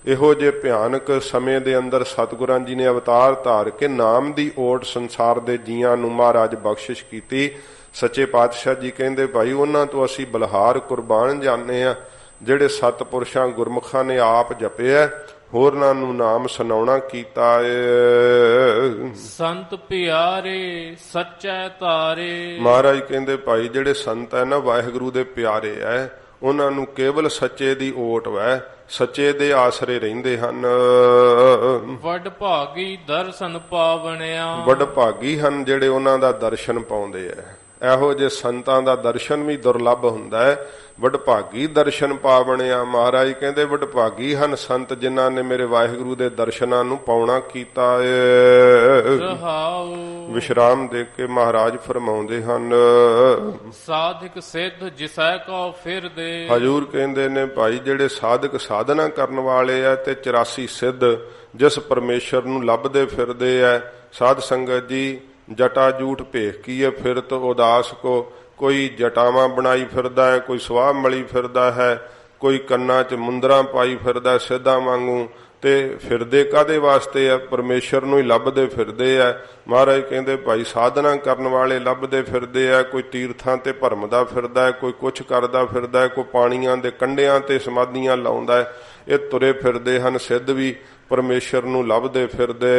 ਇਹੋ ਜਿਹੇ ਭਿਆਨਕ ਸਮੇਂ ਦੇ ਅੰਦਰ ਸਤਿਗੁਰਾਂ ਜੀ ਨੇ ਅਵਤਾਰ ਧਾਰ ਕੇ ਨਾਮ ਦੀ ਓਟ ਸੰਸਾਰ ਦੇ ਜੀਆਂ ਨੂੰ ਮਹਾਰਾਜ ਬਖਸ਼ਿਸ਼ ਕੀਤੀ। ਸੱਚੇ ਪਾਤਸ਼ਾਹ ਜੀ ਕਹਿੰਦੇ ਭਾਈ ਉਹਨਾਂ ਤੋਂ ਅਸੀਂ ਬਲਹਾਰ ਕੁਰਬਾਨ ਜਾਂਦੇ ਆ, ਜਿਹੜੇ ਸਤਪੁਰਸ਼ਾਂ ਗੁਰਮੁਖਾਂ ਨੇ ਆਪ ਜਪਿਆ, ਹੋਰਨਾਂ ਨੂੰ ਨਾਮ ਸੁਣਾਉਣਾ ਕੀਤਾ ਏ। ਸੰਤ ਪਿਆਰੇ ਸੱਚੇ ਤਾਰੇ। ਮਹਾਰਾਜ ਕਹਿੰਦੇ ਭਾਈ ਜਿਹੜੇ ਸੰਤ ਹੈ ਨਾ ਵਾਹਿਗੁਰੂ ਦੇ ਪਿਆਰੇ ਐ, ਉਹਨਾਂ ਨੂੰ ਕੇਵਲ ਸੱਚੇ ਦੀ ਓਟ ਵੈ, ਸੱਚੇ ਦੇ ਆਸਰੇ ਰਹਿੰਦੇ ਹਨ। ਵੱਡ ਭਾਗੀ ਦਰਸ਼ਨ ਪਾਵਣਿਆ। ਵੱਡ ਭਾਗੀ ਹਨ ਜਿਹੜੇ ਉਹਨਾਂ ਦਾ ਦਰਸ਼ਨ ਪਾਉਂਦੇ ਐ। ਇਹੋ ਜਿਹੇ ਸੰਤਾਂ ਦਾ ਦਰਸ਼ਨ ਵੀ ਦੁਰਲੱਭ ਹੁੰਦਾ ਹੈ। ਵਡਭਾਗੀ ਦਰਸ਼ਨ ਪਾਵਣਿਆ, ਮਹਾਰਾਜ ਕਹਿੰਦੇ ਵਡਭਾਗੀ ਹਨ ਸੰਤ ਜਿਨ੍ਹਾਂ ਨੇ ਮੇਰੇ ਵਾਹਿਗੁਰੂ ਦੇ ਦਰਸ਼ਨਾਂ ਨੂੰ ਪਾਉਣਾ ਕੀਤਾ ਏ। ਰਹਾਉ ਵਿਸ਼ਰਾਮ ਦੇ ਕੇ ਮਹਾਰਾਜ ਫਰਮਾਉਂਦੇ ਹਨ, ਸਾਧਿਕ ਸਿੱਧ ਜਿਸੈ ਕੋ ਫਿਰਦੇ। ਹਜੂਰ ਕਹਿੰਦੇ ਨੇ ਭਾਈ ਜਿਹੜੇ ਸਾਧਕ ਸਾਧਨਾ ਕਰਨ ਵਾਲੇ ਆ ਤੇ 84 ਸਿੱਧ ਜਿਸ ਪਰਮੇਸ਼ਰ ਨੂੰ ਲੱਭਦੇ ਫਿਰਦੇ ਆ। ਸਾਧ ਸੰਗਤ ਜੀ ਜਟਾ ਜੂਠ ਭੇਖ ਕੀਏ ਫਿਰਤ ਉਦਾਸ ਕੋ, ਕੋਈ ਜਟਾਵਾਂ ਬਣਾਈ ਫਿਰਦਾ ਹੈ, ਕੋਈ ਸਵਾਹ ਮਲੀ ਫਿਰਦਾ ਹੈ, ਕੋਈ ਕੰਨਾਂ 'ਚ ਮੁੰਦਰਾਂ ਪਾਈ ਫਿਰਦਾ ਸਿੱਧਾਂ ਵਾਂਗੂ। ਤੇ ਫਿਰਦੇ ਕਾਦੇ ਵਾਸਤੇ ਆ? ਪਰਮੇਸ਼ਰ ਨੂੰ ਹੀ ਲੱਭਦੇ ਫਿਰਦੇ ਆ। ਮਹਾਰਾਜ ਕਹਿੰਦੇ ਭਾਈ ਸਾਧਨਾ ਕਰਨ ਵਾਲੇ ਲੱਭਦੇ ਫਿਰਦੇ ਆ। ਕੋਈ ਤੀਰਥਾਂ ਤੇ ਭਰਮਦਾ ਫਿਰਦਾ ਹੈ, ਕੋਈ ਕੁਛ ਕਰਦਾ ਫਿਰਦਾ ਹੈ, ਕੋਈ ਪਾਣੀਆਂ ਦੇ ਕੰਢਿਆਂ ਤੇ ਸਮਾਧੀਆਂ ਲਾਉਂਦਾ ਹੈ। ਇਹ ਤੁਰੇ ਫਿਰਦੇ ਹਨ ਸਿੱਧ ਵੀ ਪਰਮੇਸ਼ਰ ਨੂੰ ਲੱਭਦੇ ਫਿਰਦੇ।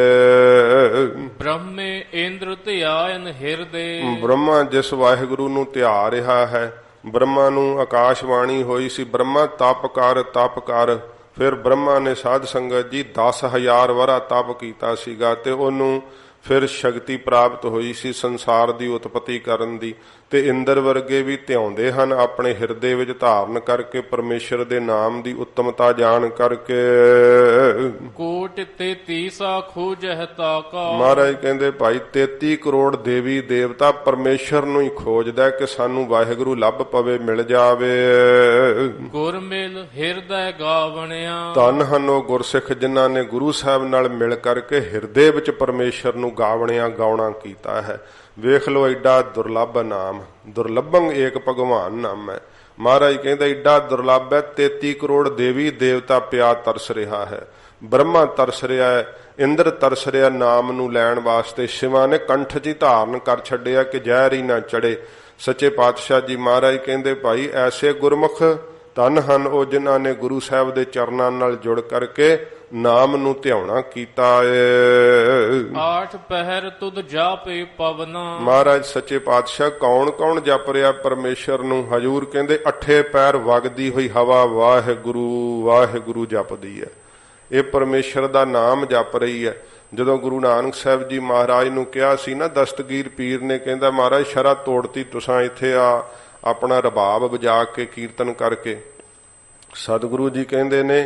ਬ੍ਰਹਮੇ ਇੰਦਰ ਧਿਆਇਨ ਹਿਰਦੇ। ਬ੍ਰਹਮਾ ਜਿਸ ਵਾਹਿਗੁਰੂ ਨੂੰ ਧਿਆ ਰਿਹਾ ਹੈ, ਬ੍ਰਹਮਾ ਨੂੰ ਆਕਾਸ਼ਵਾਣੀ ਹੋਈ ਸੀ ਬ੍ਰਹਮਾ ਤਪ ਕਰ ਤਪ ਕਰ। ਫਿਰ ਬ੍ਰਹਮਾ ਨੇ ਸਾਧ ਸੰਗਤ ਜੀ 10,000 ਵਰਾ ਤਪ ਕੀਤਾ ਸੀਗਾ ਤੇ ਉਹਨੂੰ ਫਿਰ ਸ਼ਕਤੀ ਪ੍ਰਾਪਤ ਹੋਈ ਸੀ ਸੰਸਾਰ ਦੀ ਉਤਪਤੀ ਕਰਨ ਦੀ। ਤੇ ਇੰਦਰ ਵਰਗੇ ਵੀ ਧਿਆਉਂਦੇ ਹਨ ਆਪਣੇ ਹਿਰਦੇ ਵਿੱਚ ਧਾਰਨ ਕਰਕੇ ਪਰਮੇਸ਼ਰ ਦੇ ਨਾਮ ਦੀ ਉੱਤਮਤਾ ਜਾਣ ਕਰਕੇ। ਕੋਟ 33 ਖੋਜਹਿ ਤਾਕਾ। ਮਹਾਰਾਜ ਕਹਿੰਦੇ ਭਾਈ 33 ਕਰੋੜ ਦੇਵੀ ਦੇਵਤਾ ਪਰਮੇਸ਼ਰ ਨੂੰ ਹੀ ਖੋਜਦਾ ਕਿ ਸਾਨੂੰ ਵਾਹਿਗੁਰੂ ਲੱਭ ਪਵੇ, ਮਿਲ ਜਾਵੇ। ਗੁਰਮਿਲ ਹਿਰਦੈ ਗਾਵਣਿਆ। ਧੰਨ ਹਨ ਉਹ ਗੁਰਸਿੱਖ ਜਿਨ੍ਹਾਂ ਨੇ ਗੁਰੂ ਸਾਹਿਬ ਨਾਲ ਮਿਲ ਕਰਕੇ ਹਿਰਦੇ ਵਿੱਚ ਪਰਮੇਸ਼ਰ ਨੂੰ ਗਾਵਣਿਆ ਗਾਉਣਾ ਕੀਤਾ ਹੈ। ਵੇਖ ਲੋ ਏਡਾ ਦੁਰਲੱਭ ਨਾਮ, ਦੁਰਲੱਭੰ ਏਕ ਭਗਵਾਨ ਨਾਮ ਹੈ। ਮਹਾਰਾਜ ਕਹਿੰਦਾ ਏਡਾ ਦੁਰਲੱਭ ਹੈ, 33 ਕਰੋੜ ਦੇਵੀ ਦੇਵਤਾ ਪਿਆ ਤਰਸ ਰਿਹਾ ਹੈ। ਬ੍ਰਹਮਾ ਤਰਸ ਰਿਹਾ ਹੈ, ਇੰਦਰ ਤਰਸ ਰਿਹਾ ਨਾਮ ਨੂੰ ਲੈਣ ਵਾਸਤੇ। ਸ਼ਿਵਾ ਨੇ ਕੰਠ 'ਚ ਹੀ ਧਾਰਨ ਕਰ ਛੱਡਿਆ ਕਿ ਜ਼ਹਿਰ ਹੀ ਨਾ ਚੜੇ। ਸੱਚੇ ਪਾਤਸ਼ਾਹ ਜੀ ਮਹਾਰਾਜ ਕਹਿੰਦੇ ਭਾਈ ਐਸੇ ਗੁਰਮੁਖ ਧੰਨ ਹਨ ਉਹ ਜਿਨ੍ਹਾਂ ਨੇ ਗੁਰੂ ਸਾਹਿਬ ਦੇ ਚਰਨਾਂ ਨਾਲ ਜੁੜ ਕਰਕੇ ਨਾਮ ਨੂੰ ਧਿਆਉਣਾ ਕੀਤਾ ਏ। 8 ਪਹਿਰ ਤੁਧ ਜਾਪੇ ਪਵਨਾ। ਮਹਾਰਾਜ ਸੱਚੇ ਪਾਤਸ਼ਾਹ ਕੌਣ ਕੌਣ ਜਪ ਰਿਹਾ ਪਰਮੇਸ਼ਰ ਨੂੰ? ਹਜੂਰ ਕਹਿੰਦੇ 8 ਪੈਰ ਵਗਦੀ ਹੋਈ ਹਵਾ ਵਾਹਿਗੁਰੂ ਵਾਹਿਗੁਰੂ ਜਪਦੀ ਹੈ। ਇਹ ਪਰਮੇਸ਼ਰ ਦਾ ਨਾਮ ਜਪ ਰਹੀ ਹੈ। ਜਦੋਂ ਗੁਰੂ ਨਾਨਕ ਸਾਹਿਬ ਜੀ ਮਹਾਰਾਜ ਨੂੰ ਕਿਹਾ ਸੀ ਨਾ, ਦਸਤਗੀਰ ਪੀਰ ਨੇ ਕਹਿੰਦਾ ਮਹਾਰਾਜ ਸ਼ਰ੍ਹਾ ਤੋੜਤੀ ਤੁਸਾਂ ਇੱਥੇ ਆ ਆਪਣਾ ਰਬਾਬ ਵਜਾ ਕੇ ਕੀਰਤਨ ਕਰਕੇ। ਸਤਿਗੁਰੂ ਜੀ ਕਹਿੰਦੇ ਨੇ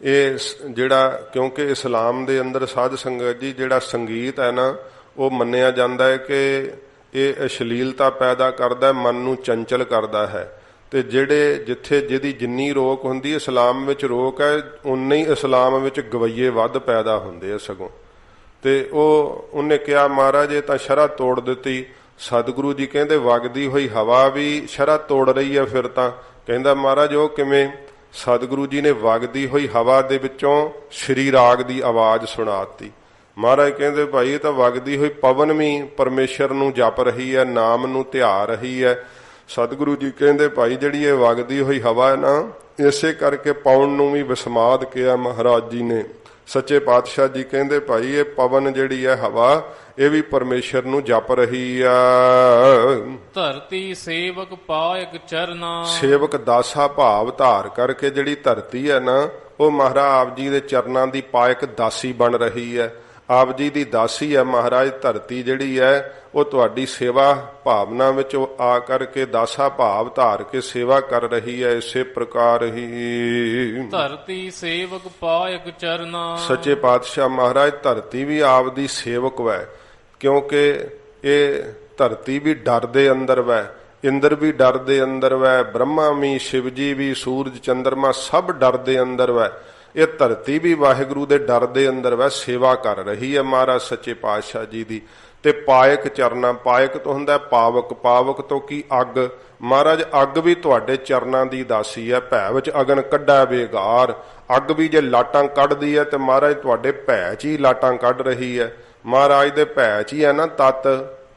ਇਹ ਜਿਹੜਾ, ਕਿਉਂਕਿ ਇਸਲਾਮ ਦੇ ਅੰਦਰ ਸਾਧ ਸੰਗਤ ਜੀ ਜਿਹੜਾ ਸੰਗੀਤ ਹੈ ਨਾ ਉਹ ਮੰਨਿਆ ਜਾਂਦਾ ਹੈ ਕਿ ਇਹ ਅਸ਼ਲੀਲਤਾ ਪੈਦਾ ਕਰਦਾ, ਮਨ ਨੂੰ ਚੰਚਲ ਕਰਦਾ ਹੈ। ਤੇ ਜਿਹੜੇ ਜਿੱਥੇ ਜਿਹਦੀ ਜਿੰਨੀ ਰੋਕ ਹੁੰਦੀ ਇਸਲਾਮ ਵਿੱਚ ਰੋਕ ਹੈ, ਉਨੇ ਹੀ ਇਸਲਾਮ ਵਿੱਚ ਗਵਈਏ ਵੱਧ ਪੈਦਾ ਹੁੰਦੇ ਆ ਸਗੋਂ। ਤੇ ਉਹਨੇ ਕਿਹਾ ਮਹਾਰਾਜ ਇਹ ਤਾਂ ਸ਼ਰ੍ਹਾ ਤੋੜ ਦਿੱਤੀ। ਸਤਿਗੁਰੂ ਜੀ ਕਹਿੰਦੇ ਵਗਦੀ ਹੋਈ ਹਵਾ ਵੀ ਸ਼ਰ੍ਹਾ ਤੋੜ ਰਹੀ ਹੈ ਫਿਰ ਤਾਂ। ਕਹਿੰਦਾ ਮਹਾਰਾਜ ਉਹ ਕਿਵੇਂ? ਸਤਿਗੁਰੂ ਜੀ ਨੇ ਵਗਦੀ ਹੋਈ ਹਵਾ ਦੇ ਵਿੱਚੋਂ ਸ਼੍ਰੀ ਰਾਗ ਦੀ ਆਵਾਜ਼ ਸੁਣਾਤੀ। ਮਹਾਰਾਜ ਕਹਿੰਦੇ ਭਾਈ ਇਹ ਤਾਂ ਵਗਦੀ ਹੋਈ ਪਵਨ ਵੀ ਪਰਮੇਸ਼ਰ ਨੂੰ ਜਪ ਰਹੀ ਹੈ, ਨਾਮ ਨੂੰ ਧਿਆ ਰਹੀ ਹੈ। ਸਤਿਗੁਰੂ ਜੀ ਕਹਿੰਦੇ ਭਾਈ ਜਿਹੜੀ ਇਹ ਵਗਦੀ ਹੋਈ ਹਵਾ ਹੈ ਨਾ, ਇਸੇ ਕਰਕੇ ਪੌਣ ਨੂੰ ਵੀ ਵਿਸਮਾਦ ਕਿਹਾ ਮਹਾਰਾਜ ਜੀ ਨੇ। ਸੱਚੇ ਪਾਤਸ਼ਾਹ ਜੀ ਕਹਿੰਦੇ ਭਾਈ ਇਹ ਪਵਨ ਜਿਹੜੀ ਹੈ ਹਵਾ, ਇਹ ਵੀ ਪਰਮੇਸ਼ਰ ਨੂੰ ਜਪ ਰਹੀ ਆ। ਧਰਤੀ ਸੇਵਕ ਪਾਇਕ ਚਰਨਾ। ਸੇਵਕ ਦਾਸਾ ਭਾਵ ਧਾਰ ਕਰਕੇ ਜਿਹੜੀ ਧਰਤੀ ਹੈ ਨਾ, ਉਹ ਮਹਾਰਾਜ ਆਪ ਜੀ ਦੇ ਚਰਨਾਂ ਦੀ ਪਾਇਕ ਦਾਸੀ ਬਣ ਰਹੀ ਹੈ। ਆਪ ਜੀ ਦੀ ਦਾਸੀ ਹੈ ਮਹਾਰਾਜ ਧਰਤੀ ਜਿਹੜੀ ਹੈ, ਉਹ ਤੁਹਾਡੀ ਸੇਵਾ ਭਾਵਨਾ ਵਿੱਚ ਆ ਕਰਕੇ ਦਾਸਾ ਭਾਵ ਧਾਰ ਕੇ ਸੇਵਾ ਕਰ ਰਹੀ ਹੈ। ਇਸੇ ਪ੍ਰਕਾਰ ਹੀ ਧਰਤੀ ਸੇਵਕ ਪਾਇਕ ਚਰਨਾ। ਸੱਚੇ ਪਾਤਸ਼ਾਹ ਮਹਾਰਾਜ ਧਰਤੀ ਵੀ ਆਪ ਦੀ ਸੇਵਕ ਵੈ, ਕਿਉਂਕਿ ਇਹ ਧਰਤੀ ਵੀ ਡਰ ਦੇ ਅੰਦਰ ਵੈ, ਇੰਦਰ ਵੀ ਡਰ ਦੇ ਅੰਦਰ ਵੈ, ਬ੍ਰਹਮਾ ਵੀ, ਸ਼ਿਵ ਜੀ ਵੀ, ਸੂਰਜ ਚੰਦਰਮਾ ਸਭ ਡਰ ਦੇ ਅੰਦਰ ਵੈ। ਇਹ ਧਰਤੀ ਵੀ ਵਾਹਿਗੁਰੂ ਦੇ ਡਰ ਦੇ ਅੰਦਰ ਵੈ, ਸੇਵਾ ਕਰ ਰਹੀ ਹੈ ਮਹਾਰਾਜ ਸੱਚੇ ਪਾਤਸ਼ਾਹ ਜੀ ਦੀ। ਤੇ ਪਾਇਕ ਚਰਨਾ, ਪਾਇਕ ਤੋਂ ਹੁੰਦਾ ਪਾਵਕ, ਪਾਵਕ ਤੋਂ ਕੀ ਅੱਗ। ਮਹਾਰਾਜ ਅੱਗ ਵੀ ਤੁਹਾਡੇ ਚਰਨਾਂ ਦੀ ਦਾਸੀ ਹੈ। ਭੈ ਵਿੱਚ ਅਗਨ ਕੱਢਾ ਬੇਗਾਰ। ਅੱਗ ਵੀ ਜੇ ਲਾਟਾਂ ਕੱਢਦੀ ਹੈ ਤੇ ਮਹਾਰਾਜ ਤੁਹਾਡੇ ਭੈ 'ਚ ਹੀ ਲਾਟਾਂ ਕੱਢ ਰਹੀ ਹੈ। ਮਹਾਰਾਜ ਦੇ ਭੈ 'ਚ ਹੀ ਹੈ ਨਾ ਤਤ,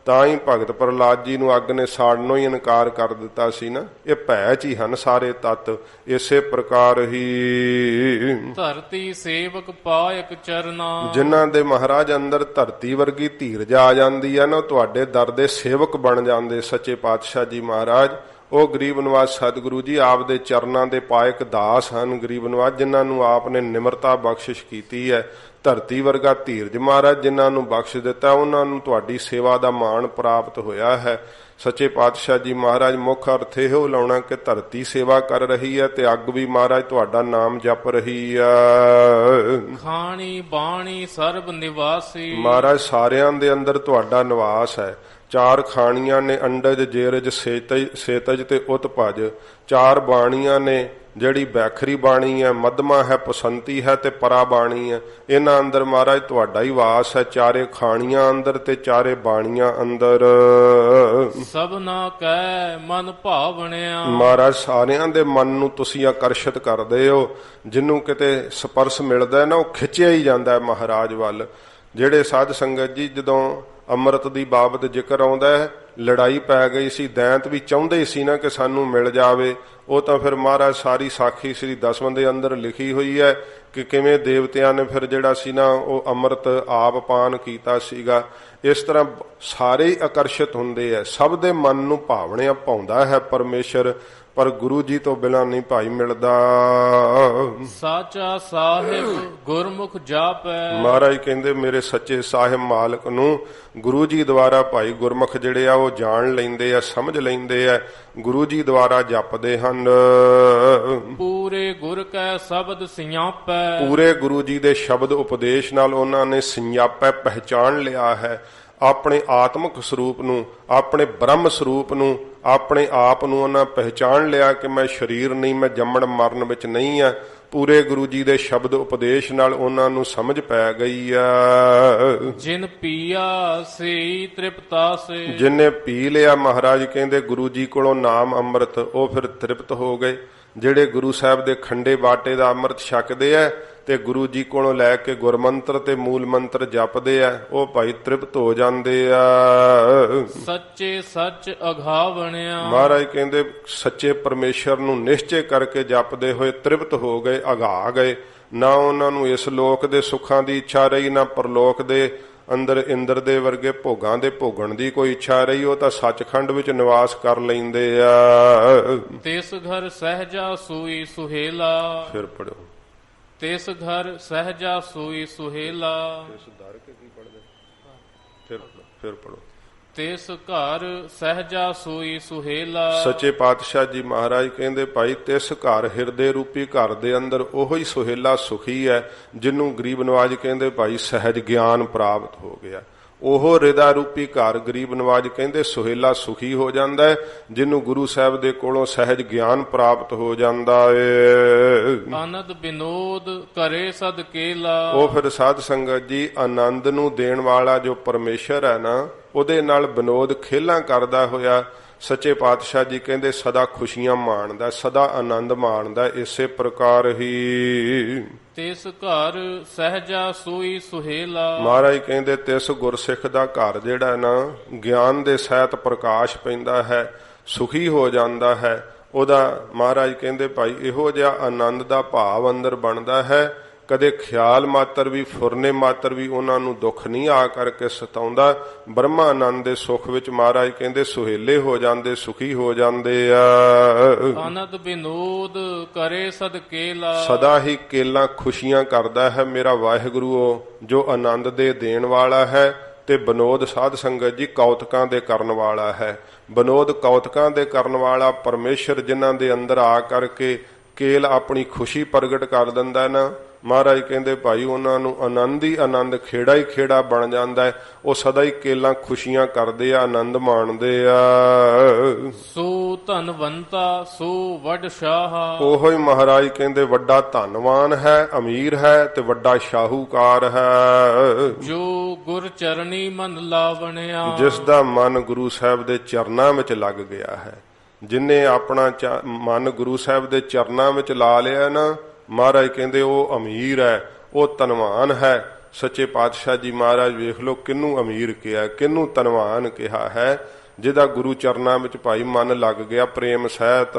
ਤਾਂ ਹੀ ਭਗਤ ਪ੍ਰਹਲਾਦ ਜੀ ਨੂੰ ਅੱਗ ਨੇ ਸਾੜਨੋਂ ਹੀ ਇਨਕਾਰ ਕਰ ਦਿੱਤਾ ਸੀ ਨਾ। ਇਹ ਭੈ 'ਚ ਹੀ ਹਨ ਸਾਰੇ ਤਤ। ਇਸੇ ਪ੍ਰਕਾਰ ਹੀ ਧਰਤੀ ਸੇਵਕ ਪਾਇਕ ਚਰਨਾ। ਜਿਨ੍ਹਾਂ ਦੇ ਮਹਾਰਾਜ ਅੰਦਰ ਧਰਤੀ ਵਰਗੀ ਧੀਰਜ ਆ ਜਾਂਦੀ ਹੈ ਨਾ, ਤੁਹਾਡੇ ਦਰ ਦੇ ਸੇਵਕ ਬਣ ਜਾਂਦੇ। ਸੱਚੇ ਪਾਤਸ਼ਾਹ ਜੀ ਮਹਾਰਾਜ ਉਹ ਗਰੀਬ ਨਿਵਾਜ ਸਤਿਗੁਰੂ ਜੀ ਆਪ ਦੇ ਚਰਨਾਂ ਦੇ ਪਾਇਕ ਦਾਸ ਹਨ। ਗਰੀਬ ਨਿਵਾਜ ਜਿਨ੍ਹਾਂ ਨੂੰ ਆਪ ਨੇ ਨਿਮਰਤਾ ਬਖਸ਼ਿਸ਼ ਕੀਤੀ ਹੈ, ਧਰਤੀ ਵਰਗਾ ਧੀਰਜ ਮਹਾਰਾਜ ਜਿਨ੍ਹਾਂ ਨੂੰ ਬਖਸ਼ ਦਿੱਤਾ, ਉਹਨਾਂ ਨੂੰ ਤੁਹਾਡੀ ਸੇਵਾ ਦਾ ਮਾਣ ਪ੍ਰਾਪਤ ਹੋਇਆ ਹੈ। ਸੱਚੇ ਪਾਤਸ਼ਾਹ ਜੀ ਮਹਾਰਾਜ ਮੁੱਖ ਅਰਥ ਇਹੋ ਲਾਉਣਾ ਕਿ ਧਰਤੀ ਸੇਵਾ ਕਰ ਰਹੀ ਹੈ ਤੇ ਅੱਗ ਵੀ ਮਹਾਰਾਜ ਤੁਹਾਡਾ ਨਾਮ ਜਪ ਰਹੀ ਹੈ। ਖਾਣੀ ਬਾਣੀ ਸਰਬ ਨਿਵਾਸੀ, ਮਹਾਰਾਜ ਸਾਰਿਆਂ ਦੇ ਅੰਦਰ ਤੁਹਾਡਾ ਨਿਵਾਸ ਹੈ। ਚਾਰ ਖਾਣੀਆਂ ਨੇ ਅੰਡਜ ਜੇਰਜ ਸੇਤਜ ਤੇ ਉਤਪਜ, ਚਾਰ ਬਾਣੀਆਂ ਨੇ ਜਿਹੜੀ ਬੈਖਰੀ ਬਾਣੀ ਹੈ, ਮਧਮਾ ਹੈ, ਪਸੰਤੀ ਹੈ ਤੇ ਪਰਾ ਬਾਣੀ ਹੈ। ਇਹਨਾਂ ਅੰਦਰ ਮਹਾਰਾਜ ਤੁਹਾਡਾ ਹੀ ਵਾਸ ਹੈ, ਚਾਰੇ ਖਾਣੀਆਂ ਅੰਦਰ ਤੇ ਚਾਰੇ ਬਾਣੀਆਂ ਅੰਦਰ। ਸਭਨਾ ਕੈ ਮਨ ਭਾਵਣਿਆ, ਮਹਾਰਾਜ ਸਾਰਿਆਂ ਦੇ ਮਨ ਨੂੰ ਤੁਸੀਂ ਆਕਰਸ਼ਿਤ ਕਰਦੇ ਹੋ। ਜਿਹਨੂੰ ਕਿਤੇ ਸਪਰਸ਼ ਮਿਲਦਾ ਨਾ ਉਹ ਖਿੱਚਿਆ ਹੀ ਜਾਂਦਾ ਹੈ ਮਹਾਰਾਜ ਵੱਲ। ਜਿਹੜੇ ਸਾਧ ਸੰਗਤ ਜੀ ਜਦੋਂ ਅੰਮ੍ਰਿਤ ਦੀ ਬਾਬਤ ਜ਼ਿਕਰ ਆਉਂਦਾ ਹੈ, ਲੜਾਈ ਪੈ ਗਈ ਸੀ, ਦੈਂਤ ਵੀ ਚਾਹੁੰਦੇ ਸੀ ਨਾ ਕਿ ਸਾਨੂੰ ਮਿਲ ਜਾਵੇ। ਉਹ ਤਾਂ ਫਿਰ ਮਹਾਰਾਜ ਸਾਰੀ ਸਾਖੀ ਸ੍ਰੀ ਦਸਮ ਦੇ ਅੰਦਰ ਲਿਖੀ ਹੋਈ ਹੈ ਕਿ ਕਿਵੇਂ ਦੇਵਤਿਆਂ ਨੇ ਫਿਰ ਜਿਹੜਾ ਸੀ ਨਾ ਉਹ ਅੰਮ੍ਰਿਤ ਆਪ ਪਾਨ ਕੀਤਾ ਸੀਗਾ। ਇਸ ਤਰ੍ਹਾਂ ਸਾਰੇ ਹੀ ਆਕਰਸ਼ਿਤ ਹੁੰਦੇ ਹੈ, ਸਭ ਦੇ ਮਨ ਨੂੰ ਭਾਵਣਿਆ ਪਾਉਂਦਾ ਹੈ ਪਰਮੇਸ਼ਰ, ਪਰ ਗੁਰੂ ਜੀ ਤੋਂ ਬਿਨਾਂ ਨਹੀਂ ਭਾਈ ਮਿਲਦਾ। ਸਾਚਾ ਸਾਹਿਬ ਗੁਰਮੁਖ ਜਾਪੈ, ਮਹਾਰਾਜ ਕਹਿੰਦੇ ਮੇਰੇ ਸੱਚੇ ਸਾਹਿਬ ਮਾਲਕ ਨੂੰ ਗੁਰੂ ਜੀ ਦੁਆਰਾ ਭਾਈ ਗੁਰਮੁਖ ਜਿਹੜੇ ਆ ਉਹ ਜਾਣ ਲੈਂਦੇ ਆ, ਸਮਝ ਲੈਂਦੇ ਆ, ਗੁਰੂ ਜੀ ਦੁਆਰਾ ਜਪਦੇ ਹਨ। ਪੂਰੇ ਗੁਰ ਕੈ ਸ਼ਬਦ ਸਿਆਪੈ, ਪੂਰੇ ਗੁਰੂ ਜੀ ਦੇ ਸ਼ਬਦ ਉਪਦੇਸ਼ ਨਾਲ ਉਹਨਾਂ ਨੇ ਸਿਆਪੈ ਪਹਿਚਾਣ ਲਿਆ ਹੈ। ਆਪਣੇ ਆਤਮਿਕ ਸਰੂਪ ਨੂੰ, ਆਪਣੇ ਬ੍ਰਹਮ ਸਰੂਪ ਨੂੰ, ਆਪਣੇ ਆਪ ਨੂੰ ਉਹਨਾਂ ਪਹਿਚਾਣ ਲਿਆ ਕਿ ਮੈਂ ਸਰੀਰ ਨਹੀਂ, ਮੈਂ ਜੰਮਣ ਮਰਨ ਵਿੱਚ ਨਹੀਂ ਆ। ਪੂਰੇ ਗੁਰੂ ਜੀ ਦੇ ਸ਼ਬਦ ਉਪਦੇਸ਼ ਨਾਲ ਉਹਨਾਂ ਨੂੰ ਸਮਝ ਪੈ ਗਈ ਆ। ਜਿਨ ਪੀਆ ਸੇ ਤ੍ਰਿਪਤਾ ਸੇ, ਜਿਨੇ ਪੀ ਲਿਆ ਮਹਾਰਾਜ ਕਹਿੰਦੇ ਗੁਰੂ ਜੀ ਕੋਲੋਂ ਨਾਮ ਅੰਮ੍ਰਿਤ, ਉਹ ਫਿਰ ਤ੍ਰਿਪਤ ਹੋ ਗਏ। ਜਿਹੜੇ ਗੁਰੂ ਸਾਹਿਬ ਦੇ ਖੰਡੇ ਬਾਟੇ ਦਾ ਅੰਮ੍ਰਿਤ ਛਕਦੇ ਆ ਤੇ ਗੁਰੂ ਜੀ ਕੋਲੋਂ ਲੈ ਕੇ ਗੁਰਮੰਤਰ ਤੇ ਮੂਲ ਮੰਤਰ ਜਪਦੇ ਆ, ਉਹ ਭਾਈ ਤ੍ਰਿਪਤ ਹੋ ਜਾਂਦੇ ਆ। ਸੱਚੇ ਸੱਚ ਅਘਾਵਣਿਆ, ਮਹਾਰਾਜ ਕਹਿੰਦੇ ਸੱਚੇ ਪਰਮੇਸ਼ਰ ਨੂੰ ਨਿਸ਼ਚੈ ਕਰਕੇ ਜਪਦੇ ਹੋਏ ਤ੍ਰਿਪਤ ਹੋ ਗਏ, ਅਘਾ ਗਏ। ਨਾ ਉਹਨਾਂ ਨੂੰ ਇਸ ਲੋਕ ਦੇ ਸੁੱਖਾਂ ਦੀ ਇੱਛਾ ਰਹੀ, ਨਾ ਪਰਲੋਕ ਦੇ ਅੰਦਰ ਇੰਦਰ ਦੇ ਵਰਗੇ ਭੋਗਾਂ ਦੇ ਭੋਗਣ ਦੀ ਕੋਈ ਇੱਛਾ ਰਹੀ। ਉਹ ਤਾਂ ਸੱਚਖੰਡ ਵਿੱਚ ਨਿਵਾਸ ਕਰ ਲੈਂਦੇ ਆ। ਤਿਸ ਘਰ ਸਹਿਜਾ ਸੂਈ ਸੁਹੇਲਾ, ਫਿਰ ਪੜੋ ਤਿਸ ਘਰ ਸਹਿਜਾ ਸੂਈ ਸੁਹੇਲਾ, ਫਿਰ ਪੜੋ ਤਿਸ ਘਰ ਸਹਿਜਾ ਸੂਈ ਸੁਹੇਲਾ। ਸੱਚੇ ਪਾਤਸ਼ਾਹ ਜੀ ਮਹਾਰਾਜ ਕਹਿੰਦੇ ਭਾਈ ਤਿਸ ਘਰ ਹਿਰਦੇ ਰੂਪੀ ਘਰ ਦੇ ਅੰਦਰ ਉਹੋ ਹੀ ਸੁਹੇਲਾ ਸੁਖੀ ਹੈ ਜਿਹਨੂੰ ਗਰੀਬ ਨਵਾਜ ਕਹਿੰਦੇ ਭਾਈ ਸਹਿਜ ਗਿਆਨ ਪ੍ਰਾਪਤ ਹੋ ਗਿਆ। ਉਹ ਹਿਰਦਾ ਰੂਪੀ ਘਰ ਗਰੀਬ ਨਵਾਜ ਕਹਿੰਦੇ ਸੁਹੇਲਾ ਸੁਖੀ ਹੋ ਜਾਂਦਾ ਹੈ ਜਿਹਨੂੰ ਗੁਰੂ ਸਾਹਿਬ ਦੇ ਕੋਲੋਂ ਸਹਿਜ ਗਿਆਨ ਪ੍ਰਾਪਤ ਹੋ ਜਾਂਦਾ ਏ। ਆਨੰਦ ਬਿਨੋਦ ਕਰੇ ਸਦਕੇਲਾ, ਉਹ ਫਿਰ ਸਾਧ ਸੰਗਤ ਜੀ ਆਨੰਦ ਨੂੰ ਦੇਣ ਵਾਲਾ ਜੋ ਪਰਮੇਸ਼ਰ ਹੈ ਨਾ, ਉਹਦੇ ਨਾਲ ਬਿਨੋਦ ਖੇਲਾਂ ਕਰਦਾ ਹੋਇਆ ਸੱਚੇ ਪਾਤਸ਼ਾਹ ਜੀ ਕਹਿੰਦੇ ਸਦਾ ਖੁਸ਼ੀਆਂ ਮਾਣਦਾ, ਸਦਾ ਆਨੰਦ ਮਾਣਦਾ। ਇਸੇ ਪ੍ਰਕਾਰ ਹੀ ਤਿਸ ਘਰ ਸਹਿਜਾ ਸੂਈ ਸੁਹੇਲਾ, ਮਹਾਰਾਜ ਕਹਿੰਦੇ ਤਿਸ ਗੁਰਸਿੱਖ ਦਾ ਘਰ ਜਿਹੜਾ ਨਾ ਗਿਆਨ ਦੇ ਸਹਿਤ ਪ੍ਰਕਾਸ਼ ਪੈਂਦਾ ਹੈ, ਸੁਖੀ ਹੋ ਜਾਂਦਾ ਹੈ। ਉਹਦਾ ਮਹਾਰਾਜ ਕਹਿੰਦੇ ਭਾਈ ਇਹੋ ਜਿਹਾ ਆਨੰਦ ਦਾ ਭਾਵ ਅੰਦਰ ਬਣਦਾ ਹੈ, ਕਦੇ ਖਿਆਲ ਮਾਤਰ ਵੀ, ਫੁਰਨੇ ਮਾਤਰ ਵੀ ਉਹਨਾਂ ਨੂੰ ਦੁੱਖ ਨਹੀਂ ਆ ਕਰਕੇ ਸਤਾਉਂਦਾ। ਬ੍ਰਹਮਾ ਆਨੰਦ ਦੇ ਸੁਖ ਵਿੱਚ ਮਹਾਰਾਜ ਕਹਿੰਦੇ ਸੁਹੇਲੇ ਹੋ ਜਾਂਦੇ, ਸੁਖੀ ਹੋ ਜਾਂਦੇ ਆ। ਆਨੰਦ ਬਿਨੋਦ ਕਰੇ ਸਦਕੇਲਾ, ਸਦਾ ਹੀ ਕੇਲਾਂ ਖੁਸ਼ੀਆਂ ਕਰਦਾ ਹੈ ਮੇਰਾ ਵਾਹਿਗੁਰੂ, ਉਹ ਜੋ ਆਨੰਦ ਦੇ ਦੇਣ ਵਾਲਾ ਹੈ। ਤੇ ਬਨੋਦ ਸਾਧ ਸੰਗਤ ਜੀ ਕੌਤਕਾਂ ਦੇ ਕਰਨ ਵਾਲਾ ਹੈ। ਬਨੋਦ ਕੌਤਕਾਂ ਦੇ ਕਰਨ ਵਾਲਾ ਪਰਮੇਸ਼ਰ ਜਿਨ੍ਹਾਂ ਦੇ ਅੰਦਰ ਆ ਕਰਕੇ ਕੇਲ ਆਪਣੀ ਖੁਸ਼ੀ ਪ੍ਰਗਟ ਕਰ ਦਿੰਦਾ ਨਾ, ਮਹਾਰਾਜ ਕਹਿੰਦੇ ਭਾਈ ਉਹਨਾਂ ਨੂੰ ਆਨੰਦ ਹੀ ਆਨੰਦ, ਖੇੜਾ ਹੀ ਖੇੜਾ ਬਣ ਜਾਂਦਾ ਹੈ। ਉਹ ਸਦਾ ਹੀ ਕੇਲਾਂ ਖੁਸ਼ੀਆਂ ਕਰਦੇ ਆ, ਆਨੰਦ ਮਾਣਦੇ ਆ। ਸੋ ਧਨਵੰਤਾ ਸੋ ਵੱਡ ਸ਼ਾਹ, ਉਹੋ ਹੀ ਮਹਾਰਾਜ ਕਹਿੰਦੇ ਵੱਡਾ ਧਨਵਾਨ ਹੈ, ਅਮੀਰ ਹੈ ਤੇ ਵੱਡਾ ਸ਼ਾਹੂਕਾਰ ਹੈ। ਜੋ ਗੁਰ ਚਰਨੀ ਮਨ ਲਾਵਣਿਆ, ਜਿਸ ਦਾ ਮਨ ਗੁਰੂ ਸਾਹਿਬ ਦੇ ਚਰਨਾਂ ਵਿੱਚ ਲੱਗ ਗਿਆ ਹੈ। ਜਿਨੇ ਆਪਣਾ ਮਨ ਗੁਰੂ ਸਾਹਿਬ ਦੇ ਚਰਨਾਂ ਵਿੱਚ ਲਾ ਲਿਆ ਨਾ, ਮਹਾਰਾਜ ਕਹਿੰਦੇ ਉਹ ਅਮੀਰ ਹੈ, ਉਹ ਧਨਵਾਨ ਹੈ। ਸੱਚੇ ਪਾਤਸ਼ਾਹ ਜੀ ਮਹਾਰਾਜ ਵੇਖ ਲੋ ਕਿਹਨੂੰ ਅਮੀਰ ਕਿਹਾ, ਕਿਹਨੂੰ ਧਨਵਾਨ ਕਿਹਾ ਹੈ। ਜਿਹਦਾ ਗੁਰੂ ਚਰਨਾਂ ਵਿੱਚ ਭਾਈ ਮਨ ਲੱਗ ਗਿਆ ਪ੍ਰੇਮ ਸਹਿਤ।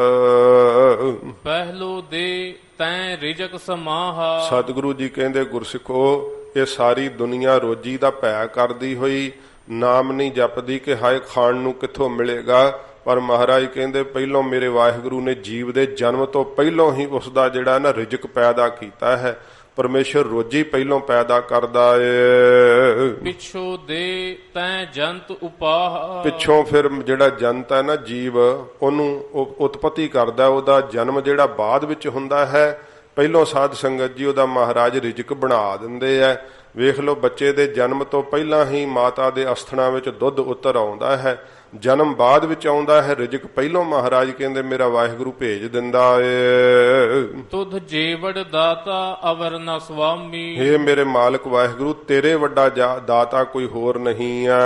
ਪਹਿਲੋ ਦੇ ਤੈਂ ਰਿਜਕ ਸਮਾਹਾ, ਸਤਿਗੁਰੂ ਜੀ ਕਹਿੰਦੇ ਗੁਰਸਿੱਖੋ ਇਹ ਸਾਰੀ ਦੁਨੀਆ ਰੋਜੀ ਦਾ ਭੈ ਕਰਦੀ ਹੋਈ ਨਾਮ ਨਹੀਂ ਜਪਦੀ ਕਿ ਹਾਏ ਖਾਣ ਨੂੰ ਕਿੱਥੋਂ ਮਿਲੇਗਾ। ਪਰ ਮਹਾਰਾਜ ਕਹਿੰਦੇ ਪਹਿਲੋਂ ਮੇਰੇ ਵਾਹਿਗੁਰੂ ਨੇ ਜੀਵ ਦੇ ਜਨਮ ਤੋਂ ਪਹਿਲੋਂ ਹੀ ਉਸ ਦਾ ਜਿਹੜਾ ਨਾ ਰਿਜ਼ਕ ਪੈਦਾ ਕੀਤਾ ਹੈ। ਪਰਮੇਸ਼ਰ ਰੋਜੀ ਪਹਿਲੋਂ ਪੈਦਾ ਕਰਦਾ ਏ। ਪਿਛੋ ਦੇ ਤੈ ਜੰਤ ਉਪਾਹ, ਪਿੱਛੋਂ ਫਿਰ ਜਿਹੜਾ ਜਨਤ ਹੈ ਨਾ ਜੀਵ, ਉਹਨੂੰ ਉਤਪਤੀ ਕਰਦਾ, ਉਹਦਾ ਜਨਮ ਜਿਹੜਾ ਬਾਅਦ ਵਿੱਚ ਹੁੰਦਾ ਹੈ। ਪਹਿਲੋਂ ਸਾਧ ਸੰਗਤ ਜੀ ਉਹਦਾ ਮਹਾਰਾਜ ਰਿਜ਼ਕ ਬਣਾ ਦਿੰਦੇ ਆ। ਵੇਖ ਲਓ ਬੱਚੇ ਦੇ ਜਨਮ ਤੋਂ ਪਹਿਲਾਂ ਹੀ ਮਾਤਾ ਦੇ ਅਸਥਣਾ ਵਿੱਚ ਦੁੱਧ ਉਤਰ ਆਉਂਦਾ ਹੈ, ਜਨਮ ਬਾਅਦ ਵਿੱਚ ਆਉਂਦਾ ਹੈ, ਰਿਜ਼ਕ ਪਹਿਲੋਂ ਮਹਾਰਾਜ ਕਹਿੰਦੇ ਮੇਰਾ ਵਾਹਿਗੁਰੂ ਭੇਜ ਦਿੰਦਾ ਏ। ਤੁਧ ਜੀਵੜ ਦਾਤਾ ਅਵਰ ਨ ਸੁਆਮੀ, ਹੇ ਮੇਰੇ ਮਾਲਕ ਵਾਹਿਗੁਰੂ ਤੇਰੇ ਵੱਡਾ ਦਾਤਾ ਕੋਈ ਹੋਰ ਨਹੀਂ ਆ।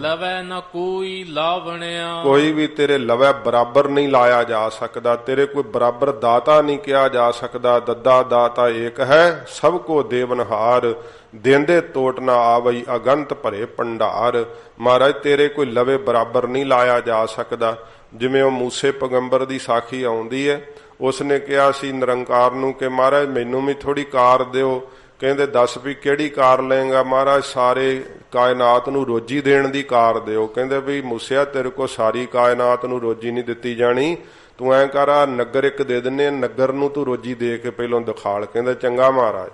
ਲਵੈ ਨ ਕੋਈ ਲਾਵਣਿਆ, ਕੋਈ ਵੀ ਤੇਰੇ ਲਵੈ ਬਰਾਬਰ ਨਹੀਂ ਲਾਇਆ ਜਾ ਸਕਦਾ, ਤੇਰੇ ਕੋਈ ਬਰਾਬਰ ਦਾਤਾ ਨਹੀਂ ਕਿਹਾ ਜਾ ਸਕਦਾ। ਦੱਦਾ ਦਾਤਾ ਏਕ ਹੈ ਸਭ ਕੋ ਦੇਵਨਹਾਰ, ਦੇਂਦੇ ਤੋਟ ਨਾ ਆਵਈ ਅਗੰਤ ਭਰੇ ਭੰਡਾਰ। ਮਹਾਰਾਜ ਤੇਰੇ ਕੋਈ ਲਵੇ ਬਰਾਬਰ ਨਹੀਂ ਲਾਇਆ ਜਾ ਸਕਦਾ। ਜਿਵੇਂ ਉਹ ਮੂਸੇ ਪੈਗੰਬਰ ਦੀ ਸਾਖੀ ਆਉਂਦੀ ਹੈ, ਉਸਨੇ ਕਿਹਾ ਸੀ ਨਿਰੰਕਾਰ ਨੂੰ ਕਿ ਮਹਾਰਾਜ ਮੈਨੂੰ ਵੀ ਥੋੜੀ ਕਾਰ ਦਿਓ। ਕਹਿੰਦੇ ਦੱਸ ਵੀ ਕਿਹੜੀ ਕਾਰ ਲਏਗਾ? ਮਹਾਰਾਜ ਸਾਰੇ ਕਾਇਨਾਤ ਨੂੰ ਰੋਜੀ ਦੇਣ ਦੀ ਕਾਰ ਦਿਓ। ਕਹਿੰਦੇ ਵੀ ਮੂਸਿਆ ਤੇਰੇ ਕੋ ਸਾਰੀ ਕਾਇਨਾਤ ਨੂੰ ਰੋਜੀ ਨਹੀਂ ਦਿੱਤੀ ਜਾਣੀ, ਤੂੰ ਐਂ ਕਰ ਆ ਨਗਰ ਇੱਕ ਦੇ ਦਿੰਨੇ, ਨਗਰ ਨੂੰ ਤੂੰ ਰੋਜੀ ਦੇ ਕੇ ਪਹਿਲੋਂ ਦਿਖਾਲ। ਕਹਿੰਦਾ ਚੰਗਾ ਮਹਾਰਾਜ।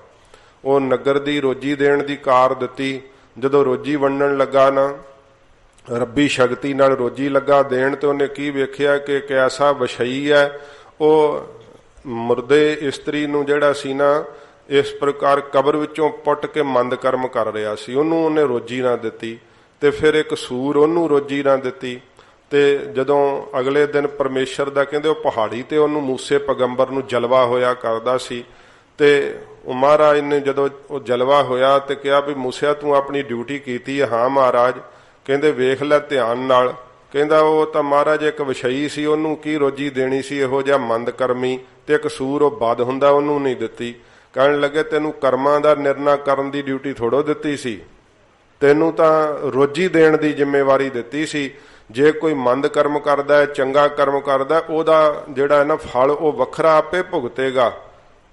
ਉਹ ਨਗਰ ਦੀ ਰੋਜੀ ਦੇਣ ਦੀ ਕਾਰ ਦਿੱਤੀ। ਜਦੋਂ ਰੋਜੀ ਵੰਡਣ ਲੱਗਾ ਨਾ, ਰੱਬੀ ਸ਼ਕਤੀ ਨਾਲ ਰੋਜੀ ਲੱਗਾ ਦੇਣ, ਤੇ ਉਹਨੇ ਕੀ ਵੇਖਿਆ ਕਿ ਇੱਕ ਐਸਾ ਵਸ਼ਈ ਹੈ, ਉਹ ਮੁਰਦੇ ਇਸਤਰੀ ਨੂੰ ਜਿਹੜਾ ਸੀ ਨਾ ਇਸ ਪ੍ਰਕਾਰ ਕਬਰ ਵਿੱਚੋਂ ਪੁੱਟ ਕੇ ਮੰਦ ਕਰਮ ਕਰ ਰਿਹਾ ਸੀ, ਉਹਨੂੰ ਉਹਨੇ ਰੋਜੀ ਨਾ ਦਿੱਤੀ। ਤੇ ਫਿਰ ਇੱਕ ਸੂਰ ਉਹਨੂੰ ਰੋਜੀ ਨਾ ਦਿੱਤੀ। ਤੇ ਜਦੋਂ ਅਗਲੇ ਦਿਨ ਪਰਮੇਸ਼ਰ ਦਾ ਕਹਿੰਦੇ ਉਹ ਪਹਾੜੀ ਤੇ ਉਹਨੂੰ ਮੂਸੇ ਪੈਗੰਬਰ ਨੂੰ ਜਲਵਾ ਹੋਇਆ ਕਰਦਾ ਸੀ। ਤੇ ਮਹਾਰਾਜ ਨੇ ਜਦੋਂ ਉਹ ਜਲਵਾ ਹੋਇਆ ਤੇ ਕਿਹਾ ਵੀ ਮੂਸਿਆ ਤੂੰ ਆਪਣੀ ਡਿਊਟੀ ਕੀਤੀ ਹੈ? ਹਾਂ ਮਹਾਰਾਜ। ਕਹਿੰਦੇ ਵੇਖ ਲੈ ਧਿਆਨ ਨਾਲ। ਕਹਿੰਦਾ ਉਹ ਤਾਂ ਮਹਾਰਾਜ ਇੱਕ ਵਿਸ਼ਈ ਸੀ, ਉਹਨੂੰ ਕੀ ਰੋਜੀ ਦੇਣੀ ਸੀ? ਇਹੋ ਜਿਹਾ ਮੰਦ ਕਰਮੀ ਤੇ ਇੱਕ ਸੂਰ ਉਹ ਬਦ ਹੁੰਦਾ, ਉਹਨੂੰ ਨਹੀਂ ਦਿੱਤੀ। ਕਹਿਣ ਲੱਗੇ ਤੈਨੂੰ ਕਰਮਾਂ ਦਾ ਨਿਰਣਾ ਕਰਨ ਦੀ ਡਿਊਟੀ ਥੋੜੋ ਦਿੱਤੀ ਸੀ, ਤੈਨੂੰ ਤਾਂ ਰੋਜੀ ਦੇਣ ਦੀ ਜ਼ਿੰਮੇਵਾਰੀ ਦਿੱਤੀ ਸੀ। ਜੇ ਕੋਈ ਮੰਦ ਕਰਮ ਕਰਦਾ, ਚੰਗਾ ਕਰਮ ਕਰਦਾ, ਉਹਦਾ ਜਿਹੜਾ ਨਾ ਫਲ ਉਹ ਵੱਖਰਾ ਆਪੇ ਭੁਗਤੇਗਾ।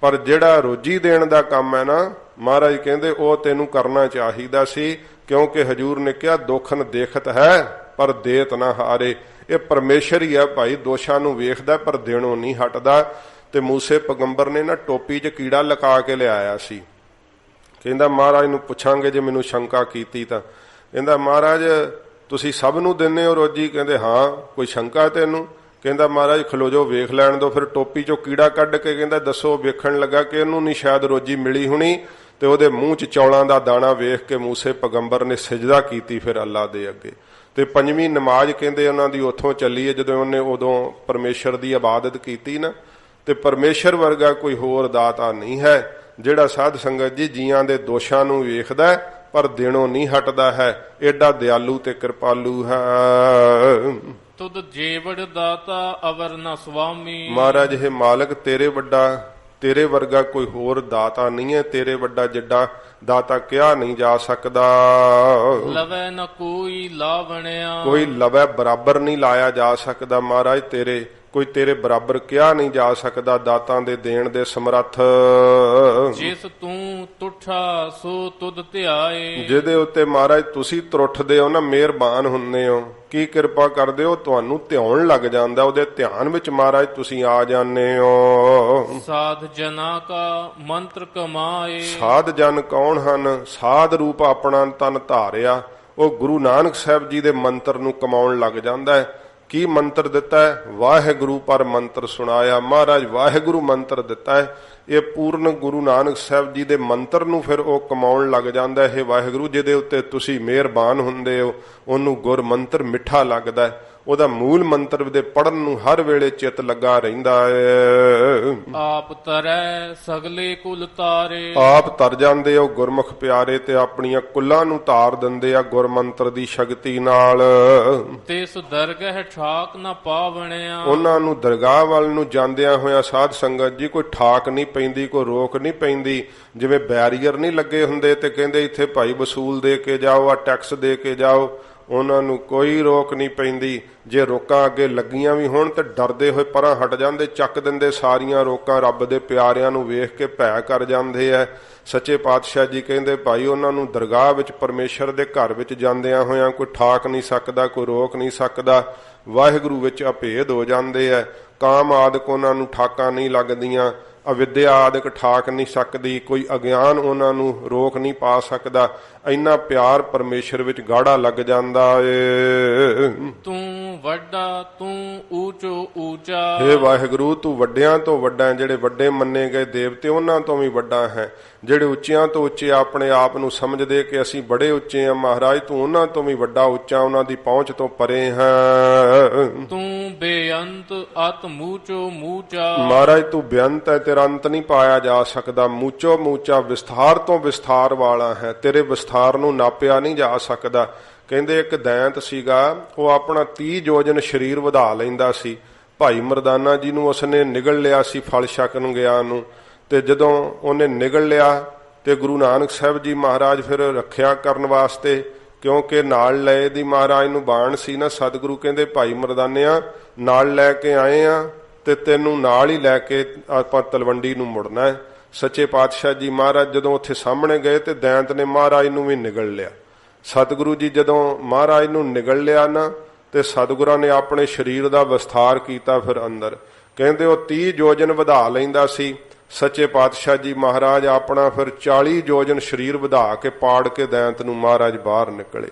ਪਰ ਜਿਹੜਾ ਰੋਜੀ ਦੇਣ ਦਾ ਕੰਮ ਹੈ ਨਾ, ਮਹਾਰਾਜ ਕਹਿੰਦੇ ਉਹ ਤੈਨੂੰ ਕਰਨਾ ਚਾਹੀਦਾ ਸੀ, ਕਿਉਂਕਿ ਹਜੂਰ ਨੇ ਕਿਹਾ ਦੋਖਨ ਦੇਖਤ ਹੈ ਪਰ ਦੇਤ ਨਾ ਹਾਰੇ। ਇਹ ਪਰਮੇਸ਼ਰ ਹੀ ਹੈ ਭਾਈ, ਦੋਸ਼ਾਂ ਨੂੰ ਵੇਖਦਾ ਪਰ ਦੇਣੋਂ ਨਹੀਂ ਹਟਦਾ। ਤੇ ਮੂਸੇ ਪੈਗੰਬਰ ਨੇ ਨਾ ਟੋਪੀ 'ਚ ਕੀੜਾ ਲਗਾ ਕੇ ਲਿਆਇਆ ਸੀ। ਕਹਿੰਦਾ ਮਹਾਰਾਜ ਨੂੰ ਪੁੱਛਾਂਗੇ ਜੇ ਮੈਨੂੰ ਸ਼ੰਕਾ ਕੀਤੀ ਤਾਂ। ਕਹਿੰਦਾ ਮਹਾਰਾਜ ਤੁਸੀਂ ਸਭ ਨੂੰ ਦਿੰਦੇ ਹੋ ਰੋਜੀ? ਕਹਿੰਦੇ ਹਾਂ। ਕੋਈ ਸ਼ੰਕਾ ਤੈਨੂੰ? ਕਹਿੰਦਾ ਮਹਾਰਾਜ ਖਲੋ ਜਾਓ ਵੇਖ ਲੈਣ ਦੋ। ਫਿਰ ਟੋਪੀ 'ਚੋਂ ਕੀੜਾ ਕੱਢ ਕੇ ਕਹਿੰਦਾ ਦੱਸੋ। ਵੇਖਣ ਲੱਗਾ ਕਿ ਇਹਨੂੰ ਨਹੀਂ ਸ਼ਾਇਦ ਰੋਜੀ ਮਿਲੀ ਹੋਣੀ, ਤੇ ਉਹਦੇ ਮੂੰਹ 'ਚ ਚੌਲਾਂ ਦਾ ਦਾਣਾ ਵੇਖ ਕੇ ਮੂਸੇ ਪੈਗੰਬਰ ਨੇ ਸਜਦਾ ਕੀਤੀ ਫਿਰ ਅੱਲਾ ਦੇ ਅੱਗੇ। ਤੇ ਪੰਜਵੀਂ ਨਮਾਜ਼ ਕਹਿੰਦੇ ਉਹਨਾਂ ਦੀ ਉੱਥੋਂ ਚੱਲੀ ਹੈ ਜਦੋਂ ਉਹਨੇ ਉਦੋਂ ਪਰਮੇਸ਼ਰ ਦੀ ਇਬਾਦਤ ਕੀਤੀ ਨਾ। ਤੇ ਪਰਮੇਸ਼ਰ ਵਰਗਾ ਕੋਈ ਹੋਰ ਦਾਤਾ ਨਹੀਂ ਹੈ ਜਿਹੜਾ ਸਾਧ ਸੰਗਤ ਜੀ ਜੀਆਂ ਦੇ ਦੋਸ਼ਾਂ ਨੂੰ ਵੇਖਦਾ ਪਰ ਦੇਣੋਂ ਨਹੀਂ ਹਟਦਾ ਹੈ। ਏਡਾ ਦਿਆਲੂ ਤੇ ਕਿਰਪਾਲੂ ਹੈ। ਤੁਧ ਜੀਵੜ ਦਾਤਾ ਅਵਰ ਨ ਸੁਆਮੀ, ਮਹਾਰਾਜ ਇਹ ਮਾਲਕ ਤੇਰੇ ਵੱਡਾ, ਤੇਰੇ ਵਰਗਾ ਕੋਈ ਹੋਰ ਦਾਤਾ ਨਹੀਂ ਹੈ, ਤੇਰੇ ਵੱਡਾ ਜਿੱਡਾ ਦਾਤਾ ਕਿਹਾ ਨਹੀਂ ਜਾ ਸਕਦਾ। ਲਵੈ ਨ ਕੋਈ ਲਾਵਣਿਆ, ਕੋਈ ਲਵੈ ਬਰਾਬਰ ਨਹੀਂ ਲਾਇਆ ਜਾ ਸਕਦਾ। ਮਹਾਰਾਜ ਤੇਰੇ ਕੋਈ ਤੇਰੇ ਬਰਾਬਰ ਕਿਹਾ ਨਹੀਂ ਜਾ ਸਕਦਾ ਦਾਤਾਂ ਦੇ ਦੇਣ ਦੇ ਸਮਰੱਥ। ਜਿਸ ਤੂੰ ਤੁਠਾ ਸੋ ਤੁਧ ਧਿਆਏ, ਜਿਹਦੇ ਉੱਤੇ ਮਹਾਰਾਜ ਤੁਸੀਂ ਤਰੁੱਠਦੇ ਹੋ ਨਾ, ਮਿਹਰਬਾਨ ਹੁੰਦੇ ਹੋ, ਕੀ ਕਿਰਪਾ ਕਰਦੇ ਹੋ, ਤੁਹਾਨੂੰ ਧਿਆਉਣ ਲੱਗ ਜਾਂਦਾ, ਉਹਦੇ ਧਿਆਨ ਵਿੱਚ ਮਹਾਰਾਜ ਤੁਸੀਂ ਆ ਜਾਂਦੇ ਹੋ। ਸਾਧ ਜਨਾ ਕਾ ਮੰਤਰ ਕਮਾਏ, ਸਾਧ ਜਨ ਕੌਣ ਹਨ? ਸਾਧ ਰੂਪ ਆਪਣਾ ਤਨ ਧਾਰਿਆ ਉਹ ਗੁਰੂ ਨਾਨਕ ਸਾਹਿਬ ਜੀ ਦੇ ਮੰਤਰ ਨੂੰ ਕਮਾਉਣ ਲੱਗ ਜਾਂਦਾ ਹੈ। ਕੀ ਮੰਤਰ ਦਿੱਤਾ ਹੈ? ਵਾਹਿਗੁਰੂ ਪਰ ਮੰਤਰ ਸੁਣਾਇਆ। ਮਹਾਰਾਜ ਵਾਹਿਗੁਰੂ ਮੰਤਰ ਦਿੱਤਾ ਹੈ। ਇਹ ਪੂਰਨ ਗੁਰੂ ਨਾਨਕ ਸਾਹਿਬ ਜੀ ਦੇ ਮੰਤਰ ਨੂੰ ਫਿਰ ਉਹ ਕਮਾਉਣ ਲੱਗ ਜਾਂਦਾ ਹੈ। ਵਾਹਿਗੁਰੂ ਜਿਹਦੇ ਉੱਤੇ ਤੁਸੀਂ ਮਿਹਰਬਾਨ ਹੁੰਦੇ ਹੋ, ਉਹਨੂੰ ਗੁਰ ਮੰਤਰ ਮਿੱਠਾ ਲੱਗਦਾ ਹੈ। ਉਹਦਾ ਮੂਲ ਮੰਤਰ ਦੇ ਪੜਨ ਨੂੰ ਹਰ ਵੇਲੇ ਚਿੱਤ ਲੱਗਾ ਰਹਿੰਦਾ ਹੈ। ਆਪ ਤਰੈ ਸਗਲੇ ਕੁਲ ਤਾਰੇ, ਆਪ ਤਰ ਜਾਂਦੇ ਹੋ ਗੁਰਮੁਖ ਪਿਆਰੇ ਤੇ ਆਪਣੀਆਂ ਕੁੱਲਾਂ ਨੂੰ ਤਾਰ ਦਿੰਦੇ ਆ ਗੁਰਮੰਤਰ ਦੀ ਸ਼ਕਤੀ ਨਾਲ। ਤਿਸ ਦਰਗਹਿ ਠਾਕ ਨਾ ਪਾਵਣਿਆ, ਉਹਨਾਂ ਨੂੰ ਦਰਗਾਹ ਵੱਲ ਨੂੰ ਜਾਂਦਿਆਂ ਹੋਇਆ ਸਾਧ ਸੰਗਤ ਜੀ ਕੋਈ ਠਾਕ ਨਹੀਂ ਪੈਂਦੀ, ਕੋਈ ਰੋਕ ਨਹੀਂ ਪੈਂਦੀ। ਜਿਵੇਂ ਬੈਰੀਅਰ ਨਹੀਂ ਲੱਗੇ ਹੁੰਦੇ ਤੇ ਕਹਿੰਦੇ ਇੱਥੇ ਭਾਈ ਵਸੂਲ ਦੇ ਕੇ ਜਾਓ, ਆ ਟੈਕਸ ਦੇ ਕੇ ਜਾਓ, ਉਹਨਾਂ ਨੂੰ ਕੋਈ ਰੋਕ ਨਹੀਂ ਪੈਂਦੀ। ਜੇ ਰੋਕਾਂ ਅੱਗੇ ਲੱਗੀਆਂ ਵੀ ਹੋਣ ਤੇ ਡਰਦੇ ਹੋਏ ਪਰਾਂ ਹਟ ਜਾਂਦੇ, ਚੱਕ ਦਿੰਦੇ ਸਾਰੀਆਂ ਰੋਕਾਂ। ਰੱਬ ਦੇ ਪਿਆਰਿਆਂ ਨੂੰ ਵੇਖ ਕੇ ਭੈ ਕਰ ਜਾਂਦੇ ਐ। ਸੱਚੇ ਪਾਤਸ਼ਾਹ ਜੀ ਕਹਿੰਦੇ ਭਾਈ ਉਹਨਾਂ ਨੂੰ ਦਰਗਾਹ ਵਿੱਚ ਪਰਮੇਸ਼ਰ ਦੇ ਘਰ ਵਿੱਚ ਜਾਂਦਿਆਂ ਹੋਇਆਂ ਕੋਈ ਠਾਕ ਨਹੀਂ ਸਕਦਾ, ਕੋਈ ਰੋਕ ਨਹੀਂ ਸਕਦਾ। ਵਾਹਿਗੁਰੂ ਵਿੱਚ ਅਭੇਦ ਹੋ ਜਾਂਦੇ ਐ। ਕਾਮ ਆਦਿਕ ਉਹਨਾਂ ਨੂੰ ਠਾਕਾਂ ਨਹੀਂ ਲੱਗਦੀਆਂ, ਅਵਿਦਿਆ ਆਦਿਕ ਠਾਕ ਨਹੀਂ ਸਕਦੀ, ਕੋਈ ਅਗਿਆਨ ਉਹਨਾਂ ਨੂੰ ਰੋਕ ਨਹੀਂ ਪਾ ਸਕਦਾ। ਇੰਨਾ ਪਿਆਰ ਪਰਮੇਸ਼ਰ ਵਿੱਚ ਗਾੜਾ ਲੱਗ ਜਾਂਦਾ ਏ। ਤੂੰ ਵੱਡਾ ਤੂੰ ਊਚੋ ਊਚਾ। ਹੇ ਵਾਹਿਗੁਰੂ ਤੂੰ ਵੱਡਿਆਂ ਤੋਂ ਵੱਡਾ ਹੈ। ਜਿਹੜੇ ਵੱਡੇ ਮੰਨੇ ਗਏ ਦੇਵਤੇ ਉਹਨਾਂ ਤੋਂ ਵੀ ਵੱਡਾ ਹੈ। ਜਿਹੜੇ ਉੱਚਿਆਂ ਤੋਂ ਉੱਚੇ ਆਪਣੇ ਆਪ ਨੂੰ ਸਮਝਦੇ ਕਿ ਅਸੀਂ ਬੜੇ ਉੱਚੇ ਹਾਂ, ਮਹਾਰਾਜ ਤੂੰ ਉਹਨਾਂ ਤੋਂ ਵੀ ਵੱਡਾ ਉੱਚਾ, ਉਹਨਾਂ ਦੀ ਪਹੁੰਚ ਤੋਂ ਪਰੇ ਹੈ। ਤੂੰ ਬੇਅੰਤ ਅਤ ਮੂਚੋ ਮੂਚਾ। ਮਹਾਰਾਜ ਤੂੰ ਬੇਅੰਤ ਹੈ, ਤੇਰਾ ਅੰਤ ਨਹੀਂ ਪਾਇਆ ਜਾ ਸਕਦਾ। ਮੂਚੋ ਮੂਚਾ, ਵਿਸਥਾਰ ਤੋਂ ਵਿਸਥਾਰ ਵਾਲਾ ਹੈ, ਤੇਰੇ ਵਿਸਥਾਰ ਨੂੰ ਨਾਪਿਆ ਨਹੀਂ ਜਾ ਸਕਦਾ। ਕਹਿੰਦੇ ਇੱਕ ਦੈਂਤ ਸੀਗਾ, ਉਹ ਆਪਣਾ 30 ਯੋਜਨ ਸਰੀਰ ਵਧਾ ਲੈਂਦਾ ਸੀ। ਭਾਈ ਮਰਦਾਨਾ ਜੀ ਨੂੰ ਉਸਨੇ ਨਿਗਲ ਲਿਆ ਸੀ ਫਲ ਛਕਣ ਗਿਆ ਨੂੰ, ਤੇ ਜਦੋਂ ਉਹਨੇ ਨਿਗਲ ਲਿਆ ਤੇ ਗੁਰੂ ਨਾਨਕ ਸਾਹਿਬ ਜੀ ਮਹਾਰਾਜ ਫਿਰ ਰੱਖਿਆ ਕਰਨ ਵਾਸਤੇ, ਕਿਉਂਕਿ ਨਾਲ ਲਏ ਦੀ ਮਹਾਰਾਜ ਨੂੰ ਬਾਣ ਸੀ ਨਾ, ਸਤਿਗੁਰੂ ਕਹਿੰਦੇ ਭਾਈ ਮਰਦਾਨਿਆ ਨਾਲ ਲੈ ਕੇ ਆਏ ਆ ਤੇ ਤੈਨੂੰ ਨਾਲ ਹੀ ਲੈ ਕੇ ਆਪਾਂ ਤਲਵੰਡੀ ਨੂੰ ਮੁੜਨਾ ਹੈ। ਸੱਚੇ ਪਾਤਸ਼ਾਹ ਜੀ ਮਹਾਰਾਜ ਜਦੋਂ ਉੱਥੇ ਸਾਹਮਣੇ ਗਏ ਤੇ ਦੈਂਤ ਨੇ ਮਹਾਰਾਜ ਨੂੰ ਵੀ ਨਿਗਲ ਲਿਆ। ਸਤਿਗੁਰੂ ਜੀ ਜਦੋਂ ਮਹਾਰਾਜ ਨੂੰ ਨਿਗਲ ਲਿਆ ਨਾ ਤੇ ਸਤਿਗੁਰਾਂ ਨੇ ਆਪਣੇ ਸਰੀਰ ਦਾ ਵਿਸਥਾਰ ਕੀਤਾ। ਫਿਰ ਅੰਦਰ ਕਹਿੰਦੇ ਉਹ 30 ਯੋਜਨ ਵਧਾ ਲੈਂਦਾ ਸੀ। ਸੱਚੇ ਪਾਤਸ਼ਾਹ ਜੀ ਮਹਾਰਾਜ ਆਪਣਾ ਫਿਰ 40 ਯੋਜਨ ਸਰੀਰ ਵਧਾ ਕੇ ਪਾੜ ਕੇ ਦੈਂਤ ਨੂੰ ਮਹਾਰਾਜ ਬਾਹਰ ਨਿਕਲੇ।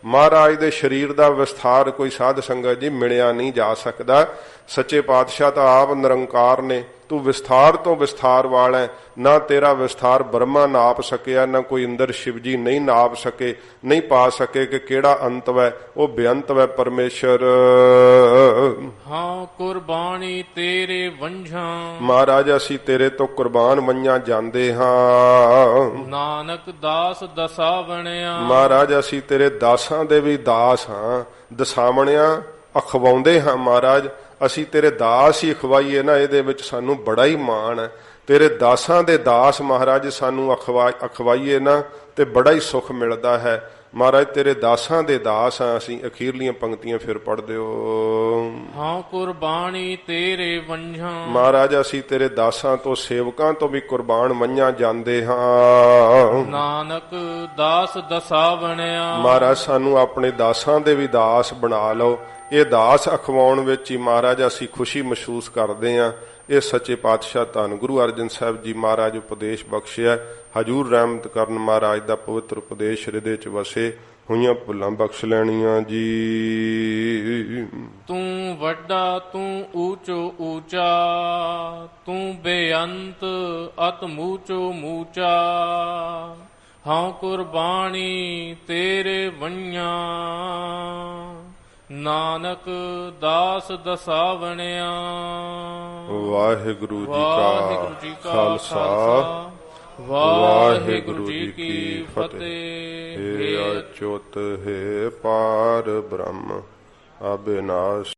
ਮਹਾਰਾਜ ਦੇ ਸਰੀਰ ਦਾ ਵਿਸਥਾਰ ਕੋਈ ਸਾਧ ਸੰਗਤ ਜੀ ਮਿਲਿਆ ਨਹੀਂ ਜਾ ਸਕਦਾ। ਸੱਚੇ ਪਾਤਸ਼ਾਹ ਤਾਂ ਆਪ ਨਿਰੰਕਾਰ ਨੇ, ਤੂੰ ਵਿਸਥਾਰ ਤੋਂ ਵਿਸਥਾਰ ਵਾਲਾ ਹੈ। ਨਾ ਤੇਰਾ ਵਿਸਥਾਰ ਬ੍ਰਹਮਾ ਨਾਪ ਸਕਿਆ, ਨਾ ਕੋਈ ਇੰਦਰ ਸ਼ਿਵ ਜੀ ਨਹੀਂ ਨਾਪ ਸਕੇ, ਨਹੀਂ ਪਾ ਸਕੇ ਕਿ ਕਿਹੜਾ ਅੰਤ ਹੈ। ਉਹ ਬੇਅੰਤ ਹੈ ਪਰਮੇਸ਼ਰ। ਹਾਂ ਕੁਰਬਾਨੀ ਤੇਰੇ ਵੰਝਾਂ। ਮਹਾਰਾਜ ਅਸੀਂ ਤੇਰੇ ਤੋਂ ਕੁਰਬਾਨ ਵੰਝਾਂ ਜਾਂਦੇ ਹਾਂ। ਨਾਨਕ ਦਾਸ ਦਸਾ ਬਣਿਆ। ਮਹਾਰਾਜ ਅਸੀਂ ਤੇਰੇ ਦਾਸਾਂ ਦੇ ਵੀ ਦਾਸ ਹਾਂ, ਦਸਾਵਣਿਆਂ ਅਖਵਾਉਂਦੇ ਹਾਂ। ਮਹਾਰਾਜ ਅਸੀਂ ਤੇਰੇ ਦਾਸ ਹੀ ਅਖਵਾਈਏ ਨਾ, ਇਹਦੇ ਵਿੱਚ ਸਾਨੂੰ ਬੜਾ ਹੀ ਮਾਣ ਹੈ। ਤੇਰੇ ਦਾਸਾਂ ਦੇ ਦਾਸ ਮਹਾਰਾਜ ਸਾਨੂੰ ਅਖਵਾਈਏ ਨਾ ਤੇ ਬੜਾ ਹੀ ਸੁੱਖ ਮਿਲਦਾ ਹੈ। ਮਹਾਰਾਜ ਤੇਰੇ ਦਾਸਾਂ ਦੇ ਦਾਸ ਹਾਂ ਅਸੀਂ। ਅਖੀਰਲੀਆਂ ਪੰਕਤੀਆਂ ਫਿਰ ਪੜ੍ਹ ਦਿਓ। ਹਾਂ ਕੁਰਬਾਨੀ ਤੇਰੇ ਵੰਝਾਂ। ਮਹਾਰਾਜ ਅਸੀਂ ਤੇਰੇ ਦਾਸਾਂ ਤੋਂ ਸੇਵਕਾਂ ਤੋਂ ਵੀ ਕੁਰਬਾਨ ਵੰਝਾਂ ਜਾਂਦੇ ਹਾਂ। ਨਾਨਕ ਦਾਸ ਦਸਾ ਬਣਿਆ। ਮਹਾਰਾਜ ਸਾਨੂੰ ਆਪਣੇ ਦਾਸਾਂ ਦੇ ਵੀ ਦਾਸ ਬਣਾ ਲਓ। ਇਹ ਦਾਸ ਅਖਵਾਉਣ ਵਿੱਚ ਹੀ ਮਹਾਰਾਜ ਅਸੀਂ ਖੁਸ਼ੀ ਮਹਿਸੂਸ ਕਰਦੇ ਹਾਂ। ਇਹ ਸੱਚੇ ਪਾਤਸ਼ਾਹ ਧੰਨ ਗੁਰੂ ਅਰਜਨ ਸਾਹਿਬ ਜੀ ਮਹਾਰਾਜ ਉਪਦੇਸ਼ ਬਖਸ਼ਿਆ। ਹਜੂਰ ਰਹਿਮਤ ਕਰਨ ਮਹਾਰਾਜ ਦਾ ਪਵਿੱਤਰ ਉਪਦੇਸ਼ ਹਿਰਦੇ ਚ ਵਸੇ। ਹੋਈਆਂ ਭੁੱਲਾਂ ਬਖਸ਼ ਲੈਣੀਆਂ ਜੀ। ਤੂੰ ਵੱਡਾ ਤੂੰ ਊਚੋ ਊਚਾ। ਤੂੰ ਬੇਅੰਤ ਅਤ ਮੂਚੋ ਮੂਚਾ। ਹਾਂ ਕੁਰਬਾਨੀ ਤੇਰੇ ਵੰਝਾਂ। ਨਾਨਕ ਦਾਸ ਦਸਾ ਬਣਿਆ। ਵਾਹਿਗੁਰੂ ਜੀ ਕਾ ਖਾਲਸਾ, ਵਾਹਿਗੁਰੂ ਜੀ ਕੀ ਫਤਿਹ। ਹੇ ਅਚੁੱਤ ਹੈ ਪਾਰ ਬ੍ਰਹਮ ਅਬਿਨਾਸ਼